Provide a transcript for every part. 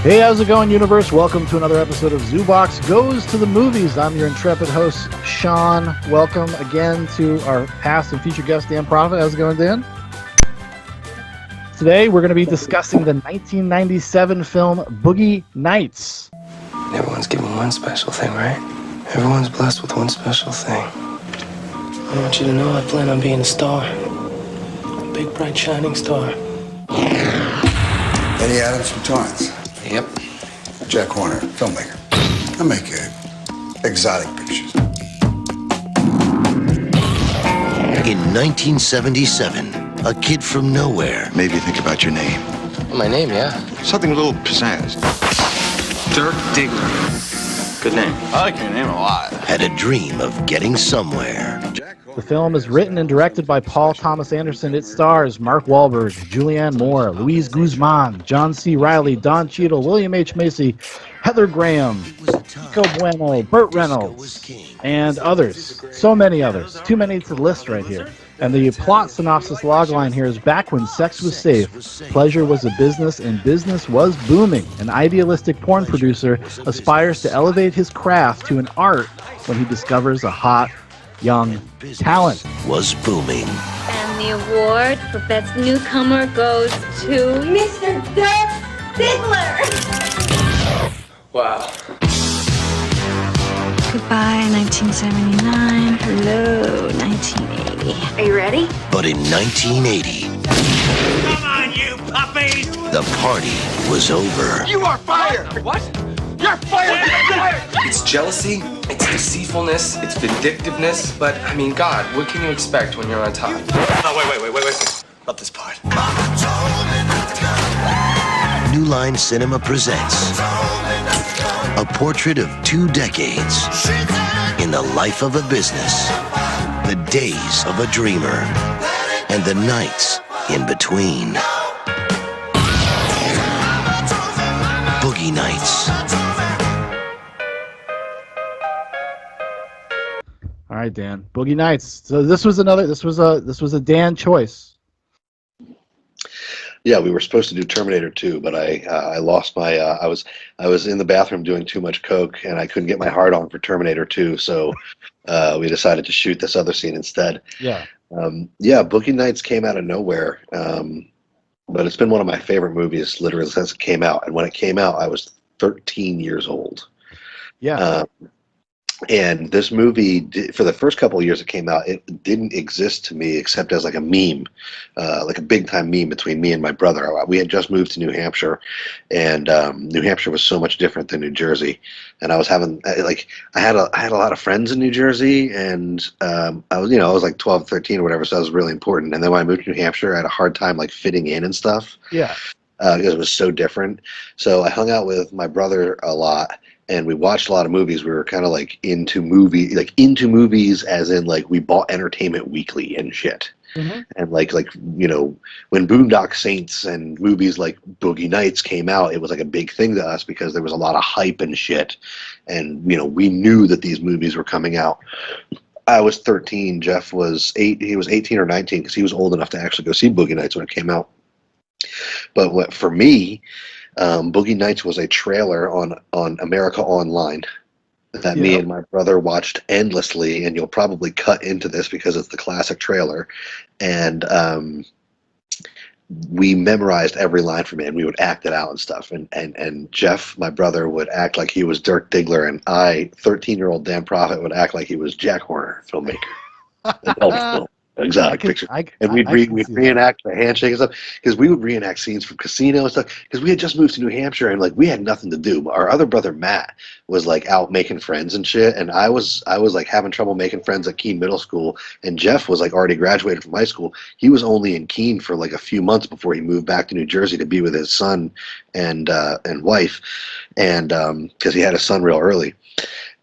Hey, how's it going, universe? Welcome to another episode of Zoobox Goes to the Movies. I'm your intrepid host, Sean. Welcome again to our past and future guest, Dan Profitt. How's it going, Dan? Today, we're going to be discussing the 1997 film Boogie Nights. Everyone's given one special thing, right? Everyone's blessed with one special thing. I want you to know I plan on being a star. A big, bright, shining star. Eddie Adams from Torrance. Yep. Jack Horner, filmmaker. I make exotic pictures. In 1977, a kid from nowhere Maybe think about your name. My name, yeah. Something a little pizzazz. Dirk Diggler. Good name. I like your name a lot. had a dream of getting somewhere. The film is written and directed by Paul Thomas Anderson. It stars Mark Wahlberg, Julianne Moore, Luis Guzman, John C. Reilly, Don Cheadle, William H. Macy, Heather Graham, Nico Bueno, Burt Reynolds, and others. So many others. Too many to list right here. And the plot synopsis logline here is: back when sex was safe, pleasure was a business, and business was booming. An idealistic porn producer aspires to elevate his craft to an art when he discovers a hot, young talent. Was booming. And the award for Best Newcomer goes to Mr. Dirk Diggler. Wow. Goodbye, 1979. Hello, 1980. Are you ready? But in 1980, Come on, you puppies! the party was over. You are fired! What? You're fired! You're fired! It's jealousy, it's deceitfulness, it's vindictiveness, but, I mean, God, what can you expect when you're on top? Oh, wait. Not this part. New Line Cinema presents a portrait of 2 decades in the life of a business, the days of a dreamer, and the nights in between. Boogie Nights. All right, Dan. Boogie Nights. So this was a Dan choice. Yeah, we were supposed to do Terminator 2, but I lost my I was in the bathroom doing too much coke and I couldn't get my heart on for Terminator 2, so we decided to shoot this other scene instead. Yeah. Boogie Nights came out of nowhere, but it's been one of my favorite movies literally since it came out. And when it came out, I was 13 years old. Yeah. And this movie, for the first couple of years it came out, it didn't exist to me except as like a meme, like a big time meme between me and my brother. We had just moved to New Hampshire, and New Hampshire was so much different than New Jersey. And I was having I had a lot of friends in New Jersey, and I was like 12, 13 or whatever, so that was really important. And then when I moved to New Hampshire, I had a hard time like fitting in and stuff. Yeah. Because it was so different. So I hung out with my brother a lot, and we watched a lot of movies. We were kind of like into movies as in like we bought Entertainment Weekly and shit. Mm-hmm. And like when Boondock Saints and movies like Boogie Nights came out, it was like a big thing to us because there was a lot of hype and shit. And we knew that these movies were coming out. I was 13. Jeff was 8. He was 18 or 19 because he was old enough to actually go see Boogie Nights when it came out. But for me, Boogie Nights was a trailer on America Online that me and my brother watched endlessly, and you'll probably cut into this because it's the classic trailer. And we memorized every line from it, and we would act it out and stuff. And Jeff, my brother, would act like he was Dirk Diggler, and I, 13-year-old Dan Profitt, would act like he was Jack Horner, filmmaker. Exotic picture. And we'd reenact the handshake and stuff, because we would reenact scenes from Casino and stuff, because we had just moved to New Hampshire and like we had nothing to do. Our other brother Matt was like out making friends and shit, and I was like having trouble making friends at Keene Middle School, and Jeff was like already graduated from high school. He was only in Keene for like a few months before he moved back to New Jersey to be with his son and wife, and because he had a son real early.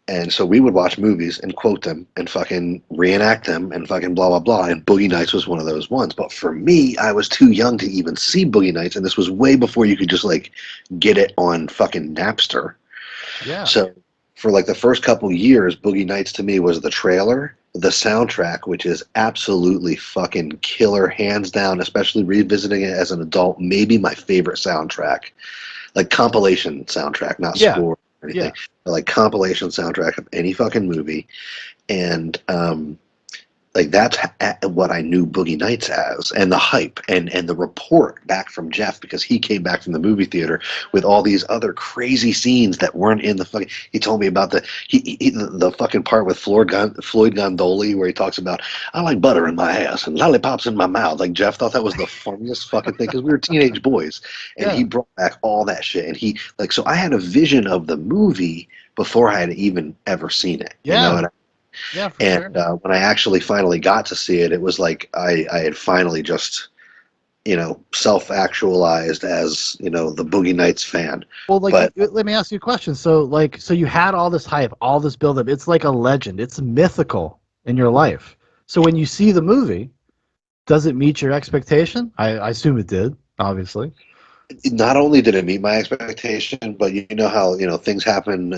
And so we would watch movies and quote them and fucking reenact them and fucking blah, blah, blah. And Boogie Nights was one of those ones. But for me, I was too young to even see Boogie Nights. And this was way before you could just like get it on fucking Napster. Yeah. So for like the first couple years, Boogie Nights to me was the trailer, the soundtrack, which is absolutely fucking killer, hands down, especially revisiting it as an adult, maybe my favorite soundtrack. like compilation soundtrack, not Yeah. score or anything, but like compilation soundtrack of any fucking movie. And like that's what I knew Boogie Nights as, and the hype and the report back from Jeff, because he came back from the movie theater with all these other crazy scenes that weren't in the fucking. He told me about the fucking part with Floyd Gondoli where he talks about, I like butter in my ass and lollipops in my mouth. Like Jeff thought that was the funniest fucking thing because we were teenage boys, and he brought back all that shit. And he like, so I had a vision of the movie before I had even ever seen it. Yeah. You know, Yeah, for and sure. when I actually finally got to see it, it was like I had finally just, self-actualized as, the Boogie Nights fan. Well, like, But let me ask you a question. So you had all this hype, all this buildup. It's like a legend. It's mythical in your life. So when you see the movie, does it meet your expectation? I assume it did, obviously. not only did it meet my expectation, but you know how things happen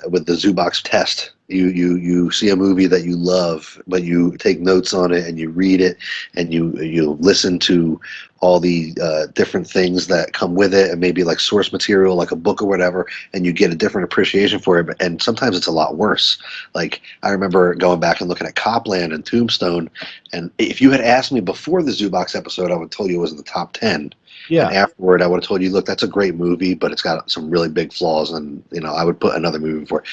with the Zoobox test. You see a movie that you love, but you take notes on it and you read it and you listen to all the different things that come with it, and maybe like source material, like a book or whatever, and you get a different appreciation for it. And sometimes it's a lot worse. Like I remember going back and looking at Copland and Tombstone, and if you had asked me before the Zoobox episode, I would have told you it was in the top 10. Yeah. And afterward, I would have told you, look, that's a great movie, but it's got some really big flaws, and I would put another movie before.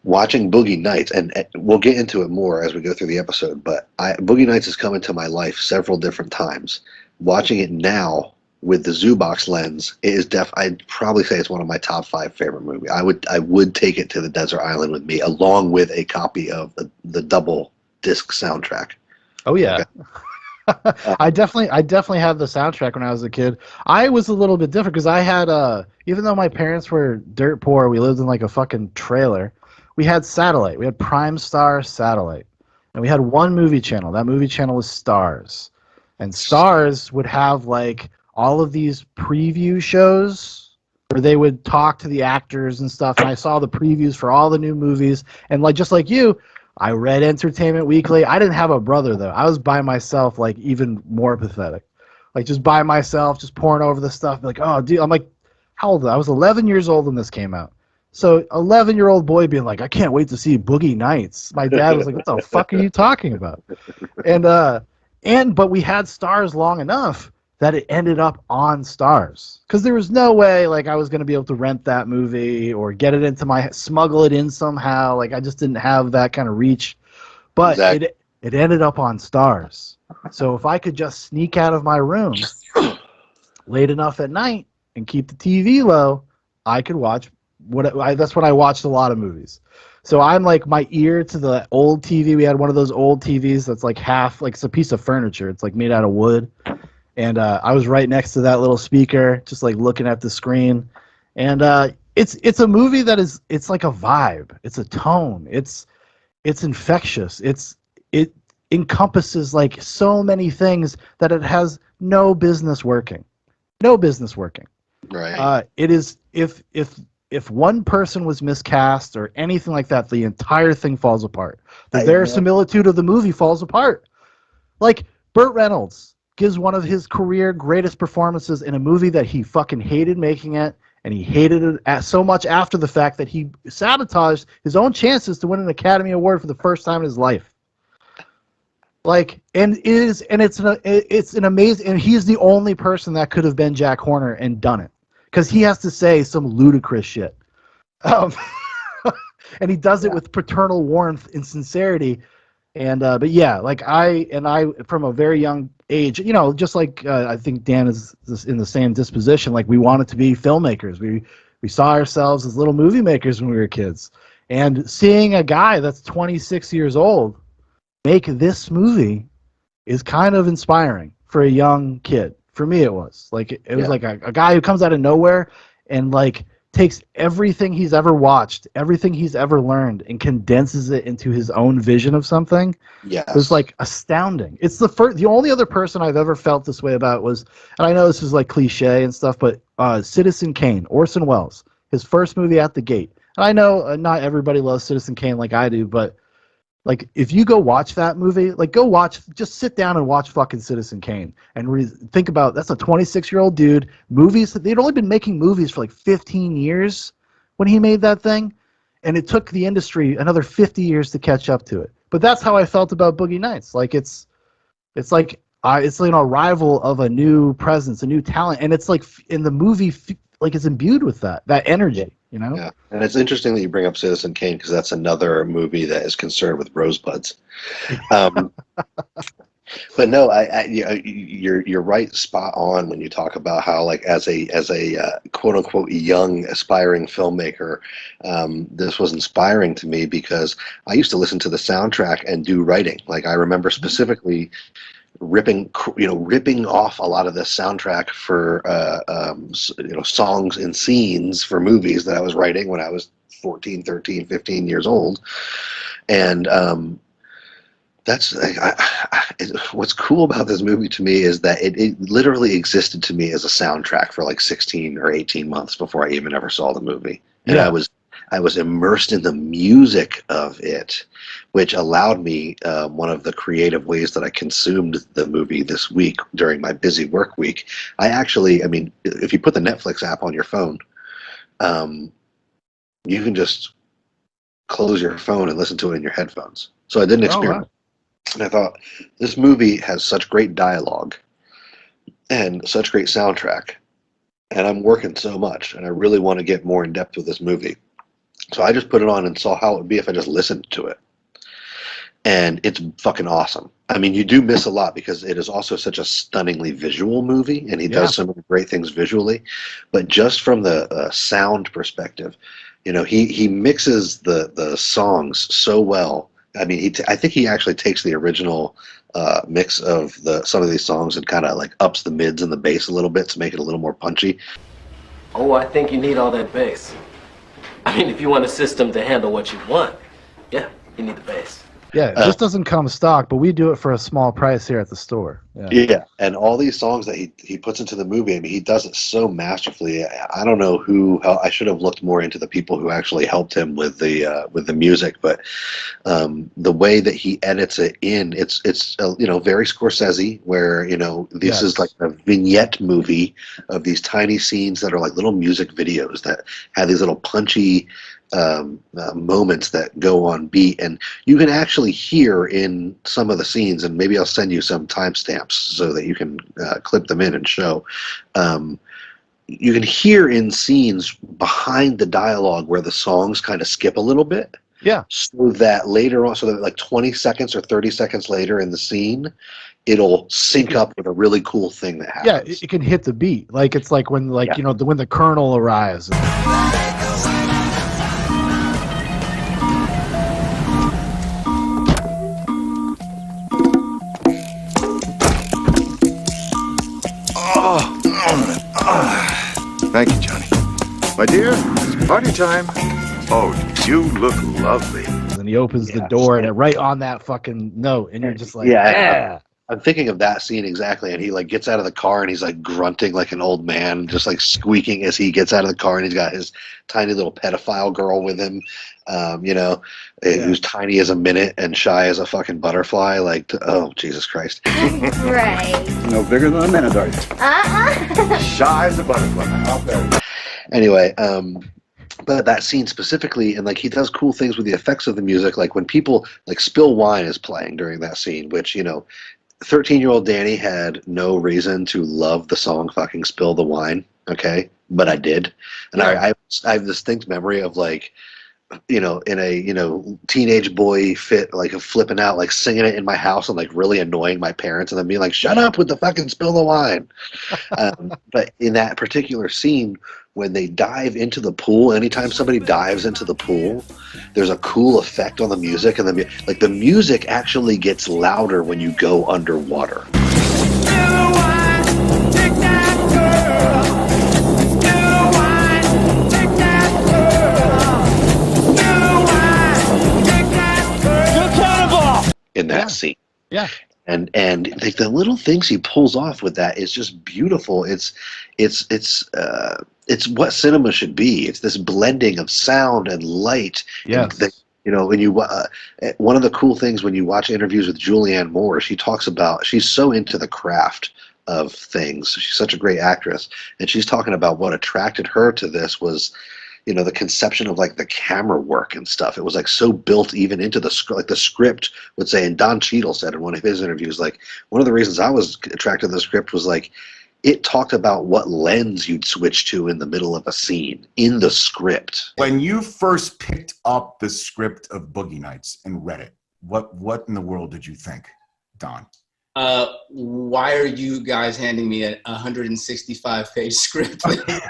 Watching Boogie Nights, and we'll get into it more as we go through the episode, but Boogie Nights has come into my life several different times. Watching it now with the Zoobox lens, it is I'd probably say it's one of my top 5 favorite movies. I would take it to the desert island with me, along with a copy of the double disc soundtrack. Oh yeah. Okay. I definitely had the soundtrack when I was a kid. I was a little bit different because I had even though my parents were dirt poor, we lived in like a fucking trailer. We had satellite. We had Prime Star satellite, and we had one movie channel. That movie channel was Stars, and Stars would have like all of these preview shows where they would talk to the actors and stuff. And I saw the previews for all the new movies, and like just like you, I read Entertainment Weekly. I didn't have a brother, though. I was by myself, like, even more pathetic. Like, just by myself, just pouring over the stuff. Like, oh, dude. I'm like, how old? I was 11 years old when this came out. So, 11-year-old boy being like, I can't wait to see Boogie Nights. My dad was like, what the fuck are you talking about? But we had Stars long enough that it ended up on Stars. Because there was no way, like, I was going to be able to rent that movie or get it into smuggle it in somehow. Like, I just didn't have that kind of reach. But exactly. It ended up on Stars. So if I could just sneak out of my room late enough at night and keep the TV low, I could watch that's when I watched a lot of movies. So I'm like my ear to the old TV. We had one of those old TVs that's like it's a piece of furniture. It's like made out of wood. And I was right next to that little speaker, just like looking at the screen. And it's a movie that it's like a vibe. It's a tone. It's infectious. It encompasses like so many things that it has no business working. No business working. Right. It is if one person was miscast or anything like that, the entire thing falls apart. The verisimilitude of the movie falls apart. Like Burt Reynolds gives one of his career greatest performances in a movie that he fucking hated making it, and he hated it so much after the fact that he sabotaged his own chances to win an Academy Award for the first time in his life. Like, it's an amazing, and he's the only person that could have been Jack Horner and done it, because he has to say some ludicrous shit, and he does it with paternal warmth and sincerity. And but yeah, like I from a very young age, just like I think Dan is in the same disposition. Like we wanted to be filmmakers. We saw ourselves as little movie makers when we were kids. And seeing a guy that's 26 years old make this movie is kind of inspiring for a young kid. For me, it was like it was like a guy who comes out of nowhere and like takes everything he's ever watched, everything he's ever learned, and condenses it into his own vision of something. Yeah, it was like astounding. It's the only other person I've ever felt this way about was, and I know this is like cliche and stuff, but Citizen Kane, Orson Welles, his first movie out the gate. And I know not everybody loves Citizen Kane like I do, but Like, if you go watch that movie, like, go watch, just sit down and watch fucking Citizen Kane and think about, that's a 26-year-old dude. Movies, they'd only been making movies for like 15 years when he made that thing, and it took the industry another 50 years to catch up to it. But that's how I felt about Boogie Nights. Like, it's like an arrival of a new presence, a new talent, and it's like in the movie, like, it's imbued with that energy. You know? Yeah, and it's interesting that you bring up Citizen Kane because that's another movie that is concerned with rosebuds. But no, you're right, spot on when you talk about how, like, as a quote unquote young aspiring filmmaker, this was inspiring to me because I used to listen to the soundtrack and do writing. Like, I remember specifically ripping off a lot of the soundtrack for songs and scenes for movies that I was writing when I was 14, 13, 15 years old. And that's what's cool about this movie to me is that it literally existed to me as a soundtrack for like 16 or 18 months before I even ever saw the movie. And I was immersed in the music of it, which allowed me, one of the creative ways that I consumed the movie this week during my busy work week. If you put the Netflix app on your phone, you can just close your phone and listen to it in your headphones. So I didn't experiment. And I thought, this movie has such great dialogue and such great soundtrack, and I'm working so much, and I really want to get more in depth with this movie. So I just put it on and saw how it would be if I just listened to it. And it's fucking awesome. I mean, you do miss a lot because it is also such a stunningly visual movie, and he does some of the great things visually. But just from the sound perspective, he mixes the songs so well. I mean, I think he actually takes the original mix of some of these songs and kind of like ups the mids and the bass a little bit to make it a little more punchy. Oh, I think you need all that bass. I mean, if you want a system to handle what you want, yeah, you need the bass. Yeah, it just doesn't come stock, but we do it for a small price here at the store. Yeah, and all these songs that he puts into the movie, I mean, he does it so masterfully. I don't know I should have looked more into the people who actually helped him with the music, but the way that he edits it in, it's very Scorsese, where this is like a vignette movie of these tiny scenes that are like little music videos that have these little punchy moments that go on beat, and you can actually hear in some of the scenes, and maybe I'll send you some timestamps so that you can clip them in and show. You can hear in scenes behind the dialogue where the songs kind of skip a little bit. Yeah. So that later on, so that like 20 seconds or 30 seconds later in the scene, it'll sync up with a really cool thing that happens. Yeah, it can hit the beat. Like, it's like when when the Colonel arrives. Thank you, Johnny. My dear, it's party time. Oh, you look lovely. And he opens the door, and right on that fucking note, and you're just like, I'm thinking of that scene exactly, and he like gets out of the car and he's like grunting like an old man, just like squeaking as he gets out of the car, and he's got his tiny little pedophile girl with him, who's tiny as a minute and shy as a fucking butterfly. Like, oh, Jesus Christ. Right. No bigger than a minute, are you? Shy as a butterfly. Out there. Anyway, but that scene specifically, and like he does cool things with the effects of the music, like when people like Spill Wine is playing during that scene, which 13-year-old Danny had no reason to love the song fucking Spill the Wine, okay? But I did. And I have distinct memory of like, in a teenage boy fit, like flipping out, like singing it in my house and like really annoying my parents and then being like, shut up with the fucking Spill the Wine. But in that particular scene, when they dive into the pool, anytime somebody dives into the pool, there's a cool effect on the music, and the music actually gets louder when you go underwater. In that scene. Yeah. And like the little things he pulls off with that is just beautiful. It's what cinema should be. It's this blending of sound and light, and You know, when you one of the cool things when you watch interviews with Julianne Moore, she talks about she's so into the craft of things. She's such a great actress, and she's talking about what attracted her to this was, you know, the conception of like the camera work and stuff. It was like so built even into the script. Like the script would say, and Don Cheadle said in one of his interviews, like one of the reasons I was attracted to the script was like it talked about what lens you'd switch to in the middle of a scene in the script. When you first picked up the script of Boogie Nights and read it, what in the world did you think, Don? Why are you guys handing me a 165-page script?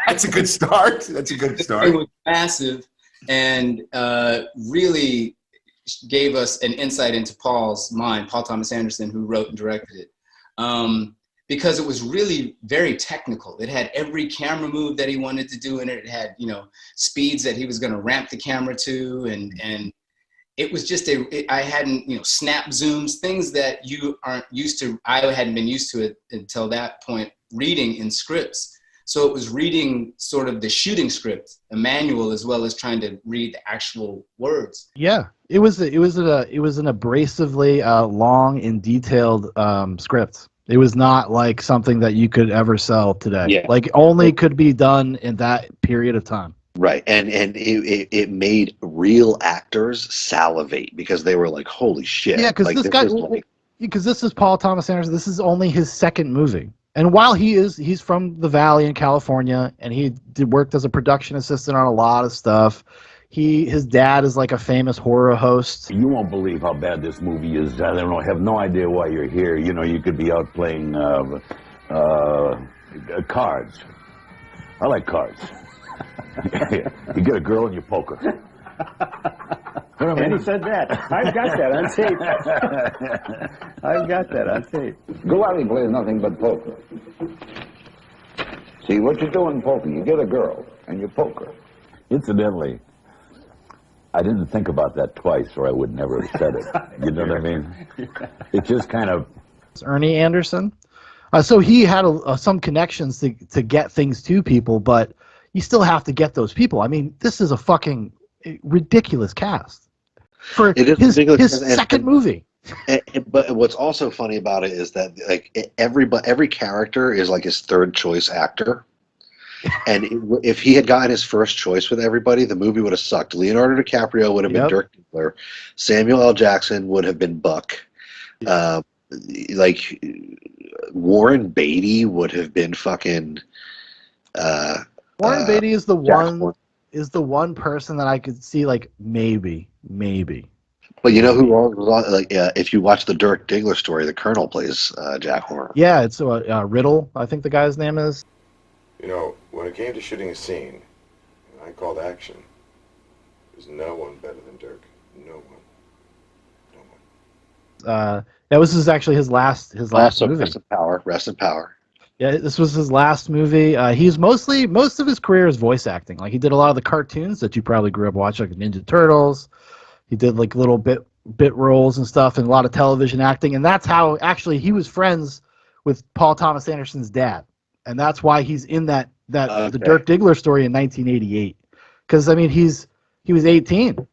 That's a good start. That's a good start. It was massive and really gave us an insight into Paul's mind, Paul Thomas Anderson, who wrote and directed it. Because it was really very technical. It had every camera move that he wanted to do in it. It had, you know, speeds that he was going to ramp the camera to, and it was just I hadn't, you know, snap zooms, things that you aren't used to. I hadn't been used to it until that point, reading in scripts. So it was reading sort of the shooting script, a manual, as well as trying to read the actual words. Yeah, it was an abrasively long and detailed script. It was not like something that you could ever sell today. Yeah. Like only could be done in that period of time. Right, and it made real actors salivate because they were like, "Holy shit!" Yeah, because like, this is Paul Thomas Anderson. This is only his second movie, and while he's from the Valley in California, and he worked as a production assistant on a lot of stuff. His dad is like a famous horror host. You won't believe how bad this movie is. I don't know, have no idea why you're here. You know, you could be out playing cards. I like cards. You get a girl and you poker. And he said that. I've got that on tape. I've got that on tape. Go out and play nothing but poker. See, what you do in poker, you get a girl and you poker. Incidentally, I didn't think about that twice, or I would never have said it. You know what I mean? It just kind of... Ernie Anderson. So he had some connections to get things to people, but you still have to get those people. I mean, this is a fucking ridiculous cast for his second movie. But what's also funny about it is that like every character is like his third choice actor. And if he had gotten his first choice with everybody, the movie would have sucked. Leonardo DiCaprio would have been Dirk Diggler. Samuel L. Jackson would have been Buck. Like Warren Beatty would have been fucking. Warren Beatty is the one person that I could see like maybe. But you know who was like if you watch the Dirk Diggler story, the Colonel plays Jack Horner. Yeah, it's Riddle. I think the guy's name is. You know, when it came to shooting a scene, and I called action, there's no one better than Dirk. No one. That was actually his last movie. Rest in power. Yeah, this was his last movie. He's most of his career is voice acting. Like he did a lot of the cartoons that you probably grew up watching, like Ninja Turtles. He did like little bit roles and stuff, and a lot of television acting. And that's how actually he was friends with Paul Thomas Anderson's dad. And that's why he's in the Dirk Diggler story in 1988. Because I mean, he was 18.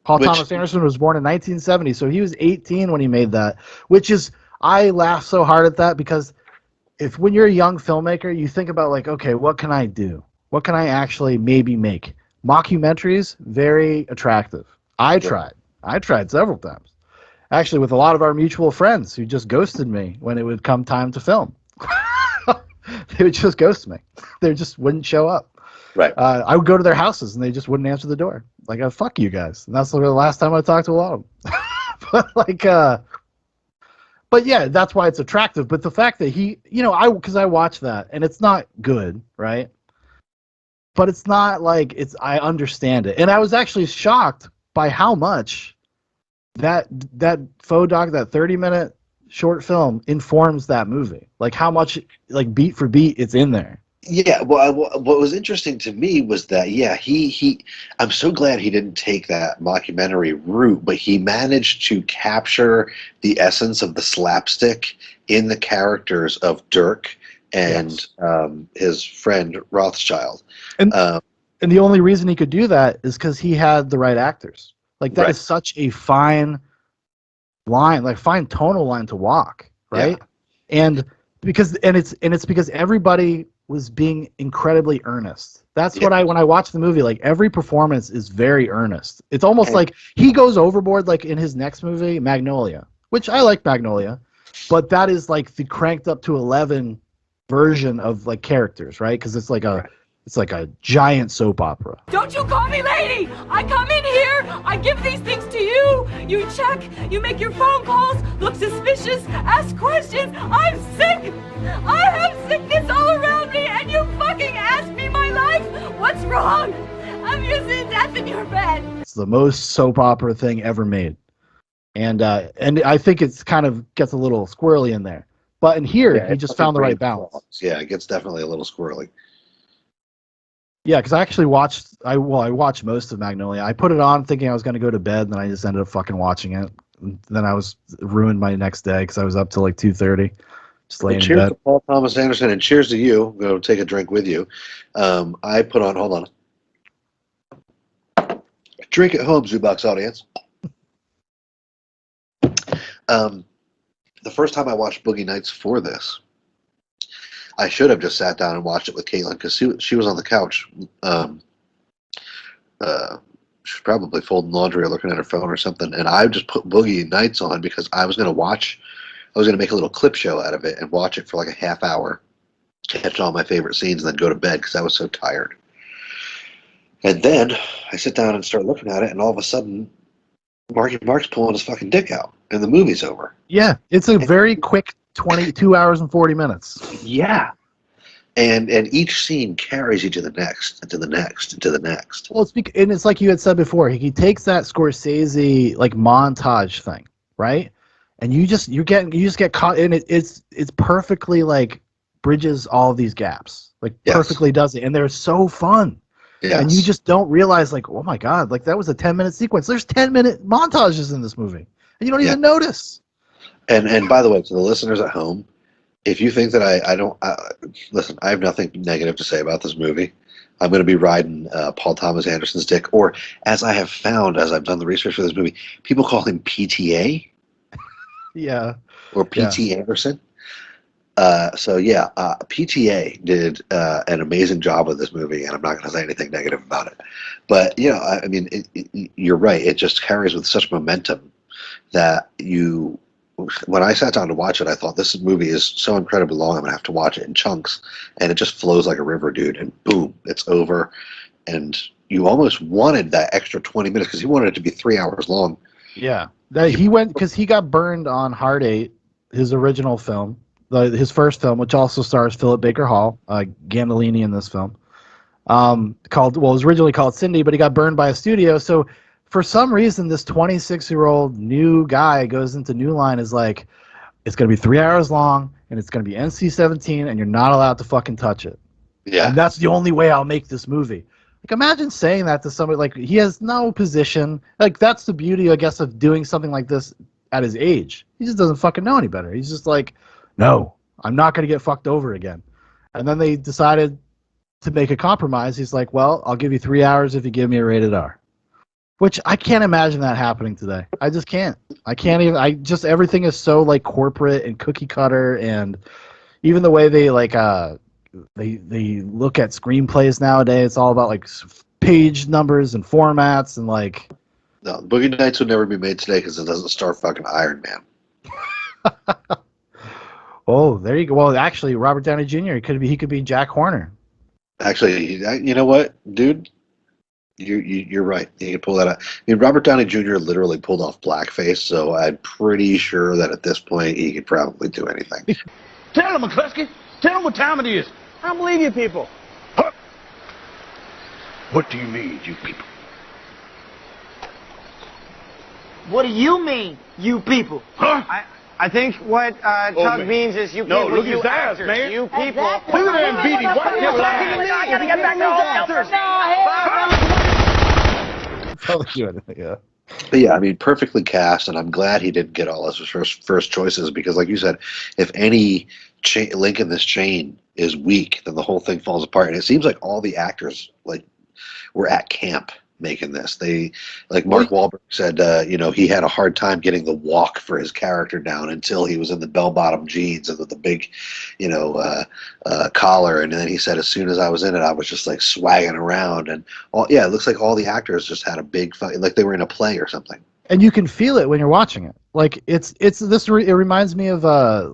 Paul Thomas Anderson was born in 1970, so he was 18 when he made that. Which is, I laugh so hard at that because when you're a young filmmaker, you think about like, okay, what can I do? What can I actually maybe make? Mockumentaries, very attractive. I tried several times. Actually, with a lot of our mutual friends who just ghosted me when it would come time to film. They would just ghost me. They just wouldn't show up. Right. I would go to their houses and they just wouldn't answer the door. Like, fuck you guys. And that's the last time I talked to a lot of them. But yeah, that's why it's attractive. But the fact that because I watched that and it's not good, right? But it's not like I understand it. And I was actually shocked by how much that faux doc, that 30-minute short film informs that movie. Like how much, like beat for beat, it's in there. Yeah, well, what was interesting to me was that, yeah, I'm so glad he didn't take that mockumentary route, but he managed to capture the essence of the slapstick in the characters of Dirk and his friend Rothschild. And the only reason he could do that is because he had the right actors. Like that is such a fine line, like fine tonal line to walk, right? Yeah. And it's because everybody was being incredibly earnest. That's what when I watch the movie, like every performance is very earnest. It's almost like he goes overboard, like in his next movie, Magnolia, which I like Magnolia, but that is like the cranked up to 11 version of like characters, right? Because it's like a giant soap opera. Don't you call me lady! I come in here, I give these things to you, you check, you make your phone calls, look suspicious, ask questions. I'm sick! I have sickness all around me, and you fucking ask me my life? What's wrong? Have you seen death in your bed? It's the most soap opera thing ever made. And I think it's kind of gets a little squirrely in there. But in here, he just found the right balance. Yeah, it gets definitely a little squirrely. Yeah, because I actually watched. I watched most of Magnolia. I put it on thinking I was going to go to bed, and then I just ended up fucking watching it. And then I was ruined my next day because I was up till like 2:30, just laying in cheers bed. to Paul Thomas Anderson, and cheers to you. I'm going to take a drink with you. I put on. Hold on. Drink at home, Zoobox audience. The first time I watched Boogie Nights for this, I should have just sat down and watched it with Caitlin because she was on the couch. She was probably folding laundry or looking at her phone or something, and I just put Boogie Nights on because I was going to make a little clip show out of it and watch it for like a half hour, catch all my favorite scenes, and then go to bed because I was so tired. And then I sit down and start looking at it, and all of a sudden, Mark's pulling his fucking dick out, and the movie's over. Yeah, it's a very quick 22 hours and 40 minutes. Yeah. And each scene carries you to the next, and to the next, and to the next. Well, it's like you had said before. He takes that Scorsese like montage thing, right? And you just get caught in it. It's perfectly like bridges all of these gaps, like perfectly does it, and they're so fun. Yes. And you just don't realize, like, oh my god, like that was a 10-minute sequence. There's 10-minute montages in this movie, and you don't even notice. And by the way, to the listeners at home, if you think that I don't listen, I have nothing negative to say about this movie. I'm going to be riding Paul Thomas Anderson's dick, or as I have found as I've done the research for this movie, people call him PTA. Yeah. Or PT Anderson. So yeah, PTA did an amazing job with this movie, and I'm not going to say anything negative about it. But you know, I mean, you're right. It just carries with such momentum that you. When I sat down to watch it, I thought this movie is so incredibly long. I'm gonna have to watch it in chunks, and it just flows like a river, dude. And boom, it's over. And you almost wanted that extra 20 minutes because he wanted it to be 3 hours long. Yeah, he went because he got burned on Hard 8, his original film, his first film, which also stars Philip Baker Hall, Gandolini in this film. It was originally called Cindy, but he got burned by a studio. So for some reason, this 26-year-old new guy goes into New Line is like, it's going to be 3 hours long, and it's going to be NC-17, and you're not allowed to fucking touch it. Yeah. And that's the only way I'll make this movie. Like, imagine saying that to somebody. Like, he has no position. Like, that's the beauty, I guess, of doing something like this at his age. He just doesn't fucking know any better. He's just like, no, I'm not going to get fucked over again. And then they decided to make a compromise. He's like, well, I'll give you 3 hours if you give me a rated R. Which I can't imagine that happening today. I just can't. I can't even. Everything is so like corporate and cookie cutter, and even the way they like they look at screenplays nowadays. It's all about like page numbers and formats and like. No, Boogie Nights would never be made today because it doesn't star fucking Iron Man. Oh, there you go. Well, actually, Robert Downey Jr. He could be Jack Horner. Actually, you know what, dude? You're right. You can pull that out. I mean, Robert Downey Jr. literally pulled off blackface, so I'm pretty sure that at this point he could probably do anything. Tell him, McCluskey. Tell him what time it is. I don't believe you people. Huh? What do you mean, you people? What do you mean, you people? Huh? I think what Tug means is you people, look at you his eyes, actors, man. you people. Exactly. Look at that beady. Watch your eyes. I gotta get back to the Yeah. But yeah, I mean, perfectly cast, and I'm glad he didn't get all his first choices because, like you said, if any link in this chain is weak, then the whole thing falls apart. And it seems like all the actors like were at camp making this. Like Mark Wahlberg said, he had a hard time getting the walk for his character down until he was in the bell-bottom jeans and with the big, collar. And then he said, as soon as I was in it, I was just like swagging around. And it looks like all the actors just had a big, like they were in a play or something. And you can feel it when you're watching it. Like it reminds me of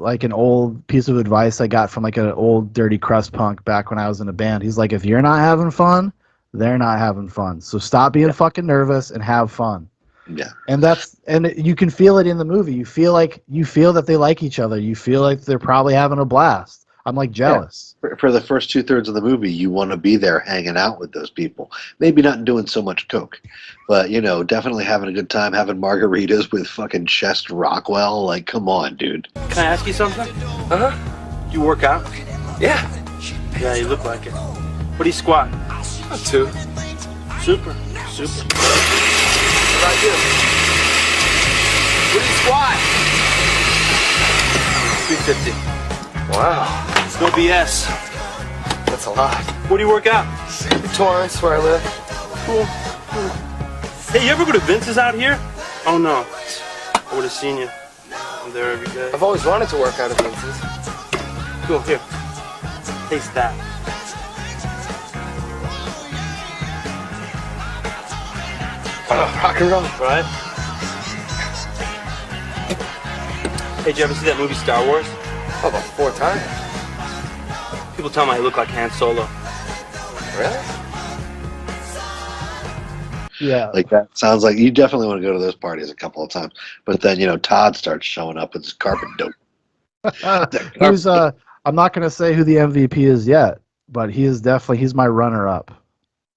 like an old piece of advice I got from like an old dirty crust punk back when I was in a band. He's like, if you're not having fun, they're not having fun. So stop being fucking nervous and have fun. Yeah. And you can feel it in the movie. You feel that they like each other. You feel like they're probably having a blast. I'm like jealous. Yeah. For the first 2/3 of the movie, you want to be there hanging out with those people.Maybe not doing so much coke, but definitely having a good time, having margaritas with fucking Chest Rockwell. Like, come on, dude. Can I ask you something? Do you work out? Yeah. Yeah, you look like it. What do you squat? 2. Super. What about you? What do you squat? 350. Wow. No BS. That's a lot. Where do you work out? Torrance, where I live. Cool. Hey, you ever go to Vince's out here? Oh, no. I would have seen you. I'm there every day. I've always wanted to work out at Vince's. Cool, here. Taste that. Rock and roll. Right? Hey, did you ever see that movie Star Wars? Oh, about 4 times. People tell me I look like Han Solo. Really? Yeah. Like that sounds like you definitely want to go to those parties a couple of times. But then, Todd starts showing up with his carpet dope. I'm not going to say who the MVP is yet, but he's my runner-up.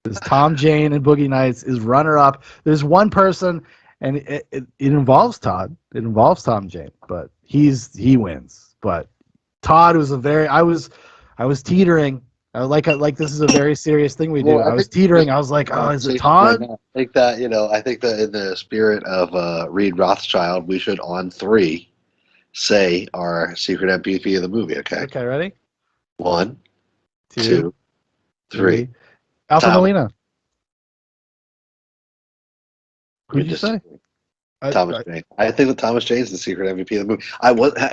This Tom Jane and Boogie Nights is runner-up. There's one person, and it involves Todd. It involves Tom Jane, but he wins. But Todd was I was teetering. Like this is a very serious thing we do. I was teetering. I was like, oh, is it Todd? I think that in the spirit of Reed Rothschild, we should on 3 say our secret MVP of the movie. Okay. Okay. Ready? 1, 2, 3. Alfred Molina. Who did you say? Thomas Jane. I think that Thomas Jane is the secret MVP of the movie.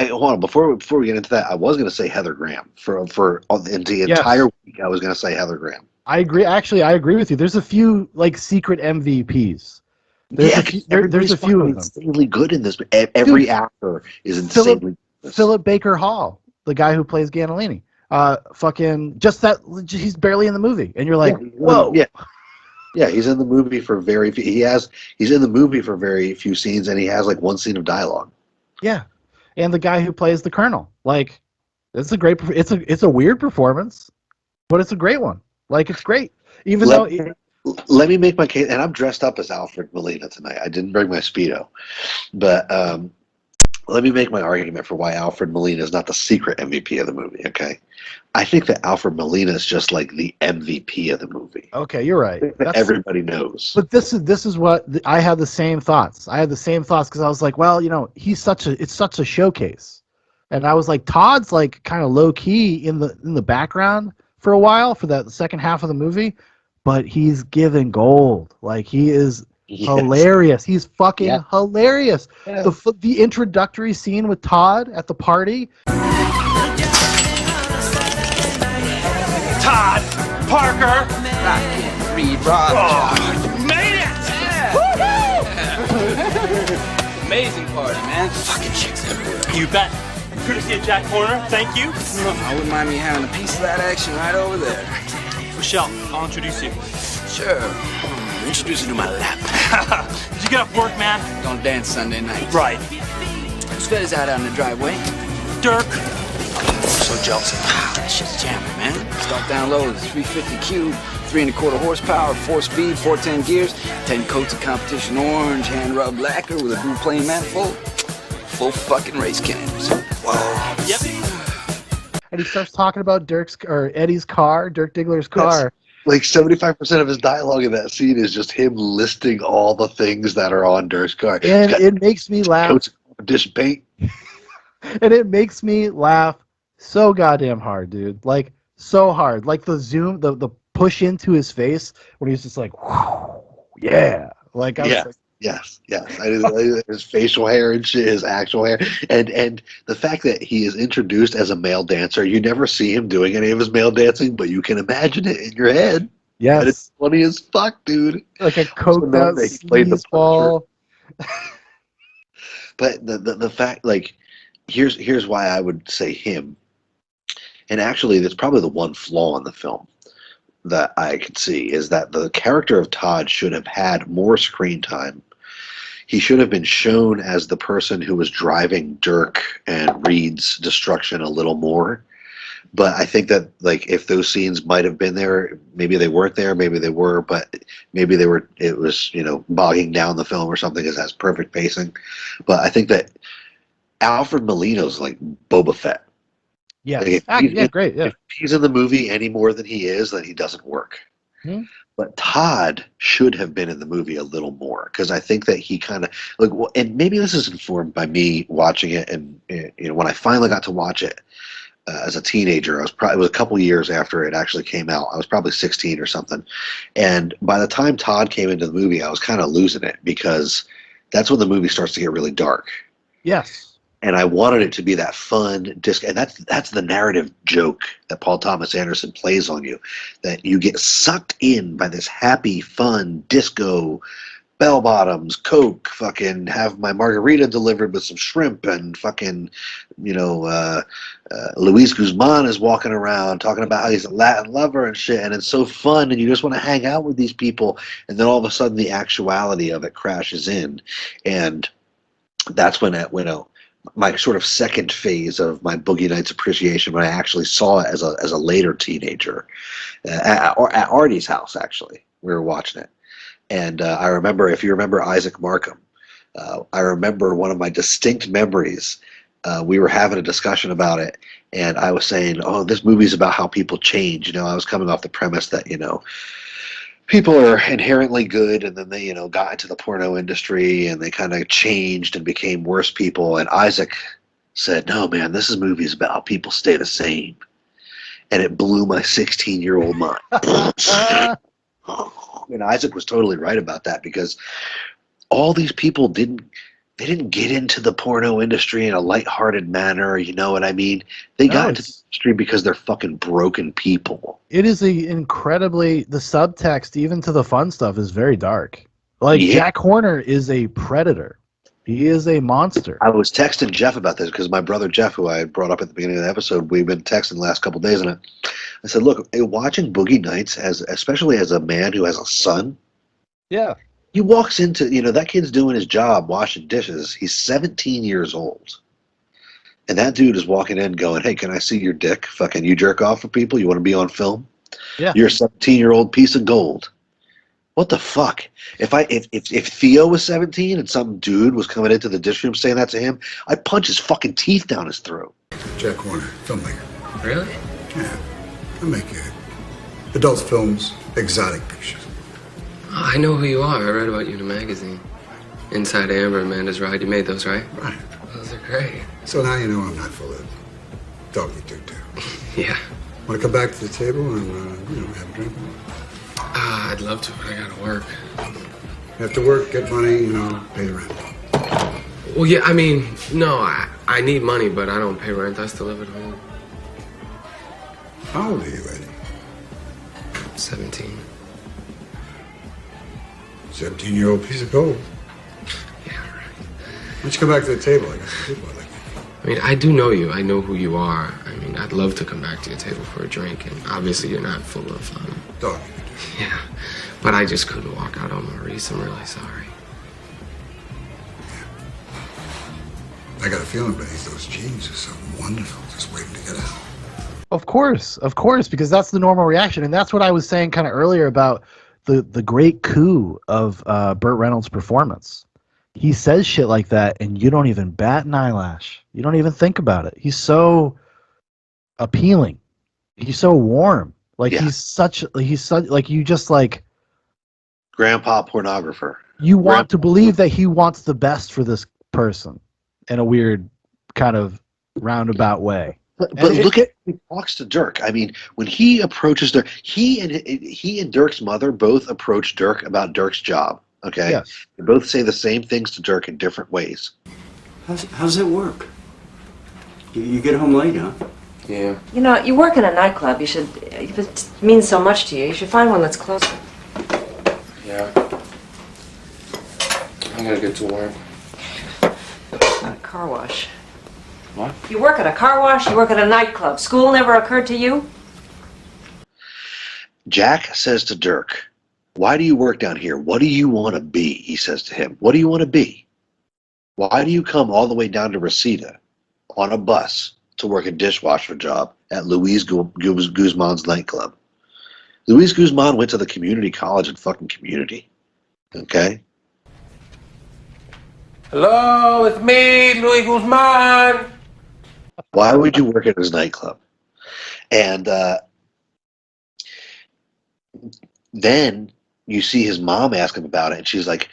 Hold on, before we get into that, I was going to say Heather Graham for the entire week. I was going to say Heather Graham. I agree. Actually, I agree with you. There's a few like secret MVPs. There's a few of them. Insanely good in this. Every actor is insanely good. Philip Baker Hall, the guy who plays Ganolini. He's barely in the movie, and you're like, whoa. Yeah, he's in the movie for very few. He's in the movie for very few scenes, and he has like 1 scene of dialogue. Yeah, and the guy who plays the Colonel, like, it's a weird performance, but it's a great one. Like, it's great, Let me make my case, and I'm dressed up as Alfred Molina tonight. I didn't bring my Speedo, but let me make my argument for why Alfred Molina is not the secret MVP of the movie. Okay, I think that Alfred Molina is just like the MVP of the movie. Okay, you're right. Everybody knows. But this is what I had the same thoughts. I had the same thoughts because I was like, well, it's such a showcase, and I was like, Todd's like kind of low key in the background for a while for the second half of the movie, but he's given gold. Like, he is. Yes. Hilarious. He's fucking hilarious. Yeah. The introductory scene with Todd at the party. Todd Parker. Reed Rothschild. Oh, you made it! Yeah. Amazing party, man. Fucking chicks everywhere. You bet. Courtesy of Jack Horner. Thank you. I wouldn't mind me having a piece of that action right over there. Michelle, I'll introduce you. Sure. Introduce you to my lap. Did you get off work, man? Don't dance Sunday night. Right. Whose fed is out on the driveway? Dirk. So jealous. That shit's jamming, man. Start down low with 350 cube, 3¼ horsepower, 4-speed, 410 gears, 10 coats of competition orange, hand rubbed lacquer with a blue plain manifold. Full fucking race cans. Whoa. Yep. And he starts talking about Eddie's car, Dirk Diggler's car. Like 75% of his dialogue in that scene is just him listing all the things that are on Dirk's car. And it makes me laugh. Dish paint. And it makes me laugh so goddamn hard, dude. Like, so hard. Like the zoom, the push into his face when he's just like, whoo, yeah. Like I was Yeah. like, Yes, yes. His facial hair and shit, his actual hair, and the fact that he is introduced as a male dancer, you never see him doing any of his male dancing, but you can imagine it in your head. And yes, it's funny as fuck, dude. like a Also coked knowing out that he played the Punisher. sleazeball. But the fact, like, here's why I would say him. And actually, that's probably the one flaw in the film that I could see is that the character of Todd should have had more screen time. He should have been shown as the person who was driving Dirk and Reed's destruction a little more. But I think that, like, if those scenes might have been there, maybe they weren't there, maybe they were, but maybe they were. It was, bogging down the film or something, because it has perfect pacing. But I think that Alfred Molina's like Boba Fett. Yes. Like, Yeah, great. Yeah. if he's in the movie any more than he is, then he doesn't work. Hmm. But Todd should have been in the movie a little more, because I think that he kind of like, and maybe this is informed by me watching it, and when I finally got to watch it as a teenager, it was a couple years after it actually came out. I was probably 16 or something, and by the time Todd came into the movie, I was kind of losing it, because that's when the movie starts to get really dark. Yes. And I wanted it to be that fun disc, and that's the narrative joke that Paul Thomas Anderson plays on you, that you get sucked in by this happy, fun disco, bell bottoms, Coke, fucking have my margarita delivered with some shrimp, and fucking, Luis Guzman is walking around talking about how he's a Latin lover and shit, and it's so fun, and you just want to hang out with these people, and then all of a sudden the actuality of it crashes in, and that's when my sort of second phase of my Boogie Nights appreciation, when I actually saw it as a later teenager at Artie's house. Actually, we were watching it, and I remember, if you remember Isaac Markham, I remember one of my distinct memories. We were having a discussion about it, and I was saying, "Oh, this movie's about how people change." I was coming off the premise that people are inherently good, and then they, got into the porno industry, and they kind of changed and became worse people. And Isaac said, "No, man, this movie is about how people stay the same." And it blew my 16-year-old mind. And Isaac was totally right about that, because all these people didn't get into the porno industry in a lighthearted manner, you know what I mean? They got into the industry because they're fucking broken people. It is the subtext, even to the fun stuff, is very dark. Like, Yeah. Jack Horner is a predator. He is a monster. I was texting Jeff about this, because my brother Jeff, who I had brought up at the beginning of the episode, we've been texting the last couple of days, and I said, look, watching Boogie Nights, especially as a man who has a son, yeah, he walks into, that kid's doing his job, washing dishes. He's 17 years old. And that dude is walking in going, "Hey, can I see your dick? Fucking you jerk off for people? You want to be on film? Yeah. You're a 17-year-old piece of gold." What the fuck? If Theo was 17 and some dude was coming into the dish room saying that to him, I'd punch his fucking teeth down his throat. Jack Horner, filmmaker. Really? Yeah, I make adult films, exotic pictures. Oh, I know who you are. I read about you in a magazine. Inside Amber, Amanda's Ride. You made those, right? Right. Those are great. So now you know I'm not full of doggy doo-doo. Yeah. Want to come back to the table and, have a drink? I'd love to, but I gotta work. You have to work, get money, pay the rent. Well, yeah, I mean, no, I need money, but I don't pay rent. I still live at home. How old are you, Eddie? 17. 17-year-old piece of gold. Yeah, right. Why don't you come back to the table? I got some people I like. I mean, I do know you. I know who you are. I mean, I'd love to come back to your table for a drink, and obviously you're not full of, Dog. Yeah, but I just couldn't walk out on Maurice. I'm really sorry. I got a feeling beneath those jeans there's something wonderful just waiting to get out. Of course, because that's the normal reaction, and that's what I was saying kind of earlier about the great coup of Burt Reynolds' performance. He says shit like that, and you don't even bat an eyelash. You don't even think about it. He's so appealing. He's so warm. Like, he's such like, you just like grandpa pornographer. You want to believe that he wants the best for this person in a weird kind of roundabout way. But look at he talks to Dirk. I mean, when he approaches Dirk, he and Dirk's mother both approach Dirk about Dirk's job. Okay, Yes. They both say the same things to Dirk in different ways. How's it work? You get home late, huh? Yeah. You know, you work in a nightclub. You should, if it means so much to you, you should find one that's closer. Yeah. I'm gonna get to work. Not a car wash. What? You work at a car wash, you work at a nightclub. School never occurred to you? Jack says to Dirk, "Why do you work down here? What do you want to be?" He says to him. "What do you want to be? Why do you come all the way down to Reseda on a bus to work a dishwasher job at Luis Guzman's nightclub?" Luis Guzman went to the community college in fucking Community. Okay? Hello, it's me, Luis Guzman. Why would you work at his nightclub? And then you see his mom ask him about it, and she's like,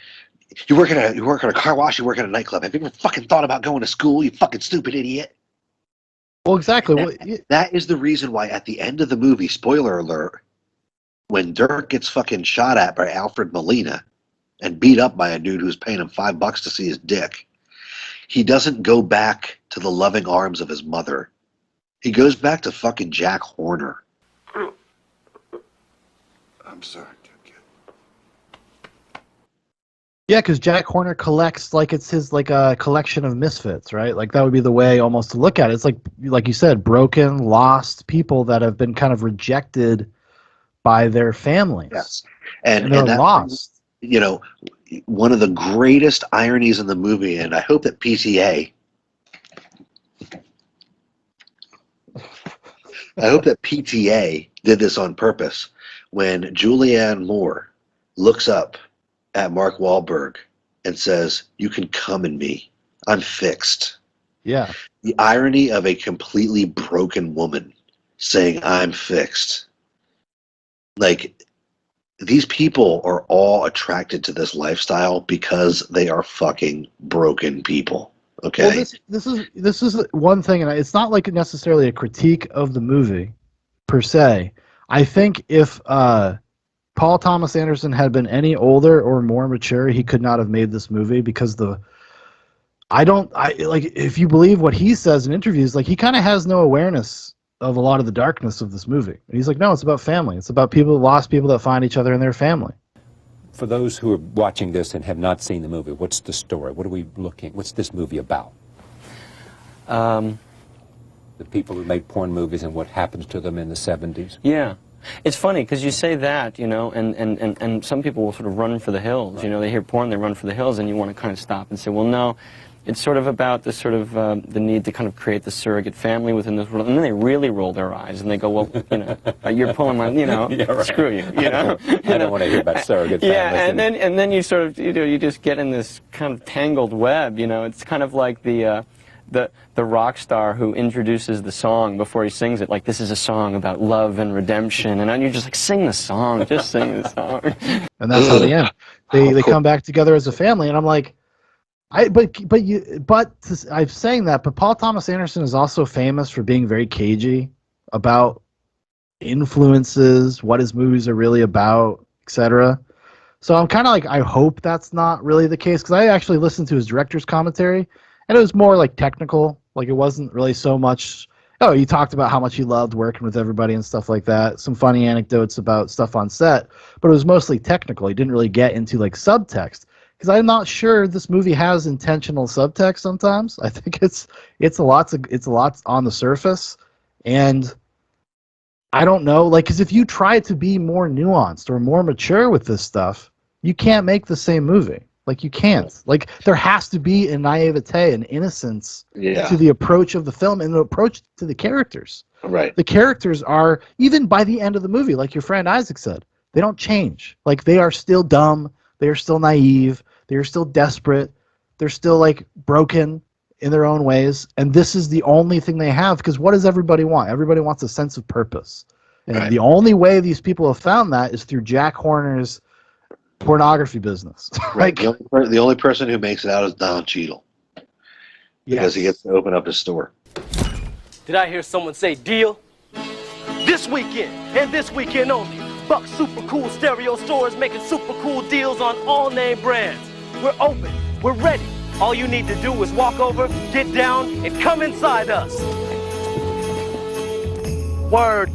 you work at a car wash, you work at a nightclub. Have you ever fucking thought about going to school, you fucking stupid idiot? Well, exactly. That is the reason why at the end of the movie, spoiler alert, when Dirk gets fucking shot at by Alfred Molina and beat up by a dude who's paying him $5 to see his dick, he doesn't go back to the loving arms of his mother. He goes back to fucking Jack Horner. I'm sorry. Yeah, because Jack Horner collects like it's his like a collection of misfits, right? Like that would be the way almost to look at it. It's like you said, broken, lost people that have been kind of rejected by their families. Yes, and they're lost. You know, one of the greatest ironies in the movie, and I hope that PTA did this on purpose. When Julianne Moore looks up at Mark Wahlberg and says, "You can come in me. I'm fixed." Yeah. The irony of a completely broken woman saying, "I'm fixed." Like, these people are all attracted to this lifestyle because they are fucking broken people. Okay. Well, this is one thing, and it's not like necessarily a critique of the movie per se. I think if Paul Thomas Anderson had been any older or more mature, he could not have made this movie because if you believe what he says in interviews, like he kind of has no awareness of a lot of the darkness of this movie. And he's like, no, it's about family. It's about lost people that find each other in their family. For those who are watching this and have not seen the movie, what's the story? What's this movie about? The people who make porn movies and what happens to them in the 70s? Yeah. It's funny because you say that, you know, and some people will sort of run for the hills. Right. You know, they hear porn, they run for the hills, and you want to kind of stop and say, well, no, it's sort of about the sort of the need to kind of create the surrogate family within this world. And then they really roll their eyes and they go, well, you know, you're pulling my, you know, yeah, right. Screw you. You know? I don't want to hear about surrogate families. Yeah, and then you sort of, you know, you just get in this kind of tangled web. You know, it's kind of like the rock star who introduces the song before he sings it, like this is a song about love and redemption, and then you're just like, sing the song, just sing the song. And that's how they end. They come back together as a family, and I'm like, I'm saying that, but Paul Thomas Anderson is also famous for being very cagey about influences, what his movies are really about, etc. So I'm kind of like, I hope that's not really the case, because I actually listened to his director's commentary. And it was more like technical, like it wasn't really so much, oh, he talked about how much he loved working with everybody and stuff like that, some funny anecdotes about stuff on set, but it was mostly technical. He didn't really get into like subtext, because I'm not sure this movie has intentional subtext sometimes. I think it's a lot on the surface, and I don't know, like, because if you try to be more nuanced or more mature with this stuff, you can't make the same movie. Like, you can't. Like, there has to be a naivete and innocence to the approach of the film and the approach to the characters. Right. The characters are, even by the end of the movie, like your friend Isaac said, they don't change. Like, they are still dumb. They are still naive. They are still desperate. They're still, like, broken in their own ways. And this is the only thing they have, because what does everybody want? Everybody wants a sense of purpose. And the only way these people have found that is through Jack Horner's pornography business. Right. The only person who makes it out is Don Cheadle, because he gets to open up his store. Did I hear someone say deal? This weekend, and this weekend only, Buck Super Cool Stereo Store is making super cool deals on all name brands. We're open. We're ready. All you need to do is walk over, get down, and come inside us. Word.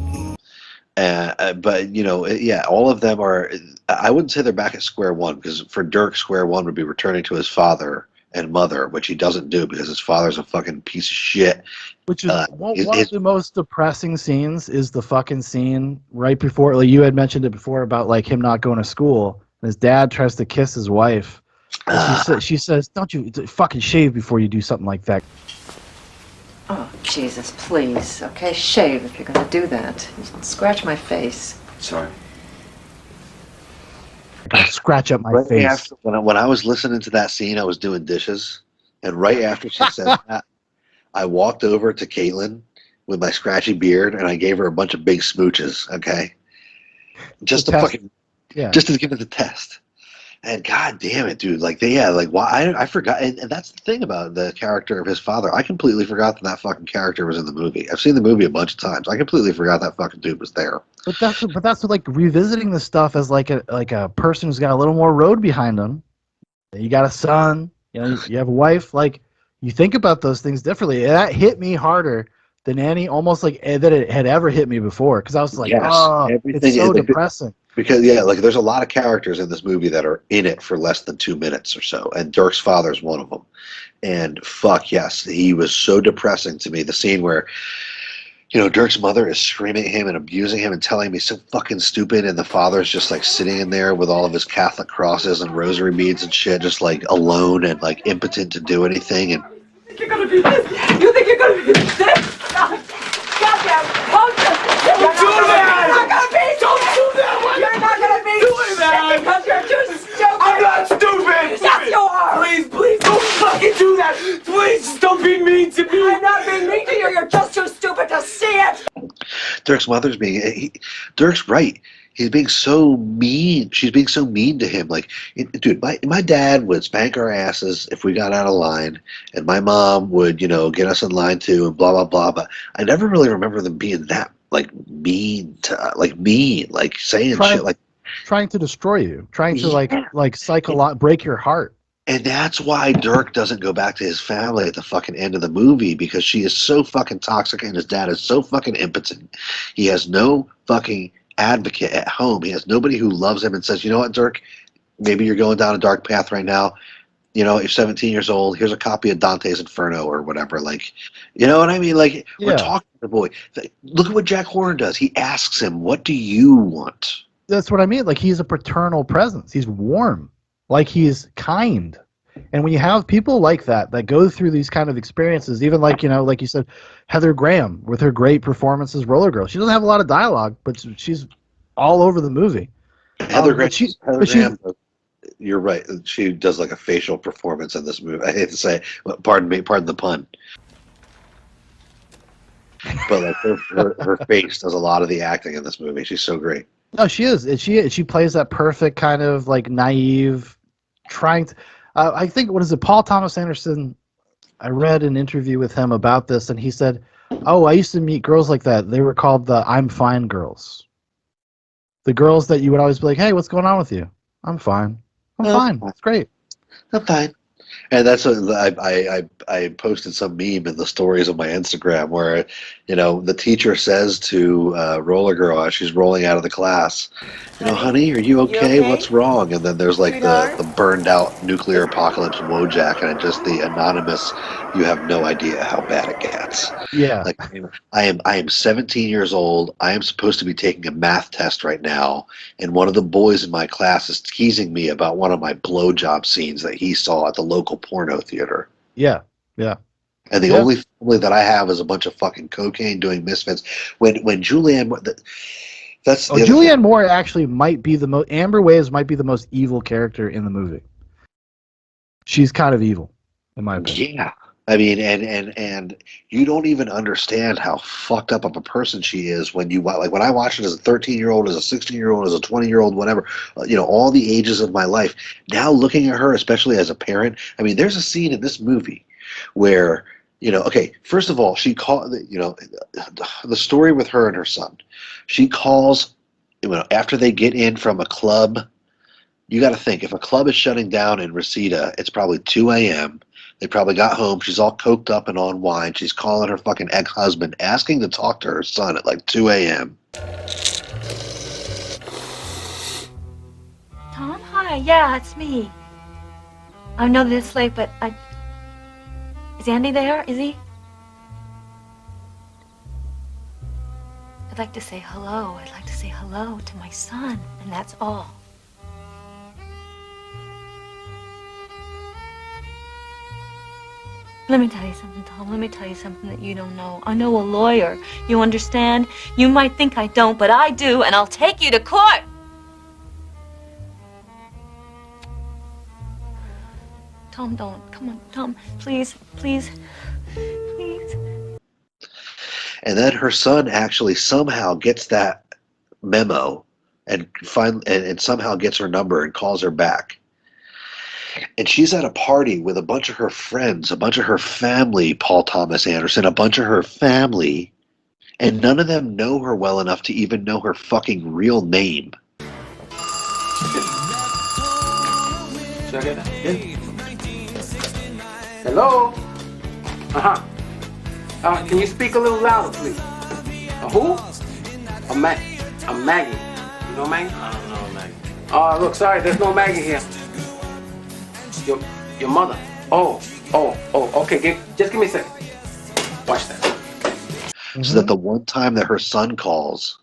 But, you know, yeah, all of them are, I wouldn't say they're back at square one, because for Dirk, square one would be returning to his father and mother, which he doesn't do because his father's a fucking piece of shit. Which is one of the most depressing scenes is the fucking scene right before, like you had mentioned it before about like him not going to school. And his dad tries to kiss his wife. And she says, "Don't you fucking shave before you do something like that." Oh, Jesus, please. Okay, shave if you're going to do that. You scratch my face. Sorry. Scratch up my right face. After, when I was listening to that scene, I was doing dishes. And right after she said that, I walked over to Caitlin with my scratchy beard, and I gave her a bunch of big smooches, okay? Just to fucking, just to give it the test. And god damn it, dude! Like why? I forgot, and that's the thing about the character of his father. I completely forgot that fucking character was in the movie. I've seen the movie a bunch of times. I completely forgot that fucking dude was there. But that's like revisiting the stuff as like a person who's got a little more road behind them. You got a son, you know, you have a wife. Like you think about those things differently. And that hit me harder than almost like that it had ever hit me before. Because I was like, oh, it's so depressing. Because like there's a lot of characters in this movie that are in it for less than 2 minutes or so, and Dirk's father's one of them. And fuck yes, he was so depressing to me. The scene where, you know, Dirk's mother is screaming at him and abusing him and telling him he's so fucking stupid, and the father's just like sitting in there with all of his Catholic crosses and rosary beads and shit, just like alone and like impotent to do anything. And You're gonna do this? You think you're gonna do this? Goddamn, don't do that! You're not gonna be! Don't do that! You're not gonna be doing that because you're too stupid! I'm not stupid! Yes, you are! Please, don't fucking do that! Please, just don't be mean to me! I'm not being mean to you, you're just too stupid to see it! Dirk's mother's Dirk's right. He's being so mean. She's being so mean to him. Like, dude, my dad would spank our asses if we got out of line, and my mom would, you know, get us in line too, and blah blah blah. But I never really remember them being that like mean, like saying shit like trying to destroy you, trying to like break your heart. And that's why Dirk doesn't go back to his family at the fucking end of the movie, because she is so fucking toxic and his dad is so fucking impotent. He has no fucking advocate at home. He has nobody who loves him and says, you know what, Dirk, maybe you're going down a dark path right now. You know, you're 17 years old. Here's a copy of Dante's Inferno or whatever. Like, you know what I mean? Like, we're talking to the boy. Look at what Jack Horner does. He asks him, what do you want? That's what I mean. Like, he's a paternal presence. He's warm. Like, he's kind. And when you have people like that go through these kind of experiences, even like, you know, like you said, Heather Graham with her great performance as Roller Girl. She doesn't have a lot of dialogue, but she's all over the movie. Heather Graham, you're right. She does like a facial performance in this movie. I hate to say, pardon the pun. But like her face does a lot of the acting in this movie. She's so great. No, she is. She plays that perfect kind of like naive, trying to. I think, what is it, Paul Thomas Anderson, I read an interview with him about this, and he said, oh, I used to meet girls like that. They were called the I'm fine girls. The girls that you would always be like, hey, what's going on with you? I'm fine. I'm fine. It's great. I'm fine. And that's what I posted some meme in the stories of my Instagram where, you know, the teacher says to Roller Girl as she's rolling out of the class, you know, honey, are you okay? What's wrong? And then there's like the burned out nuclear apocalypse Wojak, and just the anonymous, you have no idea how bad it gets. Yeah. Like, I am 17 years old. I am supposed to be taking a math test right now, and one of the boys in my class is teasing me about one of my blowjob scenes that he saw at the local porno theater. Yeah, yeah. And the only family that I have is a bunch of fucking cocaine doing misfits. When Julianne, Julianne Moore actually might be the most. Amber Waves might be the most evil character in the movie. She's kind of evil, in my opinion. Yeah, I mean, and you don't even understand how fucked up of a person she is when when I watched it as a 13-year-old, as a 16-year-old, as a 20-year-old, whatever, you know, all the ages of my life. Now looking at her, especially as a parent, I mean, there's a scene in this movie where, Okay, first of all, she called, the story with her and her son. She calls, after they get in from a club. You got to think, if a club is shutting down in Reseda, it's probably 2 a.m. They probably got home. She's all coked up and on wine. She's calling her fucking ex-husband, asking to talk to her son at like 2 a.m. Tom, hi. Yeah, it's me. I know that it's late, but is Andy there? Is he? I'd like to say hello. I'd like to say hello to my son, and that's all. Let me tell you something, Tom. Let me tell you something that you don't know. I know a lawyer. You understand? You might think I don't, but I do, and I'll take you to court. Tom, don't. Come on, Tom. Please, please, please. And then her son actually somehow gets that memo and somehow gets her number and calls her back. And she's at a party with a bunch of her friends, a bunch of her family, Paul Thomas Anderson, a bunch of her family, and none of them know her well enough to even know her fucking real name. Should I get that? Yeah. Hello? Can you speak a little louder, please? Who? A Maggie. You know Maggie? I don't know Maggie. Look, sorry, there's no Maggie here. Your mother. Oh, okay. Just give me a second. Watch that. So that the one time that her son calls,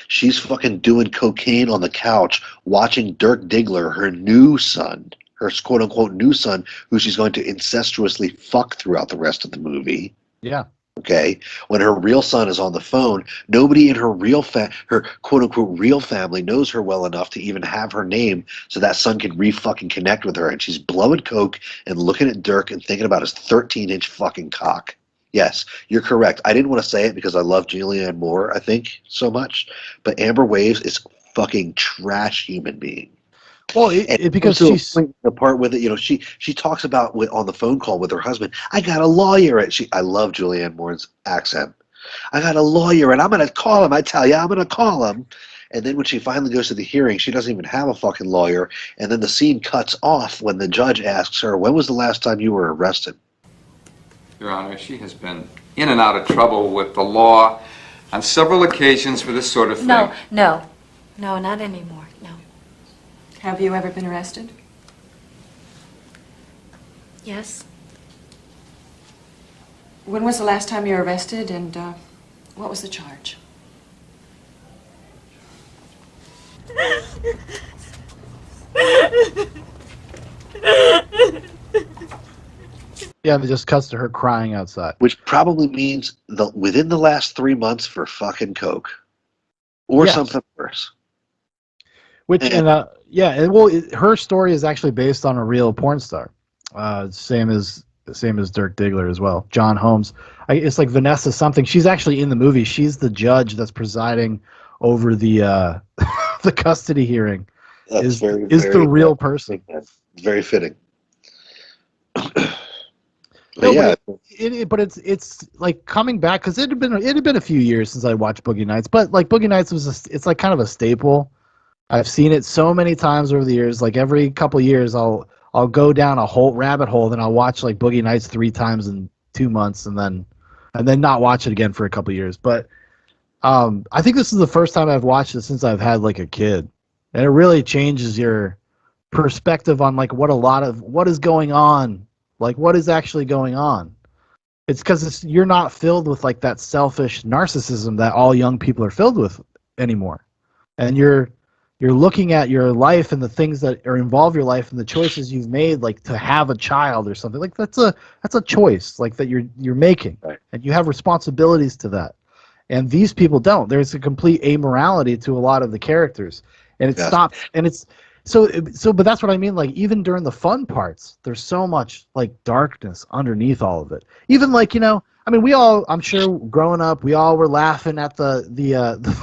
she's fucking doing cocaine on the couch, watching Dirk Diggler, her new son, her quote-unquote new son, who she's going to incestuously fuck throughout the rest of the movie. Yeah. Okay, when her real son is on the phone, nobody in her her quote-unquote real family knows her well enough to even have her name so that son can re-fucking connect with her, and she's blowing coke and looking at Dirk and thinking about his 13-inch fucking cock. Yes, you're correct. I didn't want to say it because I love Julianne Moore, I think, so much, but Amber Waves is a trash human being. Well, because she's the part with it, she talks about on the phone call with her husband. I got a lawyer, I love Julianne Moore's accent. I got a lawyer, and I'm gonna call him. I tell you, I'm gonna call him. And then when she finally goes to the hearing, she doesn't even have a fucking lawyer. And then the scene cuts off when the judge asks her, "When was the last time you were arrested?" Your Honor, she has been in and out of trouble with the law on several occasions for this sort of thing. No, not anymore. No. Have you ever been arrested? Yes. When was the last time you were arrested, and what was the charge? Yeah, it just cuts to her crying outside. Which probably means within the last 3 months for fucking coke. Or something worse. Her story is actually based on a real porn star. Same as Dirk Diggler as well. John Holmes. It's like Vanessa something. She's actually in the movie. She's the judge that's presiding over the the custody hearing. That's very the real person. Very fitting. But it's like coming back because it had been a few years since I watched Boogie Nights. But like Boogie Nights it's like kind of a staple. I've seen it so many times over the years. Like every couple of years, I'll go down a whole rabbit hole, then I'll watch like Boogie Nights 3 times in 2 months, and then not watch it again for a couple of years. But I think this is the first time I've watched it since I've had like a kid, and it really changes your perspective on like what is going on, like what is actually going on. It's because you're not filled with like that selfish narcissism that all young people are filled with anymore, and you're looking at your life and the things that involve your life and the choices you've made, like to have a child or something. Like that's a choice, like that you're making, right. And you have responsibilities to that. And these people don't. There's a complete amorality to a lot of the characters, and it stops. And it's so. But that's what I mean. Like even during the fun parts, there's so much like darkness underneath all of it. Even like I mean, we all, I'm sure, growing up, we all were laughing at the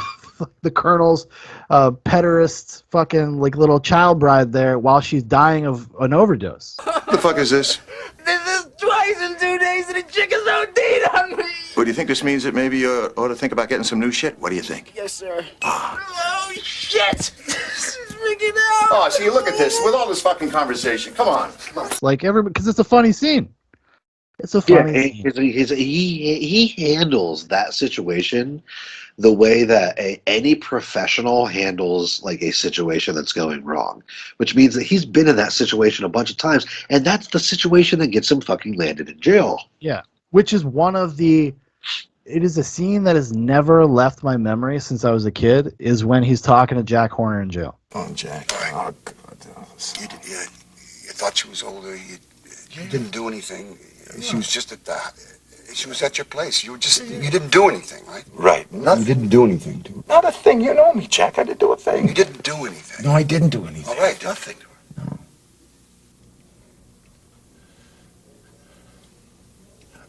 Colonel's pederast fucking like little child bride there while she's dying of an overdose. What the fuck is this? This is twice in 2 days and the chick is OD'd on me. Well, do you think this means that maybe you ought to think about getting some new shit? What do you think? Yes, sir. Oh, shit. This is freaking out. Oh, see, look at this. With all this fucking conversation. Come on. Like everybody, because it's a funny scene. It's a funny scene. He handles that situation the way that any professional handles like a situation that's going wrong, which means that he's been in that situation a bunch of times, and that's the situation that gets him fucking landed in jail. Yeah, which is one of the. It is a scene that has never left my memory since I was a kid. Is when he's talking to Jack Horner in jail. Oh, Jack. Oh, God. You thought she was older. You didn't do anything. She was just at the. She was at your place. You didn't do anything, right? Right. Nothing. You didn't do anything to her. Not a thing. You know me, Jack. I didn't do a thing. You didn't do anything. No, I didn't do anything. All right, nothing to her. No.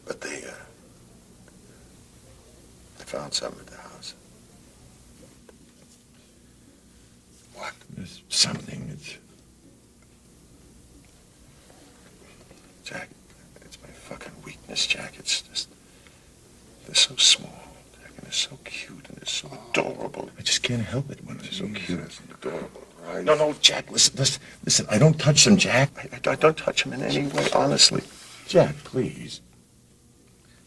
But they found something at the house. What? There's something. It's Jack. It's my fucking weakness, Jack. It's just they're so small, Jack, and they're so cute and they're so adorable. I just can't help it when they're so cute and adorable. Right? No, Jack. Listen. I don't touch them, Jack. I don't touch them in any way, honestly. Jack, please.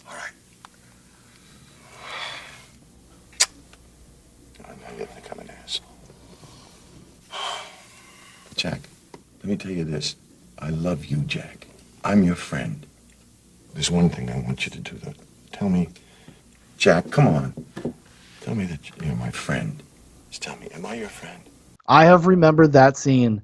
All right. I know you think I'm an asshole. Jack, let me tell you this. I love you, Jack. I'm your friend. There's one thing I want you to do, though. Tell me, Jack, come on. Tell me that you're my friend. Just tell me, am I your friend? I have remembered that scene.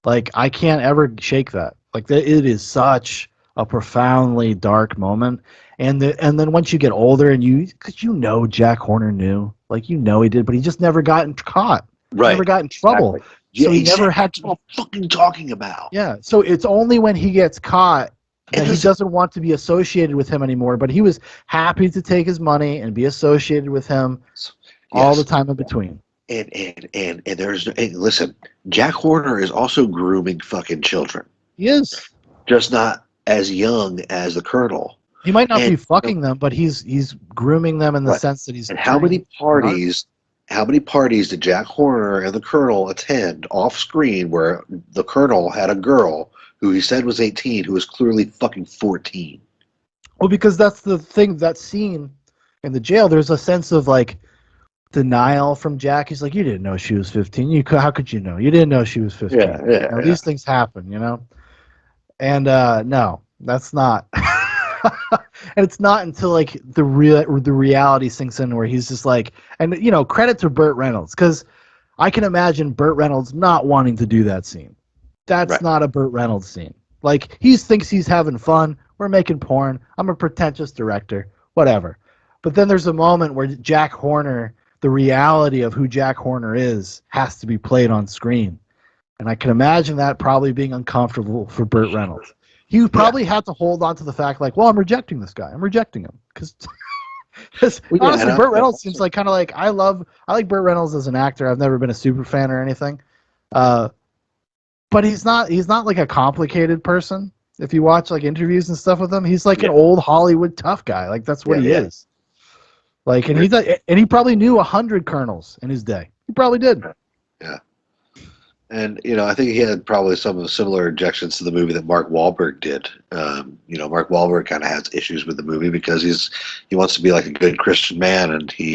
Like, I can't ever shake that. Like, it is such a profoundly dark moment. And then once you get older and because you know Jack Horner knew. Like, he did, but he just never got caught. Right. Never got in trouble. Exactly. Yeah, so he never had to. What I'm fucking talking about. Yeah, so it's only when he gets caught that he doesn't want to be associated with him anymore, but he was happy to take his money and be associated with him all the time in between. And listen, Jack Horner is also grooming fucking children. He is. Just not as young as the Colonel. He might not be fucking them, but he's grooming them in the sense that he's. And how many parties did Jack Horner and the Colonel attend off screen where the Colonel had a girl who he said was 18 who was clearly fucking 14? Well, because that's the thing, that scene in the jail, there's a sense of like denial from Jack. He's like, you didn't know she was 15. How could you know? You didn't know she was 15. Yeah. These things happen, you know? And no, that's not. And it's not until like the reality sinks in where he's just like, and credit to Burt Reynolds, because I can imagine Burt Reynolds not wanting to do that scene. That's not a Burt Reynolds scene. Like, he thinks he's having fun. We're making porn. I'm a pretentious director. Whatever. But then there's a moment where Jack Horner, the reality of who Jack Horner is, has to be played on screen. And I can imagine that probably being uncomfortable for Burt Reynolds. He probably had to hold on to the fact, like, well, I'm rejecting this guy. I'm rejecting him. Because honestly, Burt Reynolds seems like kind of like, I like Burt Reynolds as an actor. I've never been a super fan or anything. But he's not like a complicated person. If you watch like interviews and stuff with him, he's like an old Hollywood tough guy. Like, that's what he is. Like, and he probably knew 100 colonels in his day. He probably did. Yeah. And, I think he had probably some of the similar objections to the movie that Mark Wahlberg did. Mark Wahlberg kind of has issues with the movie because he wants to be like a good Christian man, and he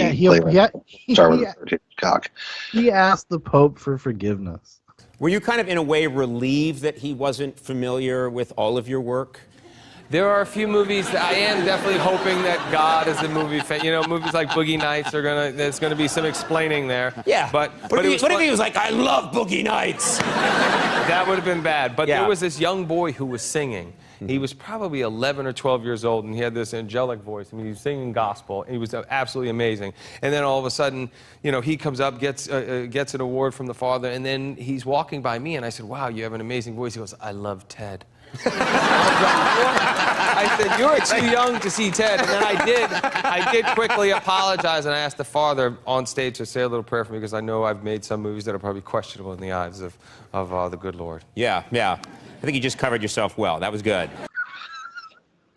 cock. He asked the Pope for forgiveness. Were you kind of, in a way, relieved that he wasn't familiar with all of your work? There are a few movies that I am definitely hoping that God is a movie fan. Movies like Boogie Nights there's gonna be some explaining there. Yeah. But what if he was like, I love Boogie Nights? That would have been bad. But there was this young boy who was singing. He was probably 11 or 12 years old, and he had this angelic voice. I mean, he was singing gospel, and he was absolutely amazing. And then all of a sudden, he comes up, gets an award from the Father, and then he's walking by me, and I said, wow, you have an amazing voice. He goes, I love Ted. I said, you're too young to see Ted. And then I did quickly apologize, and I asked the Father on stage to say a little prayer for me, because I know I've made some movies that are probably questionable in the eyes of the good Lord. Yeah. I think you just covered yourself well. That was good.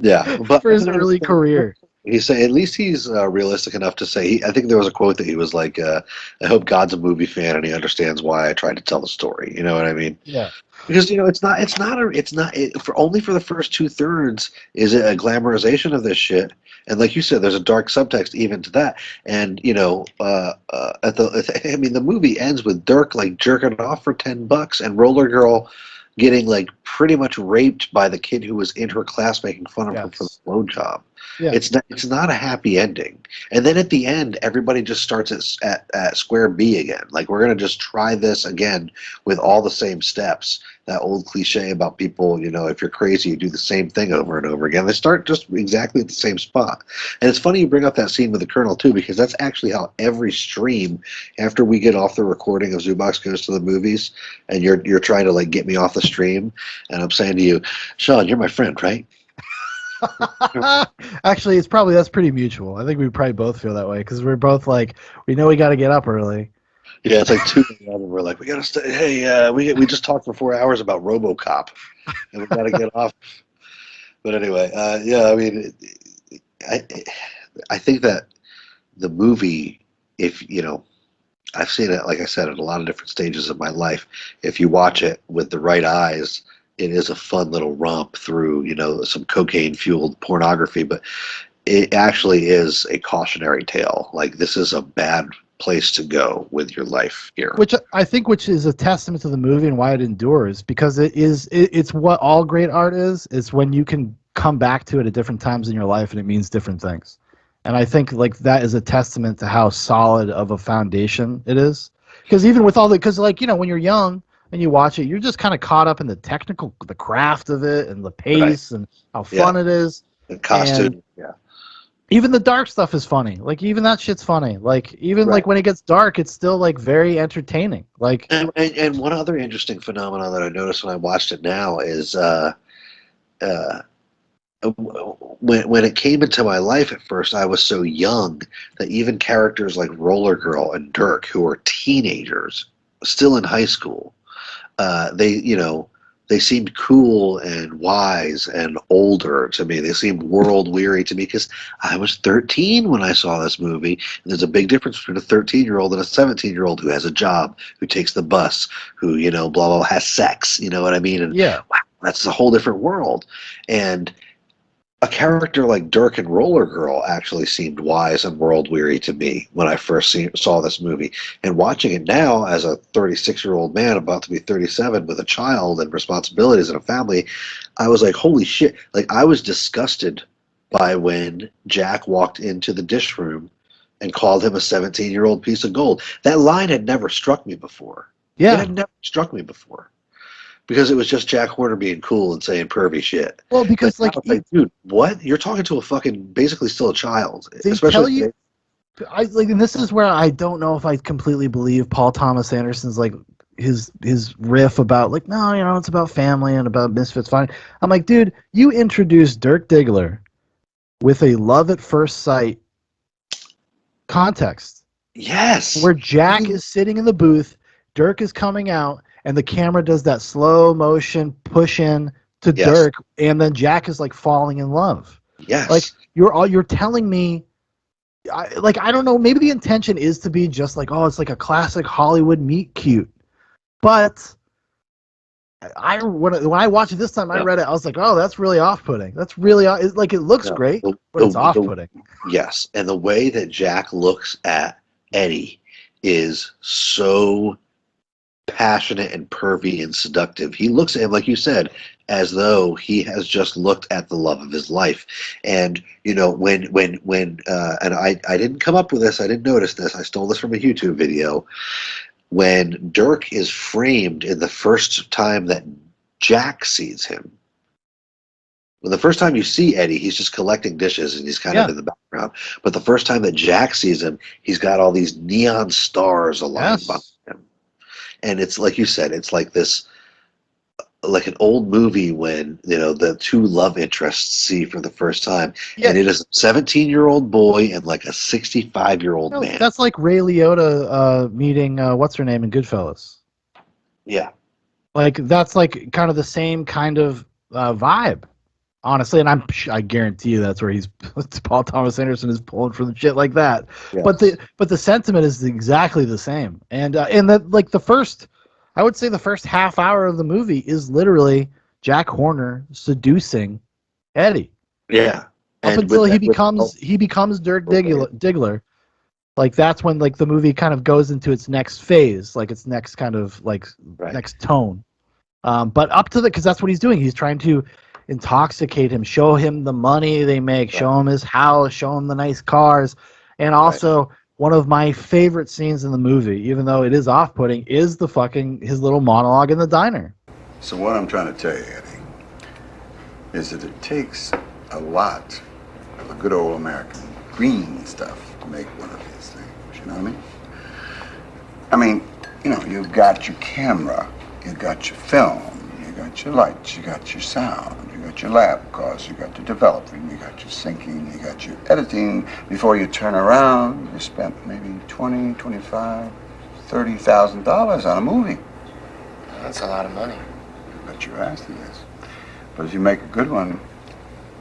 Yeah, but for his early career. He say at least he's realistic enough to say. I think there was a quote that he was like, "I hope God's a movie fan and he understands why I tried to tell the story." You know what I mean? Yeah. Because for only for the first 2/3 is it a glamorization of this shit, and like you said, there's a dark subtext even to that. And the movie ends with Dirk like jerking off for $10 and Roller Girl getting like pretty much raped by the kid who was in her class making fun of her for the blowjob. Yeah. It's not a happy ending. And then at the end, everybody just starts at square B again. Like, we're gonna just try this again with all the same steps. That old cliche about people, if you're crazy, you do the same thing over and over again. They start just exactly at the same spot. And it's funny you bring up that scene with the Colonel too, because that's actually how every stream, after we get off the recording of Zoobox Goes to the Movies, and you're trying to like get me off the stream, and I'm saying to you, Sean, you're my friend, right? Actually, that's pretty mutual. I think we probably both feel that way because we're both like, we know we got to get up early. Yeah, it's like 2 a.m. and we're like, we gotta stay. Hey, we just talked for 4 hours about RoboCop, and we gotta get off. But anyway, yeah, I mean, I think that the movie, I've seen it, like I said, at a lot of different stages of my life. If you watch it with the right eyes, it is a fun little romp through, some cocaine-fueled pornography, but it actually is a cautionary tale. Like, this is a bad place to go with your life here. Which is a testament to the movie and why it endures, because it's what all great art is. It's when you can come back to it at different times in your life and it means different things. And I think like that is a testament to how solid of a foundation it is. Because even with when you're young and you watch it, you're just kind of caught up in the craft of it and the pace and how fun it is. The costume, yeah. Even the dark stuff is funny. Like, even that shit's funny. Like, even like when it gets dark, it's still like very entertaining. Like, and one other interesting phenomenon that I noticed when I watched it now is when it came into my life at first, I was so young that even characters like Roller Girl and Dirk, who are teenagers, still in high school, they seemed cool and wise and older to me. They seemed world weary to me because I was 13 when I saw this movie. And there's a big difference between a 13-year-old and a 17-year-old who has a job, who takes the bus, who, blah, blah, has sex. You know what I mean? And yeah, wow, that's a whole different world. And a character like Dirk and Roller Girl actually seemed wise and world weary to me when I first saw this movie. And watching it now as a 36-year-old man about to be 37 with a child and responsibilities and a family, I was like, holy shit. Like, I was disgusted by when Jack walked into the dish room and called him a 17-year-old piece of gold. That line had never struck me before. Yeah. It had never struck me before. Because it was just Jack Horner being cool and saying pervy shit. Well, because like dude, what? You're talking to a fucking basically still a child. They tell you, and this is where I don't know if I completely believe Paul Thomas Anderson's like his riff about like, no, it's about family and about misfits. Fine. I'm like, dude, you introduced Dirk Diggler with a love at first sight context. Yes. Where Jack is sitting in the booth, Dirk is coming out, and the camera does that slow motion push in to Dirk, and then Jack is like falling in love. Yes. Like you're telling me, I don't know, maybe the intention is to be just like, oh, it's like a classic Hollywood meet cute. But when I watched it this time, I read it, I was like, oh, that's really off-putting. That's really it looks great, but it's off-putting. Yes, and the way that Jack looks at Eddie is so passionate and pervy and seductive. He looks at him, like you said, as though he has just looked at the love of his life. And when and I didn't come up with this, I didn't notice this, I stole this from a YouTube video. When Dirk is framed in the first time that Jack sees him, when the first time you see Eddie, he's just collecting dishes and he's kind of in the background. But the first time that Jack sees him, he's got all these neon stars aligned behind him. And it's like you said, it's like this, like an old movie when the two love interests see for the first time, and it is a 17-year-old boy and like a 65-year-old man. That's like Ray Liotta meeting what's her name in Goodfellas. Yeah, like that's like kind of the same kind of vibe honestly, and I guarantee you that's where Paul Thomas Anderson is pulling for the shit like that. Yes. But the sentiment is exactly the same, and that like I would say the first half hour of the movie is literally Jack Horner seducing Eddie. Yeah. Up until he becomes Dirk Diggler. Like that's when like the movie kind of goes into its next phase, like its next kind of like next tone. But up to because that's what he's doing. He's trying to intoxicate him, show him the money they make, show him his house, show him the nice cars, and also one of my favorite scenes in the movie, even though it is off-putting, is his little monologue in the diner. So what I'm trying to tell you, Eddie, is that it takes a lot of the good old American green stuff to make one of these things. You know what I mean? I mean, you know, you've got your camera, you've got your film, you got your lights, you got your sound, you got your lab costs, you got your developing, you got your syncing, you got your editing. Before you turn around, you spent maybe $20,000, $25,000, $30,000 on a movie. That's a lot of money. Bet your ass it is. But if you make a good one,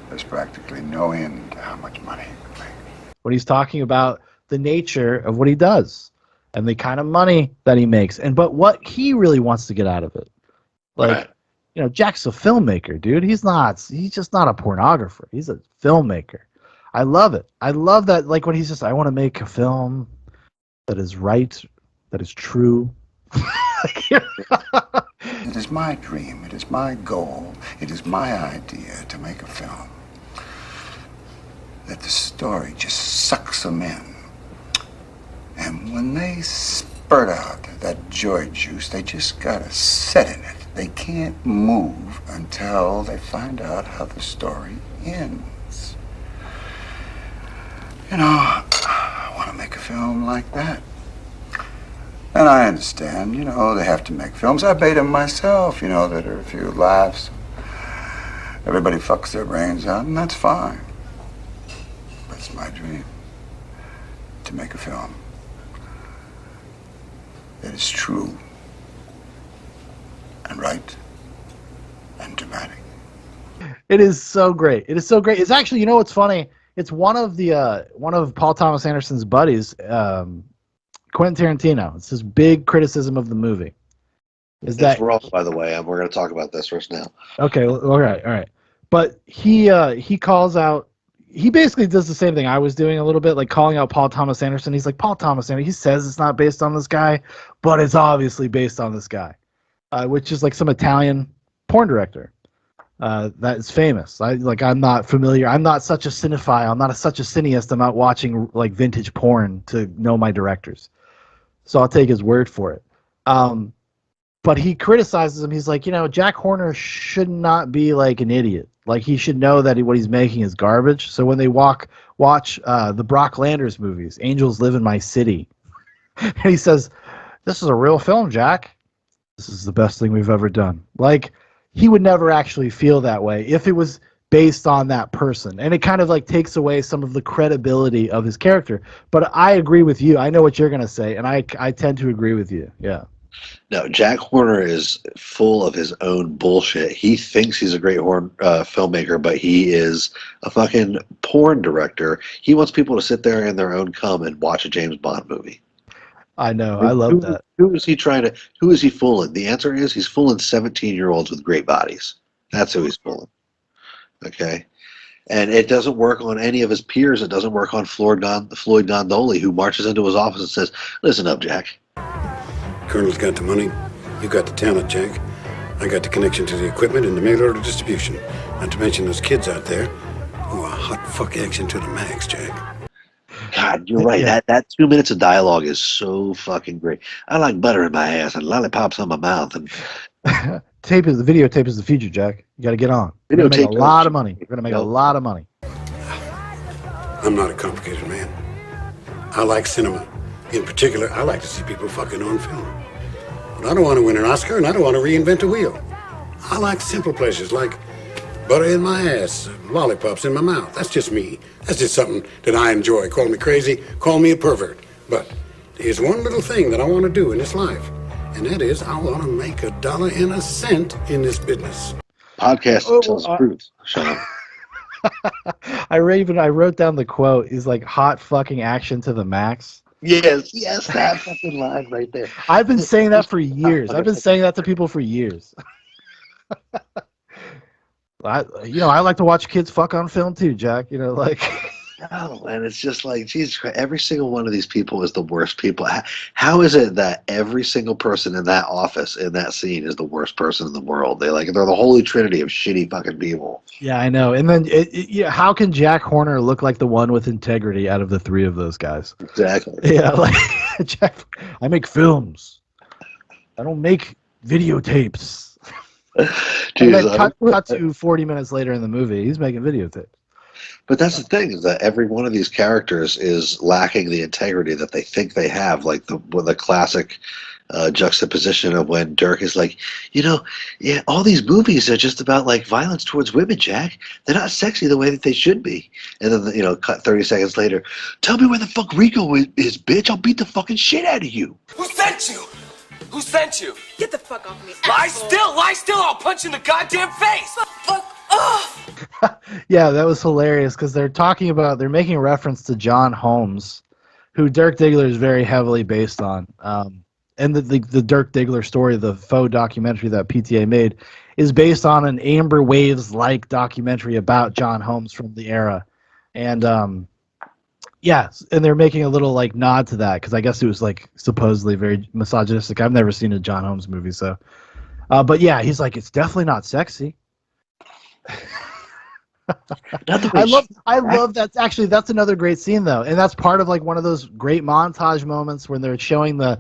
there's practically no end to how much money you can make. When he's talking about the nature of what he does and the kind of money that he makes, but what he really wants to get out of it. Like, you know, Jack's a filmmaker, dude. He's just not a pornographer. He's a filmmaker. I love it. I love that, like, when he's just, I want to make a film that is right, that is true. It is my dream, it is my goal, it is my idea to make a film that the story just sucks them in. And when they spurt out that joy juice, they just gotta sit in it. They can't move until they find out how the story ends. You know, I want to make a film like that. And I understand, you know, they have to make films. I made them myself, you know, that are a few laughs. Everybody fucks their brains out, and that's fine. But it's my dream to make a film that is true and right and dramatic. It is so great. It is so great. It's actually, you know what's funny? It's one of Paul Thomas Anderson's buddies, Quentin Tarantino. It's his big criticism of the movie. It's wrong, by the way. We're going to talk about this first now. Okay, all right. But he calls out. He basically does the same thing I was doing a little bit, like calling out Paul Thomas Anderson. He's like, Paul Thomas Anderson. He says it's not based on this guy, but it's obviously based on this guy, which is like some Italian porn director that is famous. I'm not familiar. I'm not such a cinephile. I'm not such a cineast. I'm not watching like vintage porn to know my directors. So I'll take his word for it. But he criticizes him. He's like, you know, Jack Horner should not be like an idiot. Like, he should know that what he's making is garbage. So when they watch the Brock Landers movies, Angels Live in My City, and he says, this is a real film, Jack. This is the best thing we've ever done. Like, he would never actually feel that way if it was based on that person. And it kind of like takes away some of the credibility of his character. But I agree with you. I know what you're going to say, and I tend to agree with you. Yeah. No, Jack Horner is full of his own bullshit. He thinks he's a great filmmaker, but he is a fucking porn director. He wants people to sit there in their own cum and watch a James Bond movie. I know. I love that. Who is he fooling? The answer is he's fooling 17-year-olds with great bodies. That's who he's fooling. Okay? And it doesn't work on any of his peers. It doesn't work on Floyd Gondoli, who marches into his office and says, listen up, Jack. Colonel's got the money. You got the talent, Jack. I got the connection to the equipment and the mail order distribution. Not to mention those kids out there who are hot fuck action to the max, Jack. God, you're right. Yeah. That 2 minutes of dialogue is so fucking great. I like butter in my ass and lollipops on my mouth. And the videotape is the future, Jack. You got to get on. We're going to make a lot of money. We're going to make a lot of money. I'm not a complicated man. I like cinema. In particular, I like to see people fucking on film. But I don't want to win an Oscar, and I don't want to reinvent a wheel. I like simple pleasures like butter in my ass, lollipops in my mouth. That's just me. That's just something that I enjoy. Call me crazy, call me a pervert. But there's one little thing that I want to do in this life, and that is I want to make $1.01 in this business. Podcast tells the truth, Sean. I wrote down the quote. He's like, hot fucking action to the max. Yes, that fucking line right there. I've been saying that for years. I've been saying that to people for years. I like to watch kids fuck on film too, Jack. No, and it's just like, Jesus Christ, every single one of these people is the worst people. How is it that every single person in that office, in that scene, is the worst person in the world? They're the holy trinity of shitty fucking people. Yeah, I know. And then, how can Jack Horner look like the one with integrity out of the three of those guys? Exactly. Yeah, like, Jack, I make films. I don't make videotapes. And then cut to 40 minutes later in the movie, he's making videotapes. But that's the thing, is that every one of these characters is lacking the integrity that they think they have, like the classic juxtaposition of when Dirk is like, all these movies are just about like violence towards women, Jack. They're not sexy the way that they should be. And then, cut 30 seconds later, tell me where the fuck Rico is, bitch. I'll beat the fucking shit out of you. Who sent you? Who sent you? Get the fuck off me. Lie still, I'll punch you in the goddamn face! Fuck off! Yeah, that was hilarious because they're making a reference to John Holmes, who Dirk Diggler is very heavily based on. And the Dirk Diggler story, the faux documentary that PTA made, is based on an Amber Waves-like documentary about John Holmes from the era. And and they're making a little like nod to that because I guess it was like supposedly very misogynistic. I've never seen a John Holmes movie, so. But yeah, he's like, it's definitely not sexy. I love that. Actually, that's another great scene though, and that's part of like one of those great montage moments when they're showing the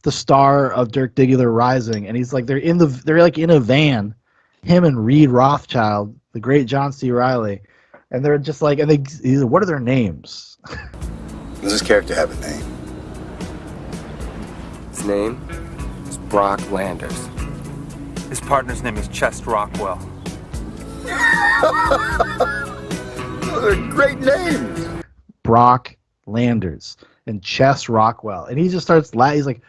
star of Dirk Diggler rising, and he's like they're in a van, him and Reed Rothschild, the great John C. Reilly, and they're just like, what are their names? Does this character have a name? His name is Brock Landers. His partner's name is Chest Rockwell. Those are great names. Brock Landers and Chess Rockwell, and he just starts he's like,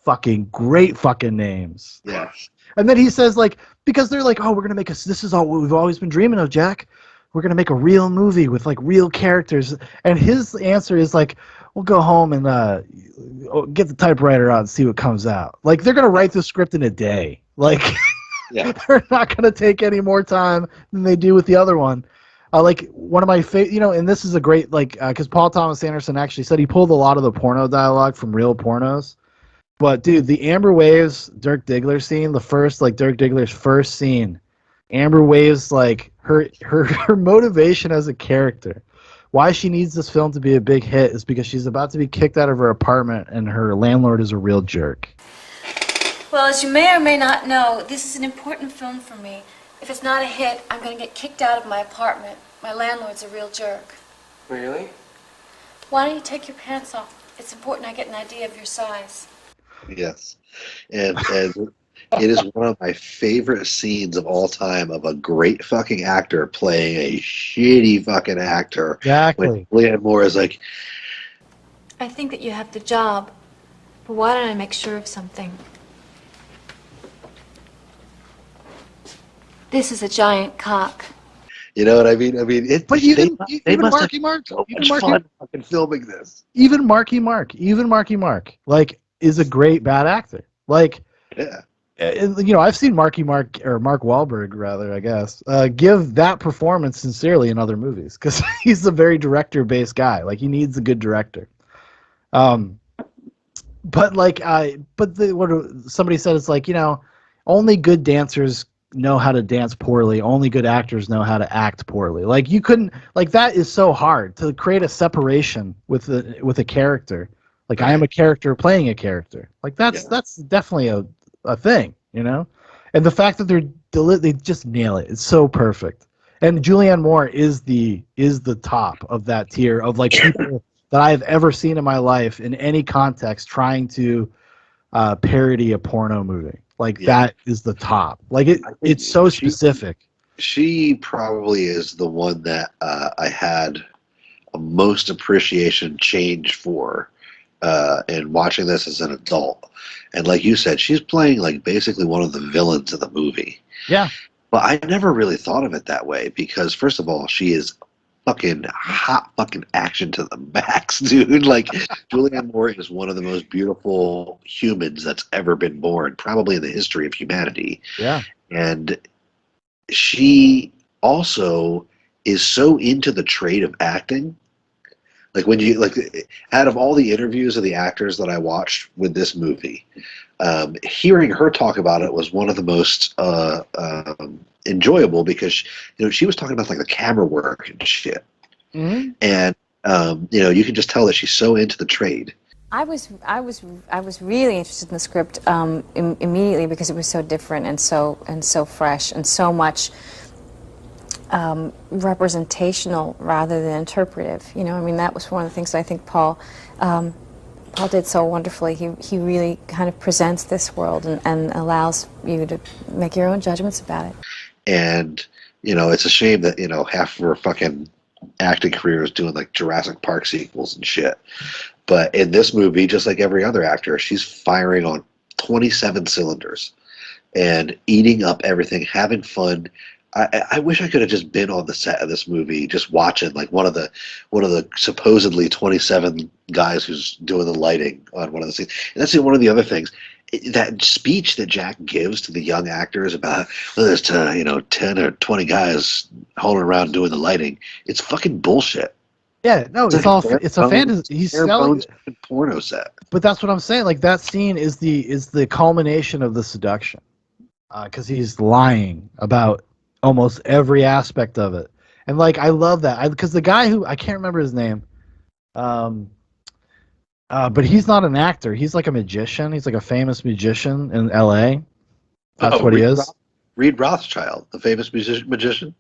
fucking great fucking names. Yes. And then he says like, because they're like, oh, we're gonna make this is all we've always been dreaming of, Jack. We're gonna make a real movie with like real characters. And his answer is like, we'll go home and get the typewriter out and see what comes out. Like they're gonna write the script in a day. Like. Yeah. They're not going to take any more time than they do with the other one. Like one of my favorite, and this is a great because Paul Thomas Anderson actually said he pulled a lot of the porno dialogue from real pornos. But dude, the Amber Waves Dirk Diggler scene, the first Dirk Diggler's first scene, Amber Waves like her motivation as a character, why she needs this film to be a big hit is because she's about to be kicked out of her apartment and her landlord is a real jerk. Well, as you may or may not know, this is an important film for me. If it's not a hit, I'm going to get kicked out of my apartment. My landlord's a real jerk. Really? Why don't you take your pants off? It's important I get an idea of your size. Yes. And it is one of my favorite scenes of all time of a great fucking actor playing a shitty fucking actor. Exactly. When Julianne Moore is like, I think that you have the job, but why don't I make sure of something? This is a giant cock. You know what I mean? But even Marky Mark, so much fun fucking filming this. Even Marky Mark, like, is a great bad actor. Like, yeah. I've seen Mark Wahlberg, rather, I guess, give that performance sincerely in other movies because he's a very director-based guy. Like, he needs a good director. But somebody said it's like, only good dancers know how to dance poorly. Only good actors know how to act poorly. Like you couldn't, like that is so hard to create a separation with a character. Like I am a character playing a character. Like that's definitely a thing, And the fact that they just nail it. It's so perfect. And Julianne Moore is the top of that tier of like people that I have ever seen in my life in any context trying to parody a porno movie. Like that is the top. Like it's so specific. She probably is the one that I had a most appreciation change for in watching this as an adult. And like you said, she's playing like basically one of the villains of the movie. Yeah. But I never really thought of it that way because, first of all, she is fucking hot fucking action to the max, dude. Like, Julianne Moore is one of the most beautiful humans that's ever been born, probably in the history of humanity. Yeah. And she also is so into the trade of acting. Like, when you, like, out of all the interviews of the actors that I watched with this movie, hearing her talk about it was one of the most enjoyable because, you know, she was talking about like the camera work and shit. Mm-hmm. And you know, you can just tell that she's so into the trade. I was really interested in the script immediately because it was so different and so fresh and so much representational rather than interpretive. You know, I mean, that was one of the things that I think Paul did so wonderfully. He really kind of presents this world and allows you to make your own judgments about it. And, you know, it's a shame that, you know, half of her fucking acting career is doing like Jurassic Park sequels and shit. But in this movie, just like every other actor, she's firing on 27 cylinders and eating up everything, having fun. I wish I could have just been on the set of this movie, just watching like one of the supposedly 27 guys who's doing the lighting on one of the scenes. And that's one of the other things. That speech that Jack gives to the young actors about, well, there's 10 or 20 guys holding around doing the lighting. It's fucking bullshit. Yeah, no, it's a fantasy. He's selling porno set. But that's what I'm saying. Like, that scene is the culmination of the seduction, because he's lying about almost every aspect of it. And like, I love that because the guy who I can't remember his name, but he's not an actor. He's like a magician. He's like a famous magician in L.A. That's what he is. Reed Rothschild, the famous magician.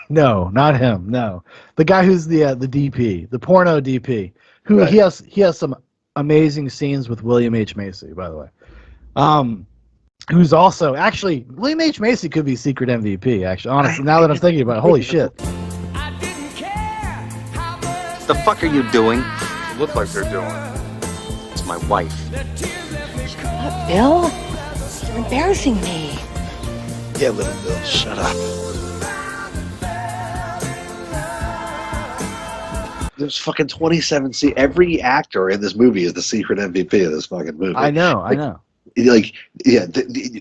No, not him. No, the guy who's the DP, the porno DP, who Right. he has some amazing scenes with William H. Macy, by the way. Who's also actually William H. Macy could be secret MVP. Actually, honestly, now that I'm thinking about it, holy shit. The fuck are you doing? Look like they're doing. It's my wife. Bill, you're embarrassing me. Yeah, little Bill, shut up. There's fucking 27. See, every actor in this movie is the secret MVP of this fucking movie. I know. Like, yeah,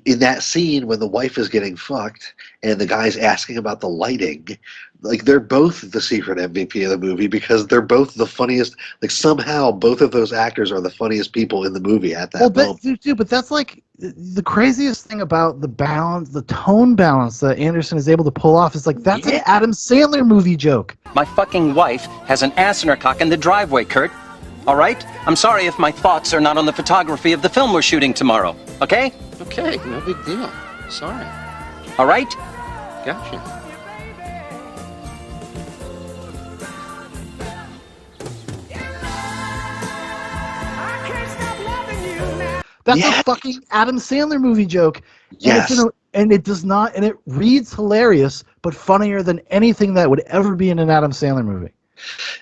in that scene when the wife is getting fucked and the guy's asking about the lighting, like, they're both the secret MVP of the movie because they're both the funniest. Like, somehow both of those actors are the funniest people in the movie at that moment. Dude, but that's like the craziest thing about the balance, the tone balance that Anderson is able to pull off is like, that's an Adam Sandler movie joke. My fucking wife has an ass in her cock in the driveway, Kurt. All right? I'm sorry if my thoughts are not on the photography of the film we're shooting tomorrow. Okay? Okay, no big deal. Sorry. All right? Gotcha. That's a fucking Adam Sandler movie joke. Yes. And it does not, and it reads hilarious, but funnier than anything that would ever be in an Adam Sandler movie.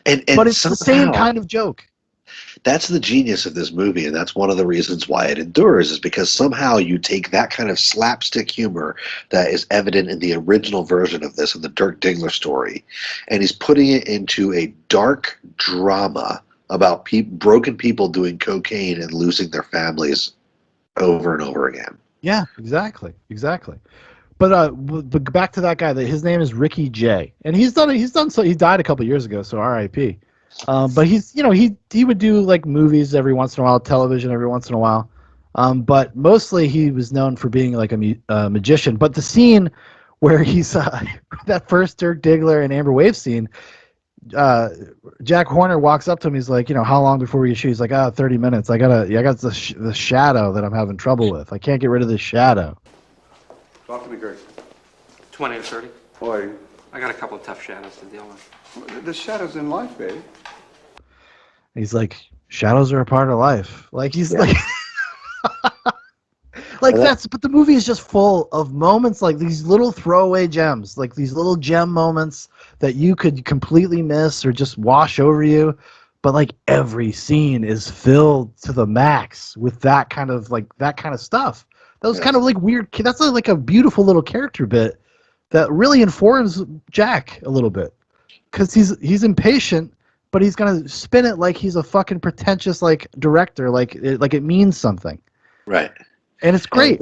But it's the same kind of joke. That's the genius of this movie, and that's one of the reasons why it endures, is because somehow you take that kind of slapstick humor that is evident in the original version of this, in the Dirk Diggler story, and he's putting it into a dark drama about broken people doing cocaine and losing their families over and over again. Yeah, exactly. But back to that guy. His name is Ricky Jay, and he died a couple years ago, so R.I.P. But he would do like movies every once in a while, television every once in a while. But mostly he was known for being like a magician. But the scene where he's that first Dirk Diggler and Amber Wave scene, Jack Horner walks up to him. He's like, how long before we shoot? He's like, 30 minutes. I got the shadow that I'm having trouble with. I can't get rid of this shadow. Talk to me, Greg. 20 to 30. Boy, I got a couple of tough shadows to deal with. the shadows in life, babe. He's like, shadows are a part of life. Like, he's like, like that's, but the movie is just full of moments like these little throwaway gems, like these little gem moments that you could completely miss or just wash over you. But like every scene is filled to the max with that kind of stuff. That was kind of like weird. That's like a beautiful little character bit that really informs Jack a little bit, because he's impatient, but he's gonna spin it like he's a fucking pretentious like director, like it means something. Right. And it's great.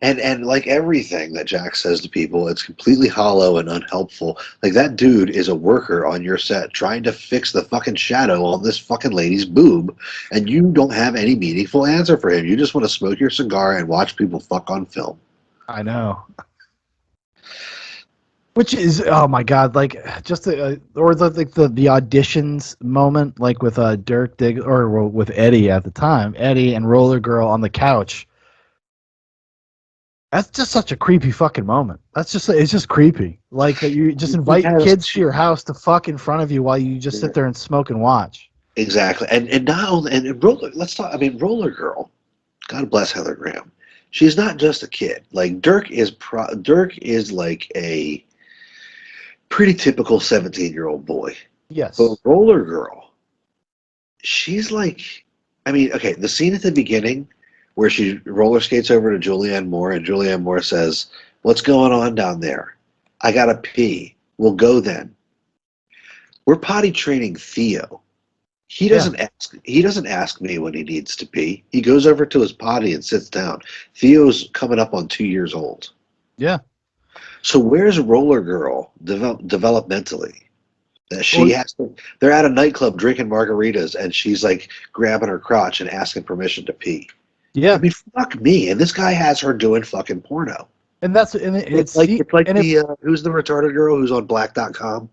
And like everything that Jack says to people, it's completely hollow and unhelpful. Like, that dude is a worker on your set trying to fix the fucking shadow on this fucking lady's boob, and you don't have any meaningful answer for him. You just want to smoke your cigar and watch people fuck on film. I know. Which is, oh my god, like just or the auditions moment, like with Dirk Diggler, or with Eddie at the time, Eddie and Roller Girl on the couch. That's just such a creepy fucking moment. It's just creepy. Like that you just invite kids to your house to fuck in front of you while you just sit there and smoke and watch. Exactly. And not only, and Roller, let's talk, I mean, Roller Girl, God bless Heather Graham. She's not just a kid. Like, Dirk is like a pretty typical 17-year-old boy. Yes. But Roller Girl, she's like, I mean, okay, the scene at the beginning where she roller skates over to Julianne Moore, and Julianne Moore says, "What's going on down there? I gotta pee. We'll go then." We're potty training Theo. He doesn't ask me when he needs to pee. He goes over to his potty and sits down. Theo's coming up on 2 years old. Yeah. So where's Roller Girl developmentally? That they're at a nightclub drinking margaritas, and she's like grabbing her crotch and asking permission to pee. Yeah. I mean, fuck me. And this guy has her doing fucking porno. And it's like who's the retarded girl who's on black.com?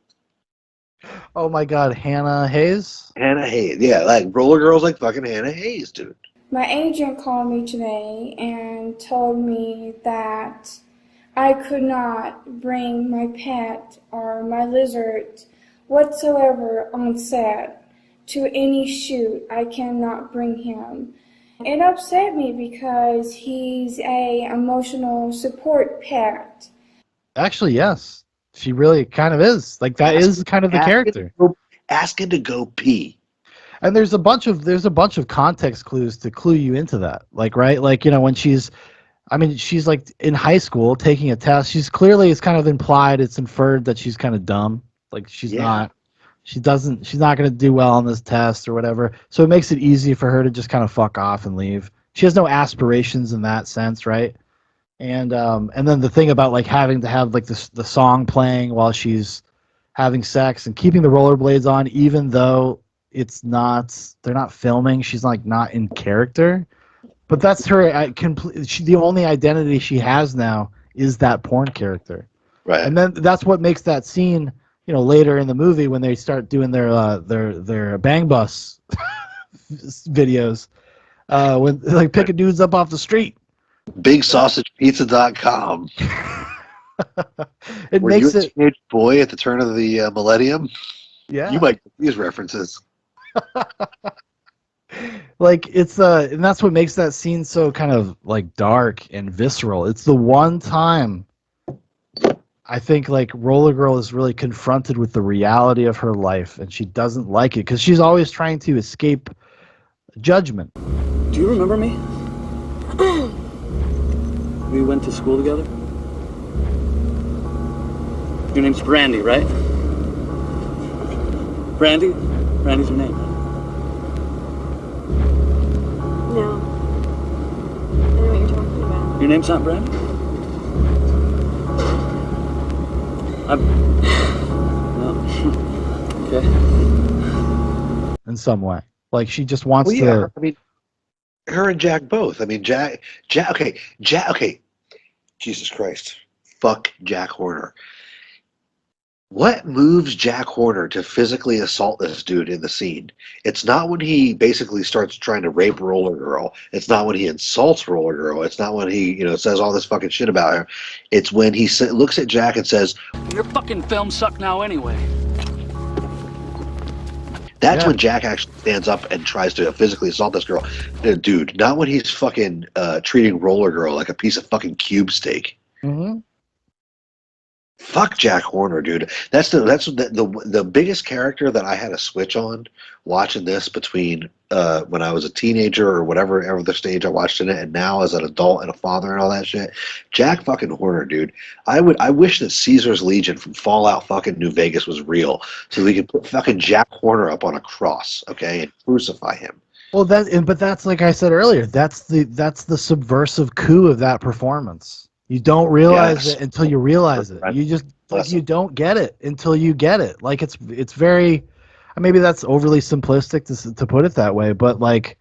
Oh my god, Hannah Hayes? Hannah Hayes. Yeah, like Roller Girl's like fucking Hannah Hayes, dude. My agent called me today and told me that I could not bring my pet or my lizard whatsoever on set to any shoot. I cannot bring him. It upset me because he's a emotional support pet. Actually, yes. She really kind of is. Like, that is kind of the character. Asking to go pee. And there's a bunch of context clues to clue you into that. Like, right? Like, you know, when she's like in high school taking a test, it's kind of implied, it's inferred that she's kind of dumb. Like, she's not going to do well on this test or whatever. So it makes it easy for her to just kind of fuck off and leave. She has no aspirations in that sense, right? And then the thing about like having to have like the song playing while she's having sex and keeping the rollerblades on, even though they're not filming, she's like not in character. But that's her the only identity she has now is that porn character. Right. And then that's what makes that scene, you know, later in the movie when they start doing their bang bus videos, when like picking dudes up off the street. BigSausagePizza.com. It Were makes you a teenage boy at the turn of the millennium? Yeah. You might get these references. Like, it's and that's what makes that scene so kind of like dark and visceral. It's the one time I think like Roller Girl is really confronted with the reality of her life, and she doesn't like it because she's always trying to escape judgment. Do you remember me? We went to school together. Your name's Brandy, right? Brandy? Brandy's your name, right? No. I know what you're talking about. Your name's not Brandy? No. Okay. In some way. Like, she just wants Well, yeah, to... I mean, her and Jack both. I mean, Jack, okay. Jesus Christ. Fuck Jack Horner. What moves Jack Horner to physically assault this dude in the scene? It's not when he basically starts trying to rape Roller Girl. It's not when he insults Roller Girl. It's not when he, says all this fucking shit about her. It's when he looks at Jack and says, "Your fucking films suck now anyway." That's when Jack actually stands up and tries to physically assault this girl. Dude, not when he's fucking treating Roller Girl like a piece of fucking cube steak. Mm-hmm. Fuck Jack Horner, dude. That's the biggest character that I had a switch on watching this between when I was a teenager or whatever other stage I watched in it, and now as an adult and a father and all that shit. Jack fucking Horner, dude. I wish that Caesar's Legion from Fallout fucking New Vegas was real, so we could put fucking Jack Horner up on a cross, okay, and crucify him. Well, but that's like I said earlier. That's the subversive coup of that performance. You don't realize it until you realize it. You just you don't get it until you get it. Like it's very, maybe that's overly simplistic to put it that way, but like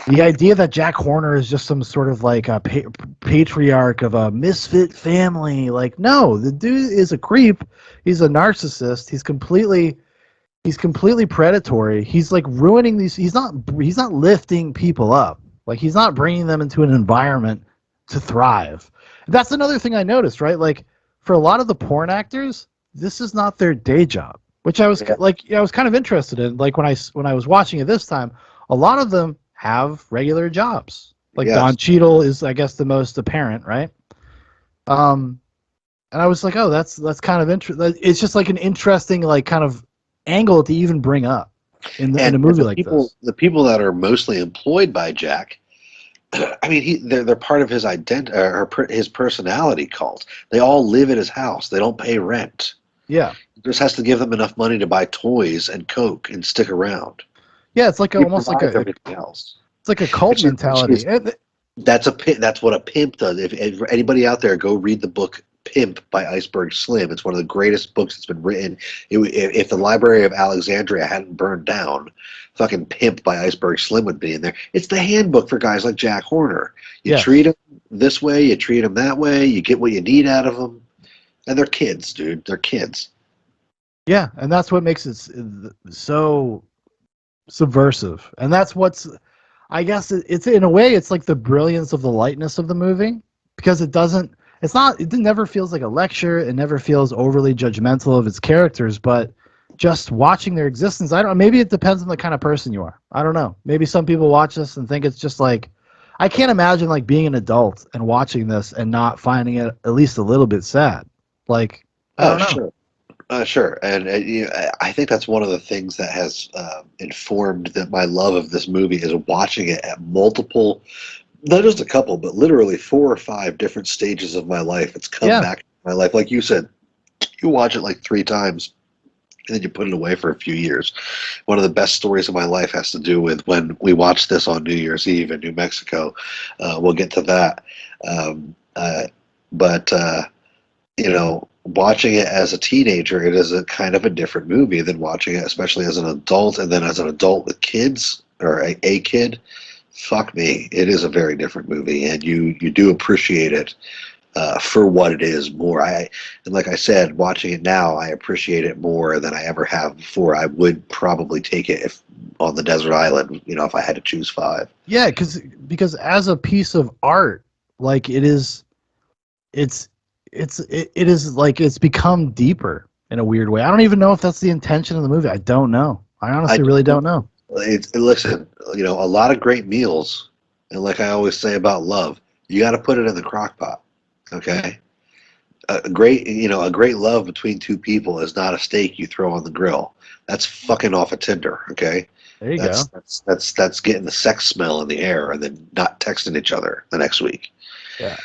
the idea that Jack Horner is just some sort of like a patriarch of a misfit family, like no, the dude is a creep. He's a narcissist. He's completely predatory. He's like ruining these. He's not lifting people up. Like he's not bringing them into an environment to thrive. That's another thing I noticed, right? Like for a lot of the porn actors, this is not their day job, which I was I was kind of interested in. Like when I was watching it this time, a lot of them have regular jobs. Like Don Cheadle is, I guess, the most apparent, right? And I was like, oh, that's kind of interesting. It's just like an interesting like kind of angle to even bring up in a movie like this. The people that are mostly employed by Jack, I mean, they're part of his identity or his personality cult. They all live at his house. They don't pay rent. Yeah, he just has to give them enough money to buy toys and Coke and stick around. Yeah, it's like almost like everything else. It's like a cult mentality. That's what a pimp does. If anybody out there, go read the book Pimp by Iceberg Slim. It's one of the greatest books that's been written. If the Library of Alexandria hadn't burned down, fucking Pimp by Iceberg Slim would be in there. It's the handbook for guys like Jack Horner. You treat them this way, you treat them that way, you get what you need out of them. And they're kids, dude. They're kids. Yeah, and that's what makes it so subversive. And that's what's, I guess it's in a way, it's like the brilliance of the lightness of the movie, because it never feels like a lecture. It never feels overly judgmental of its characters, but just watching their existence, I don't know, maybe it depends on the kind of person you are. I don't know. Maybe some people watch this and think it's just like, I can't imagine like being an adult and watching this and not finding it at least a little bit sad. Like, I don't know. Sure. Sure, and I think that's one of the things that has informed my love of this movie is watching it at multiple, not just a couple, but literally 4 or 5 different stages of my life. It's come back to my life. Like you said, you watch it like 3 times, and then you put it away for a few years. One of the best stories of my life has to do with when we watched this on New Year's Eve in New Mexico. We'll get to that. But watching it as a teenager, it is a kind of a different movie than watching it, especially as an adult, and then as an adult with kids, or a kid. Fuck me, it is a very different movie, and you do appreciate it for what it is more. And like I said, watching it now, I appreciate it more than I ever have before. I would probably take it if on the desert island, if I had to choose 5. Yeah, because as a piece of art, like it is like it's become deeper in a weird way. I don't even know if that's the intention of the movie. I don't know. I honestly really don't know. Listen, a lot of great meals, and like I always say about love, you got to put it in the crock pot. Okay, a great love between 2 people is not a steak you throw on the grill. That's fucking off a Tinder. Okay, there you go. That's getting the sex smell in the air and then not texting each other the next week. Yeah.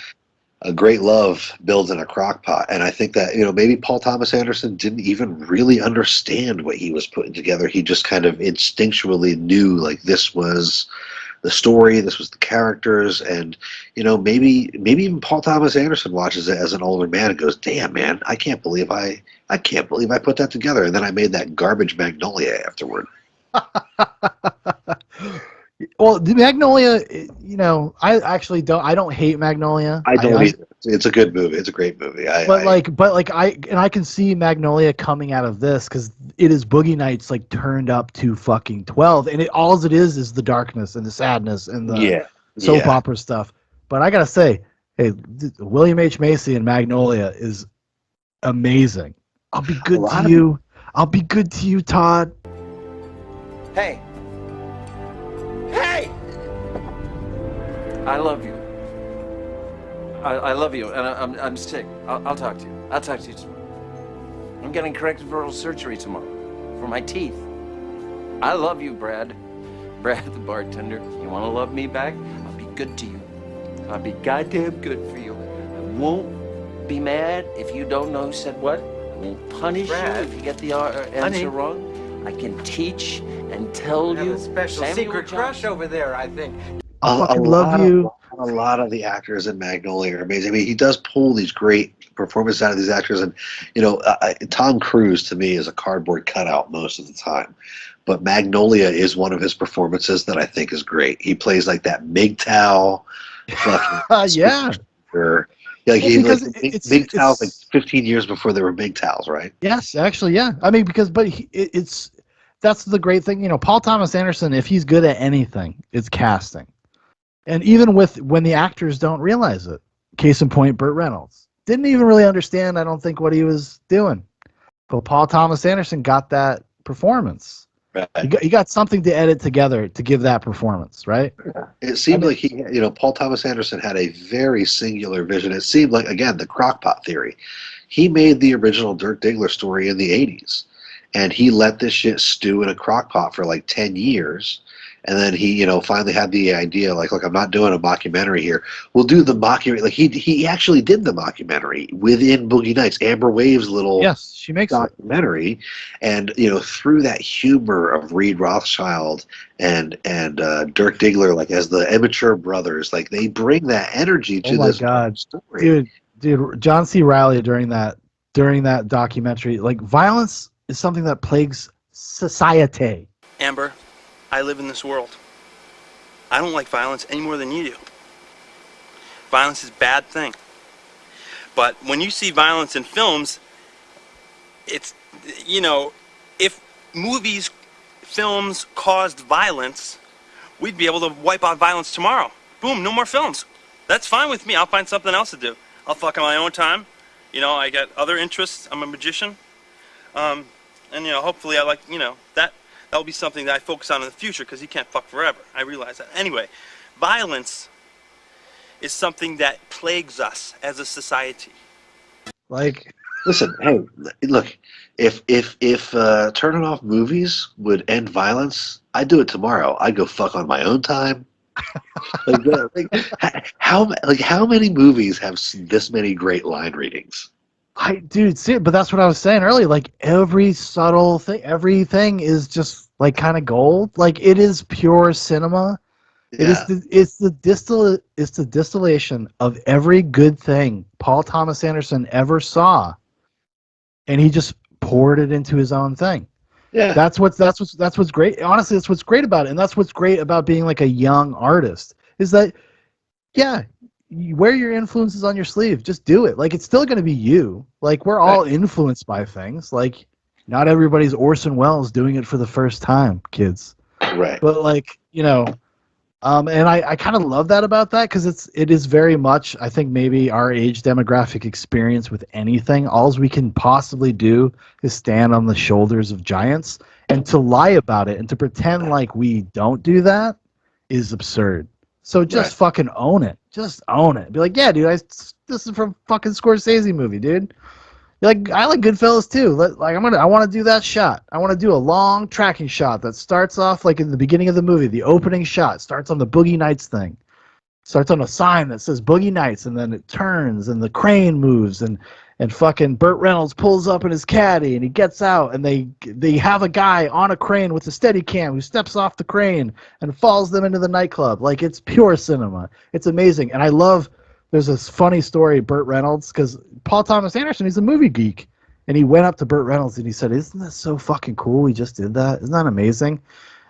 A great love builds in a crock pot, and I think that maybe Paul Thomas Anderson didn't even really understand what he was putting together. He just kind of instinctually knew, like, this was the story, this was the characters, and maybe even Paul Thomas Anderson watches it as an older man and goes, "Damn, man, I can't believe I put that together." And then I made that garbage Magnolia afterward. Well, the Magnolia, I actually don't. I don't hate Magnolia. I don't either. It's a good movie. It's a great movie. I can see Magnolia coming out of this because it is Boogie Nights like turned up to fucking 12, and all it is the darkness and the sadness and the soap opera stuff. But I gotta say, hey, William H. Macy in Magnolia is amazing. I'll be good to you. I'll be good to you, Todd. Hey. Hey! I love you. I love you, and I'm sick. I'll talk to you. I'll talk to you tomorrow. I'm getting corrective oral surgery tomorrow for my teeth. I love you, Brad. Brad, the bartender. You want to love me back? I'll be good to you. I'll be goddamn good for you. I won't be mad if you don't know who said what. I won't punish Brad, you if you get the answer wrong. I can teach and tell I have you. a special Samuel secret Johnson. crush over there, I think. I fucking love you. A lot of the actors in Magnolia are amazing. I mean, he does pull these great performances out of these actors, and Tom Cruise to me is a cardboard cutout most of the time. But Magnolia is one of his performances that I think is great. He plays like that MGTOW, fucking yeah. Like it's MGTOW's like 15 years before there were MGTOWs, right? Yes, actually, yeah. I mean, that's the great thing. You know, Paul Thomas Anderson, if he's good at anything, it's casting. And even when the actors don't realize it. Case in point, Burt Reynolds. Didn't even really understand, I don't think, what he was doing. But Paul Thomas Anderson got that performance. Right. He got something to edit together to give that performance, right? It seemed like Paul Thomas Anderson had a very singular vision. It seemed like, again, the crockpot theory. He made the original Dirk Diggler story in the 80s, and he let this shit stew in a crockpot for like 10 years. And then he, finally had the idea, like, look, I'm not doing a mockumentary here. We'll do the mockumentary. Like, he actually did the mockumentary within Boogie Nights. Amber Wave's little she makes documentary. And, through that humor of Reed Rothschild and Dirk Diggler, like, as the immature brothers, like, they bring that energy to this story. Dude, John C. Reilly during that documentary, like, violence is something that plagues society. Amber, I live in this world. I don't like violence any more than you do. Violence is a bad thing. But when you see violence in films, it's, if films caused violence, we'd be able to wipe out violence tomorrow. Boom, no more films. That's fine with me. I'll find something else to do. I'll fuck on my own time. I got other interests. I'm a magician. And, hopefully I like, that'll be something that I focus on in the future because he can't fuck forever. I realize that. Anyway, violence is something that plagues us as a society. Like, listen, hey, look, if turning off movies would end violence, I'd do it tomorrow. I'd go fuck on my own time. How many movies have this many great line readings? But that's what I was saying earlier. Like, every subtle thing, everything is just like kind of gold. Like, it is pure cinema. Yeah. It's the distillation of every good thing Paul Thomas Anderson ever saw, and he just poured it into his own thing. Yeah, that's what's great. Honestly, that's what's great about it, and that's what's great about being like a young artist. Is that, yeah, you wear your influences on your sleeve. Just do it. Like, it's still going to be you. Like, we're all influenced by things. Like, not everybody's Orson Welles doing it for the first time, kids. Right. But, like, and I kind of love that about that, because it is very much, I think, maybe our age demographic experience with anything. All we can possibly do is stand on the shoulders of giants, and to lie about it and to pretend like we don't do that is absurd. So just fucking own it. Just own it. Be like, yeah, dude, this is from fucking Scorsese movie, dude. Like, I like Goodfellas too. I want to do that shot. I want to do a long tracking shot that starts off like in the beginning of the movie. The opening shot starts on the Boogie Nights thing. Starts on a sign that says Boogie Nights, and then it turns and the crane moves, and fucking Burt Reynolds pulls up in his caddy and he gets out, and they have a guy on a crane with a Steadicam who steps off the crane and falls them into the nightclub. Like, it's pure cinema. It's amazing. And I love, there's this funny story, Burt Reynolds, because Paul Thomas Anderson, he's a movie geek, and he went up to Burt Reynolds and he said, "Isn't that so fucking cool? We just did that. Isn't that amazing?"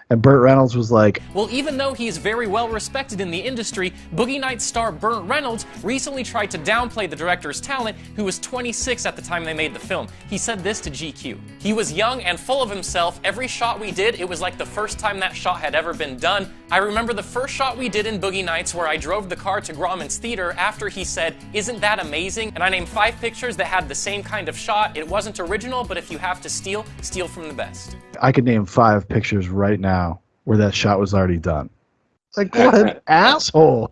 And Burt Reynolds was like, well, even though he's very well respected in the industry, Boogie Nights star Burt Reynolds recently tried to downplay the director's talent, who was 26 at the time they made the film. He said this to GQ. He was young and full of himself. Every shot we did, it was like the first time that shot had ever been done. I remember the first shot we did in Boogie Nights where I drove the car to Grauman's Theater after he said, "Isn't that amazing?" And I named 5 pictures that had the same kind of shot. It wasn't original, but if you have to steal from the best. I could name 5 pictures right now where that shot was already done. Like, what an asshole.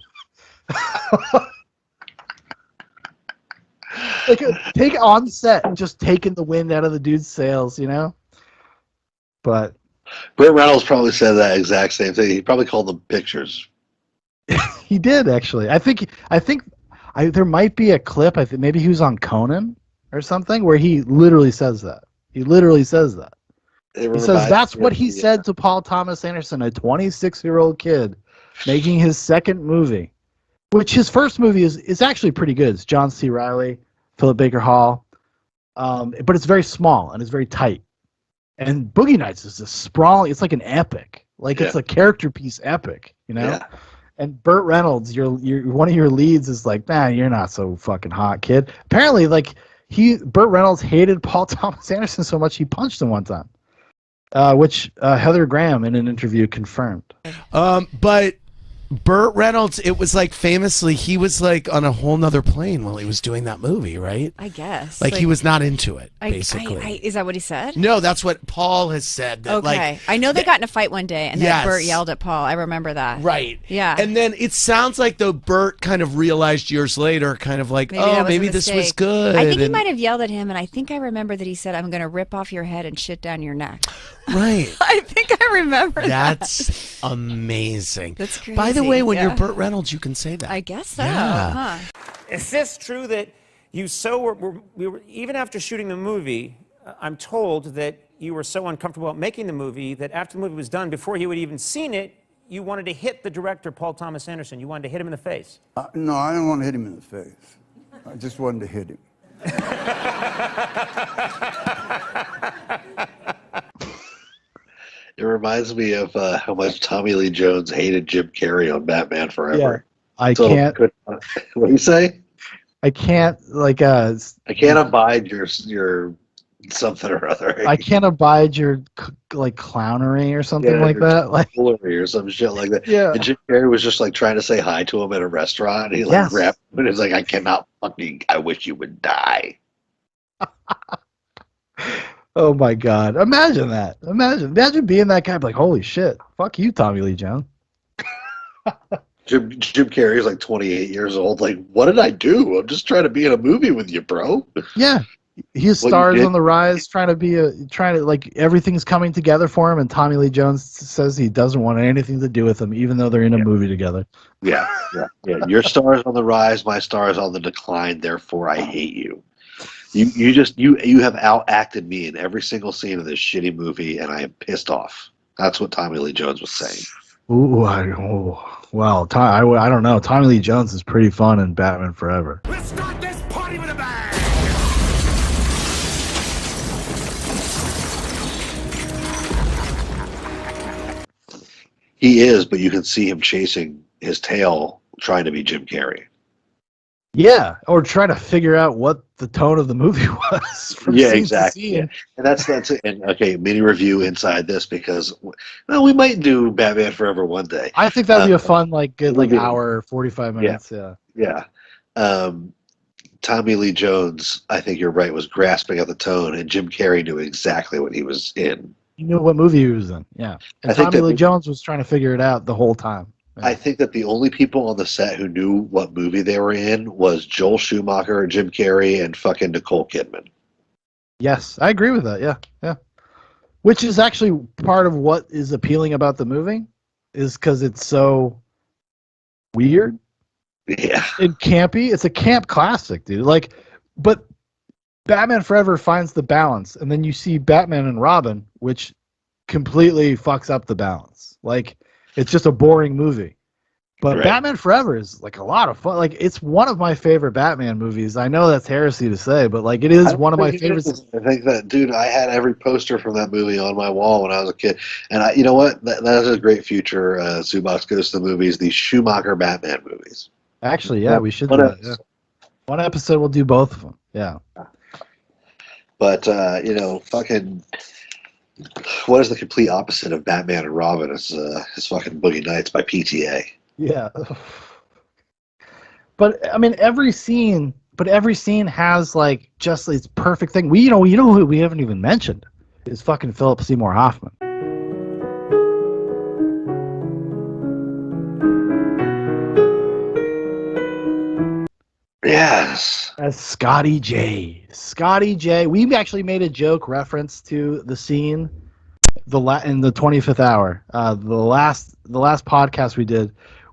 Like take on set, just taking the wind out of the dude's sails, you know. But Burt Reynolds probably said that exact same thing. He probably called them pictures. he did actually. I think there might be a clip. I think maybe he was on Conan or something where he literally says that. He literally says that. He says that's what he said to Paul Thomas Anderson, a 26-year-old kid making his second movie, which his first movie is actually pretty good. It's John C. Reilly, Philip Baker Hall, but it's very small and it's very tight. And Boogie Nights is a sprawling. It's like an epic, like it's a character piece epic, you know. Yeah. And Burt Reynolds, your one of your leads is like, man, you're not so fucking hot, kid. Apparently, like Burt Reynolds hated Paul Thomas Anderson so much he punched him one time. Which Heather Graham in an interview confirmed. But Burt Reynolds, it was like famously, he was like on a whole nother plane while he was doing that movie, right? I guess. Like he was not into it, basically. Is that what he said? No, that's what Paul has said. That, okay. I know they got in a fight one day and then Burt yelled at Paul. I remember that. Right. Yeah. And then it sounds like though Burt kind of realized years later, kind of like, maybe this was good. I think he might have yelled at him, and I think I remember that he said, I'm going to rip off your head and shit down your neck. Right. I think I remember that. That's amazing. That's crazy. By the way, when you're Burt Reynolds, you can say that. I guess so. Yeah. Huh. Is this true that you we were even after shooting the movie, I'm told that you were so uncomfortable about making the movie that after the movie was done, before you had even seen it, you wanted to hit the director, Paul Thomas Anderson. You wanted to hit him in the face. No, I didn't want to hit him in the face. I just wanted to hit him. It reminds me of how much Tommy Lee Jones hated Jim Carrey on Batman Forever. Yeah, I can't. What do you say? I can't I can't abide your something or other. I can't abide your like clownery or something like that, like foolery or some shit like that. Yeah. And Jim Carrey was just like trying to say hi to him at a restaurant. And he like grabbed him and he's like, I wish you would die. Oh my God! Imagine that. Imagine being that guy. Like, holy shit! Fuck you, Tommy Lee Jones. Jim Carrey is like 28 years old. Like, what did I do? I'm just trying to be in a movie with you, bro. Yeah, his stars on the rise, trying to like everything's coming together for him, and Tommy Lee Jones says he doesn't want anything to do with him, even though they're in a movie together. Yeah. Your star is on the rise. My star is on the decline. Therefore, I hate you. You have outacted me in every single scene of this shitty movie, and I am pissed off. That's what Tommy Lee Jones was saying. Well, I don't know. Tommy Lee Jones is pretty fun in Batman Forever. Let's start this party with a bang! He is, but you can see him chasing his tail, trying to be Jim Carrey. Yeah, or trying to figure out what the tone of the movie was. From scene exactly. to scene. And that's it. And okay, mini review inside this because we might do Batman Forever one day. I think that'd be a fun, good hour, 45 minutes. Yeah. Tommy Lee Jones, I think you're right, was grasping at the tone, and Jim Carrey knew exactly what he was in. He knew what movie he was in. Yeah, and Tommy Lee Jones was trying to figure it out the whole time. I think that the only people on the set who knew what movie they were in was Joel Schumacher, Jim Carrey, and fucking Nicole Kidman. Yes, I agree with that. Yeah. Which is actually part of what is appealing about the movie, is because it's so weird. Yeah. And campy. It's a camp classic, dude. But Batman Forever finds the balance, and then you see Batman and Robin, which completely fucks up the balance. It's just a boring movie. But Right. Batman Forever is a lot of fun. It's one of my favorite Batman movies. I know that's heresy to say, but it is one of my favorites. I think that, dude, I had every poster from that movie on my wall when I was a kid. And you know what? That is a great future. Zoobox Goes to the Movies, the Schumacher Batman movies. Actually, yeah, we should do that. Yeah. One episode, we'll do both of them. Yeah. But, fucking... What is the complete opposite of Batman and Robin? Is fucking Boogie Nights by PTA. Yeah. But I mean, every scene has just its perfect thing. You know who we haven't even mentioned is fucking Philip Seymour Hoffman. Yes. As Scotty J. Scotty J. We actually made a joke reference to the scene in the 25th hour. The last podcast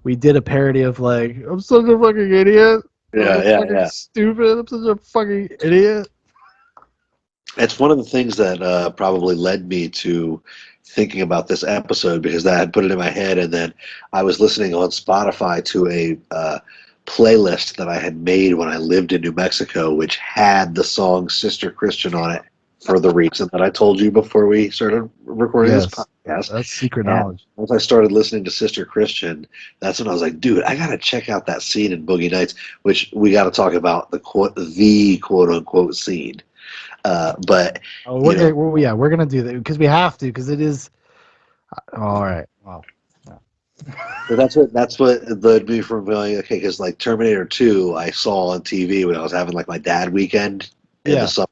we did a parody of like, I'm such a fucking idiot. I'm fucking stupid. I'm such a fucking idiot. It's one of the things that probably led me to thinking about this episode, because I had put it in my head, and then I was listening on Spotify to a playlist that I had made when I lived in New Mexico, which had the song Sister Christian on it for the reason that I told you before we started recording this podcast. That's secret And knowledge. once I started listening to Sister Christian, that's when I was like, dude, I got to check out that scene in Boogie Nights, which we got to talk about the quote unquote scene. But we're gonna do that because we have to, because it is all right. Well, so that's what led me from going, okay, because like Terminator 2 I saw on TV when I was having like my dad weekend in the summer,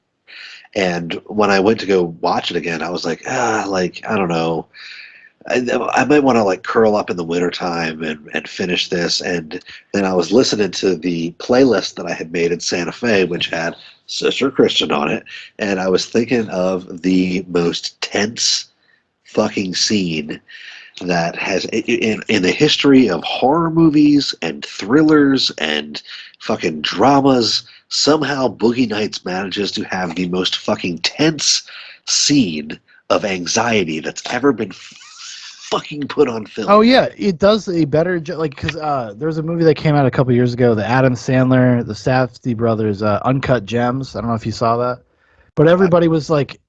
and when I went to go watch it again, I was like, like I don't know, I might want to like curl up in the wintertime and finish this. And then I was listening to the playlist that I had made in Santa Fe, which had Sister Christian on it, and I was thinking of the most tense fucking scene that has in the history of horror movies and thrillers and fucking dramas. Somehow Boogie Nights manages to have the most fucking tense scene of anxiety that's ever been fucking put on film. Oh yeah, it does a better job. Like, because there was a movie that came out a couple years ago, the Adam Sandler, the Safdie brothers, Uncut Gems. I don't know if you saw that, but everybody was like,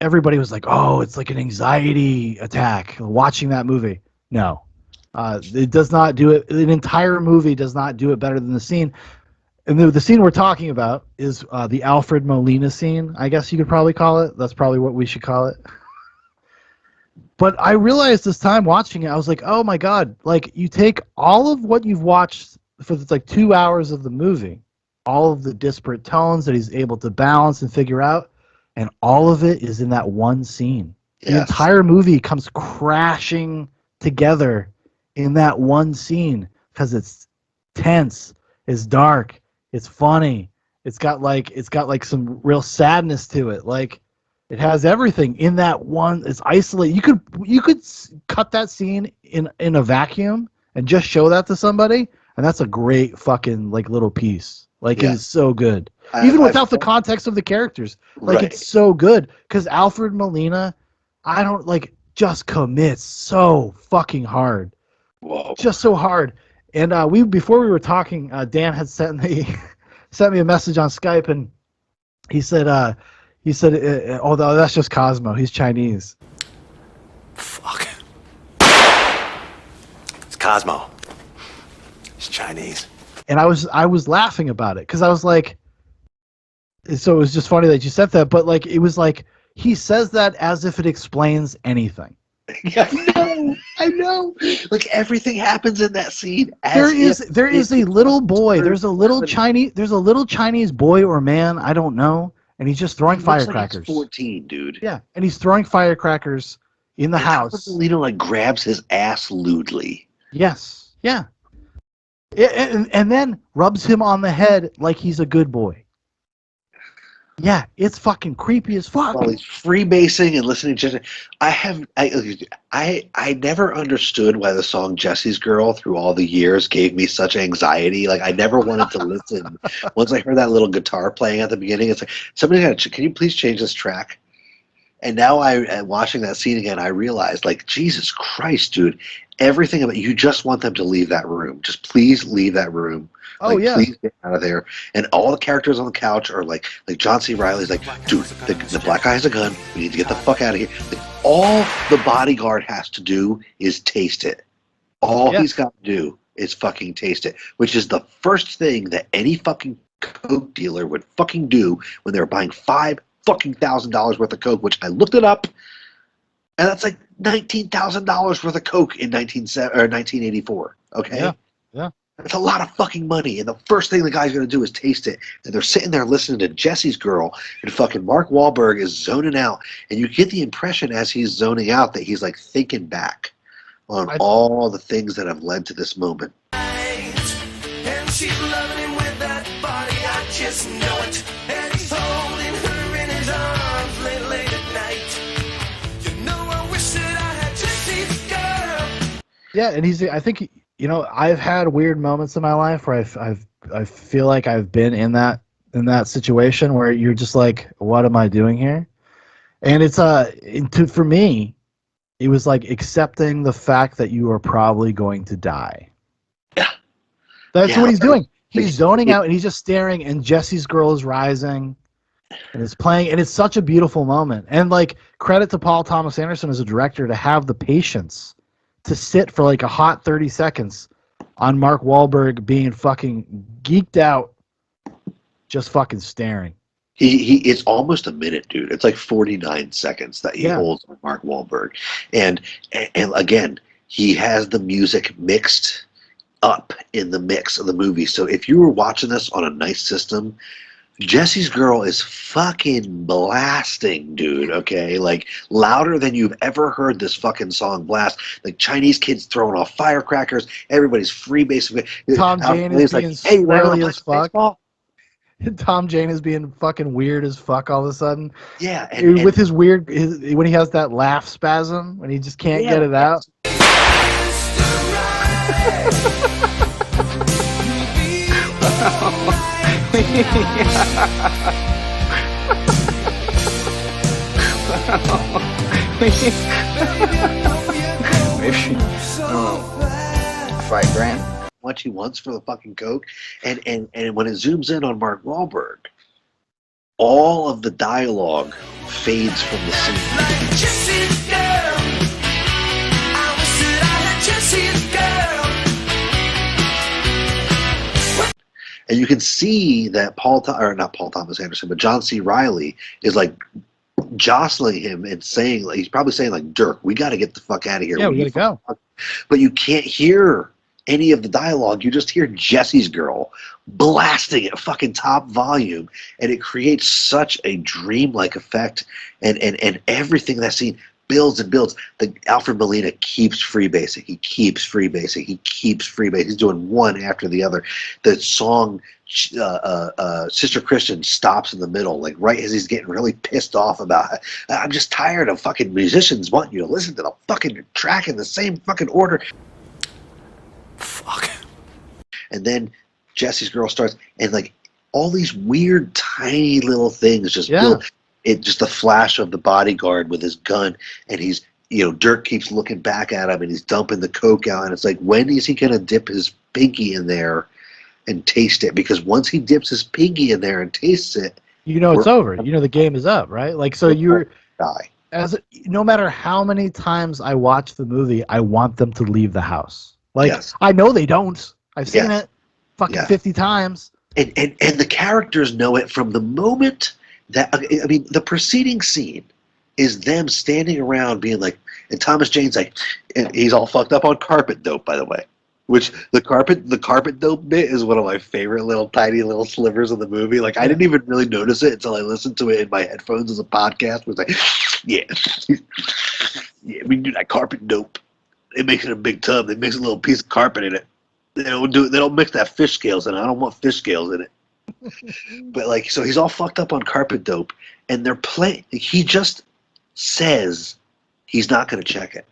oh, it's like an anxiety attack watching that movie. No, it does not do it. An entire movie does not do it better than the scene. And the scene we're talking about is the Alfred Molina scene. I guess you could probably call it. That's probably what we should call it. But I realized this time watching it, I was like, oh my God, like you take all of what you've watched for like 2 hours of the movie, all of the disparate tones that he's able to balance and figure out, and all of it is in that one scene. Yes. The entire movie comes crashing together in that one scene because it's tense, it's dark, it's funny, it's got like some real sadness to it. Like, it has everything in that one. It's isolated. You could cut that scene in a vacuum and just show that to somebody, and that's a great fucking like little piece. Like, it is so good, even without the context of the characters. Like, it's so good because Alfred Molina, just commits so fucking hard. Whoa. Just so hard. And before we were talking, Dan had sent me a message on Skype, and he said, although that's just Cosmo. He's Chinese. Fuck. It's Cosmo. He's Chinese. And I was laughing about it because I was like, so it was just funny that you said that, but like it was like he says that as if it explains anything. Yeah, I know. Like, everything happens in that scene. There is a little boy. There's a little Chinese boy or man, I don't know. And he's just throwing firecrackers. Like he's 14, dude. Yeah, and he's throwing firecrackers in the house. Alfred like grabs his ass lewdly. Yes, yeah. And then rubs him on the head like he's a good boy. Yeah, it's fucking creepy as fuck. While he's freebasing and listening to I never understood why the song Jesse's Girl through all the years gave me such anxiety. Like, I never wanted to listen. Once I heard that little guitar playing at the beginning, it's like, can you please change this track? And now watching that scene again, I realized, like, Jesus Christ, dude, everything about you just want them to leave that room. Just please leave that room. Oh, yeah. Please get out of there. And all the characters on the couch are like John C. Reilly's like, dude, the black guy has a gun. We need to get the fuck out of here. Like, all the bodyguard has to do is taste it. All he's got to do is fucking taste it, which is the first thing that any fucking coke dealer would fucking do when they're buying $5,000 worth of coke, which I looked it up, and that's like $19,000 worth of coke in 1984. Okay. Yeah. It's a lot of fucking money, and the first thing the guy's going to do is taste it. And they're sitting there listening to Jesse's Girl, and fucking Mark Wahlberg is zoning out. And you get the impression as he's zoning out that he's like thinking back on all the things that have led to this moment. And she's loving him with that body. I doesn't know it, and he's holding her in his arms late at night. You know, I wish that I had Jesse's girl. Yeah, and I think, I've had weird moments in my life where I feel like I've been in that situation where you're just like, what am I doing here? And it's for me, it was like accepting the fact that you are probably going to die. Yeah. That's what he's doing. He's zoning out and he's just staring, and Jesse's girl is rising and it's playing, and it's such a beautiful moment. And like, credit to Paul Thomas Anderson as a director to have the patience to sit for like a hot 30 seconds on Mark Wahlberg being fucking geeked out, just fucking staring. It's almost a minute, dude. It's like 49 seconds that he holds on Mark Wahlberg. And again, he has the music mixed up in the mix of the movie. So if you were watching this on a nice system, Jesse's girl is fucking blasting, dude, okay? Like, louder than you've ever heard this fucking song blast. Like, Chinese kids throwing off firecrackers. Everybody's freebasing. Tom Jane is being squirrely as fuck. Baseball? Tom Jane is being fucking weird as fuck all of a sudden. Yeah. And with his weird, when he has that laugh spasm, when he just can't get it out. Maybe, $5,000. Much he wants for the fucking coke, and when it zooms in on Mark Wahlberg, all of the dialogue fades from the scene. Jesse's girl. I wish that I had Jesse's girl. And you can see that not Paul Thomas Anderson, but John C. Reilly is like jostling him and saying, like, he's probably saying like, Dirk, we got to get the fuck out of here. Yeah, we gotta go. But you can't hear any of the dialogue. You just hear Jesse's girl blasting at fucking top volume, and it creates such a dreamlike effect, and everything in that scene builds and builds. The Alfred Molina keeps freebasing. He keeps freebasing. He keeps freebasing. He's doing one after the other. The song Sister Christian stops in the middle, like right as he's getting really pissed off about it. I'm just tired of fucking musicians wanting you to listen to the fucking track in the same fucking order. Fuck. And then Jesse's girl starts, and like all these weird tiny little things just build. It just a flash of the bodyguard with his gun, and he's, Dirk keeps looking back at him, and he's dumping the coke out, and it's like, when is he gonna dip his pinky in there and taste it? Because once he dips his pinky in there and tastes it, it's over. The game is up, right? Like, so you're no matter how many times I watch the movie, I want them to leave the house. Like, I know they don't. I've seen it fucking 50 times. And the characters know it from the moment that, I mean, the preceding scene is them standing around being like, and Thomas Jane's like, and he's all fucked up on carpet dope, by the way. Which the carpet dope bit is one of my favorite little tiny little slivers of the movie. Like, I didn't even really notice it until I listened to it in my headphones as a podcast. It was like, yeah, we can do that carpet dope. They make it in a big tub. They mix a little piece of carpet in it. They don't mix that fish scales in it. I don't want fish scales in it. But like, so he's all fucked up on carpet dope, and they're playing. He just says he's not going to check it.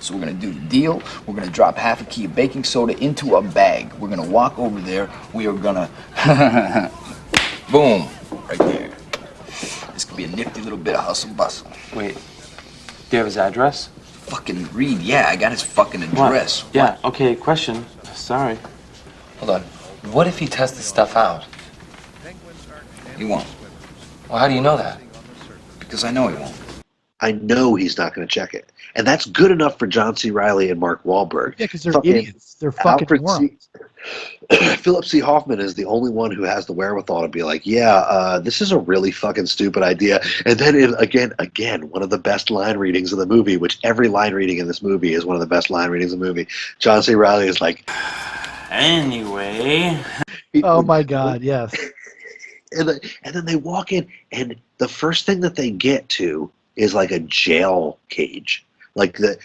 So we're gonna do the deal. We're gonna drop half a key of baking soda into a bag. We're gonna walk over there. We are gonna boom, right there. This could be a nifty little bit of hustle bustle. Wait, do you have his address? Fucking read, yeah, I got his fucking address. What? Yeah, okay, question. Sorry. Hold on. What if he tests this stuff out? He won't. Well, how do you know that? Because I know he won't. I know he's not going to check it. And that's good enough for John C. Reilly and Mark Wahlberg. Yeah, because they're idiots. They're fucking morons. Philip C. Hoffman is the only one who has the wherewithal to be like, this is a really fucking stupid idea. And then, again, one of the best line readings of the movie, which every line reading in this movie is one of the best line readings of the movie. John C. Reilly is like, anyway. Oh, my God, yes. And then they walk in, and the first thing that they get to is like a jail cage. Like the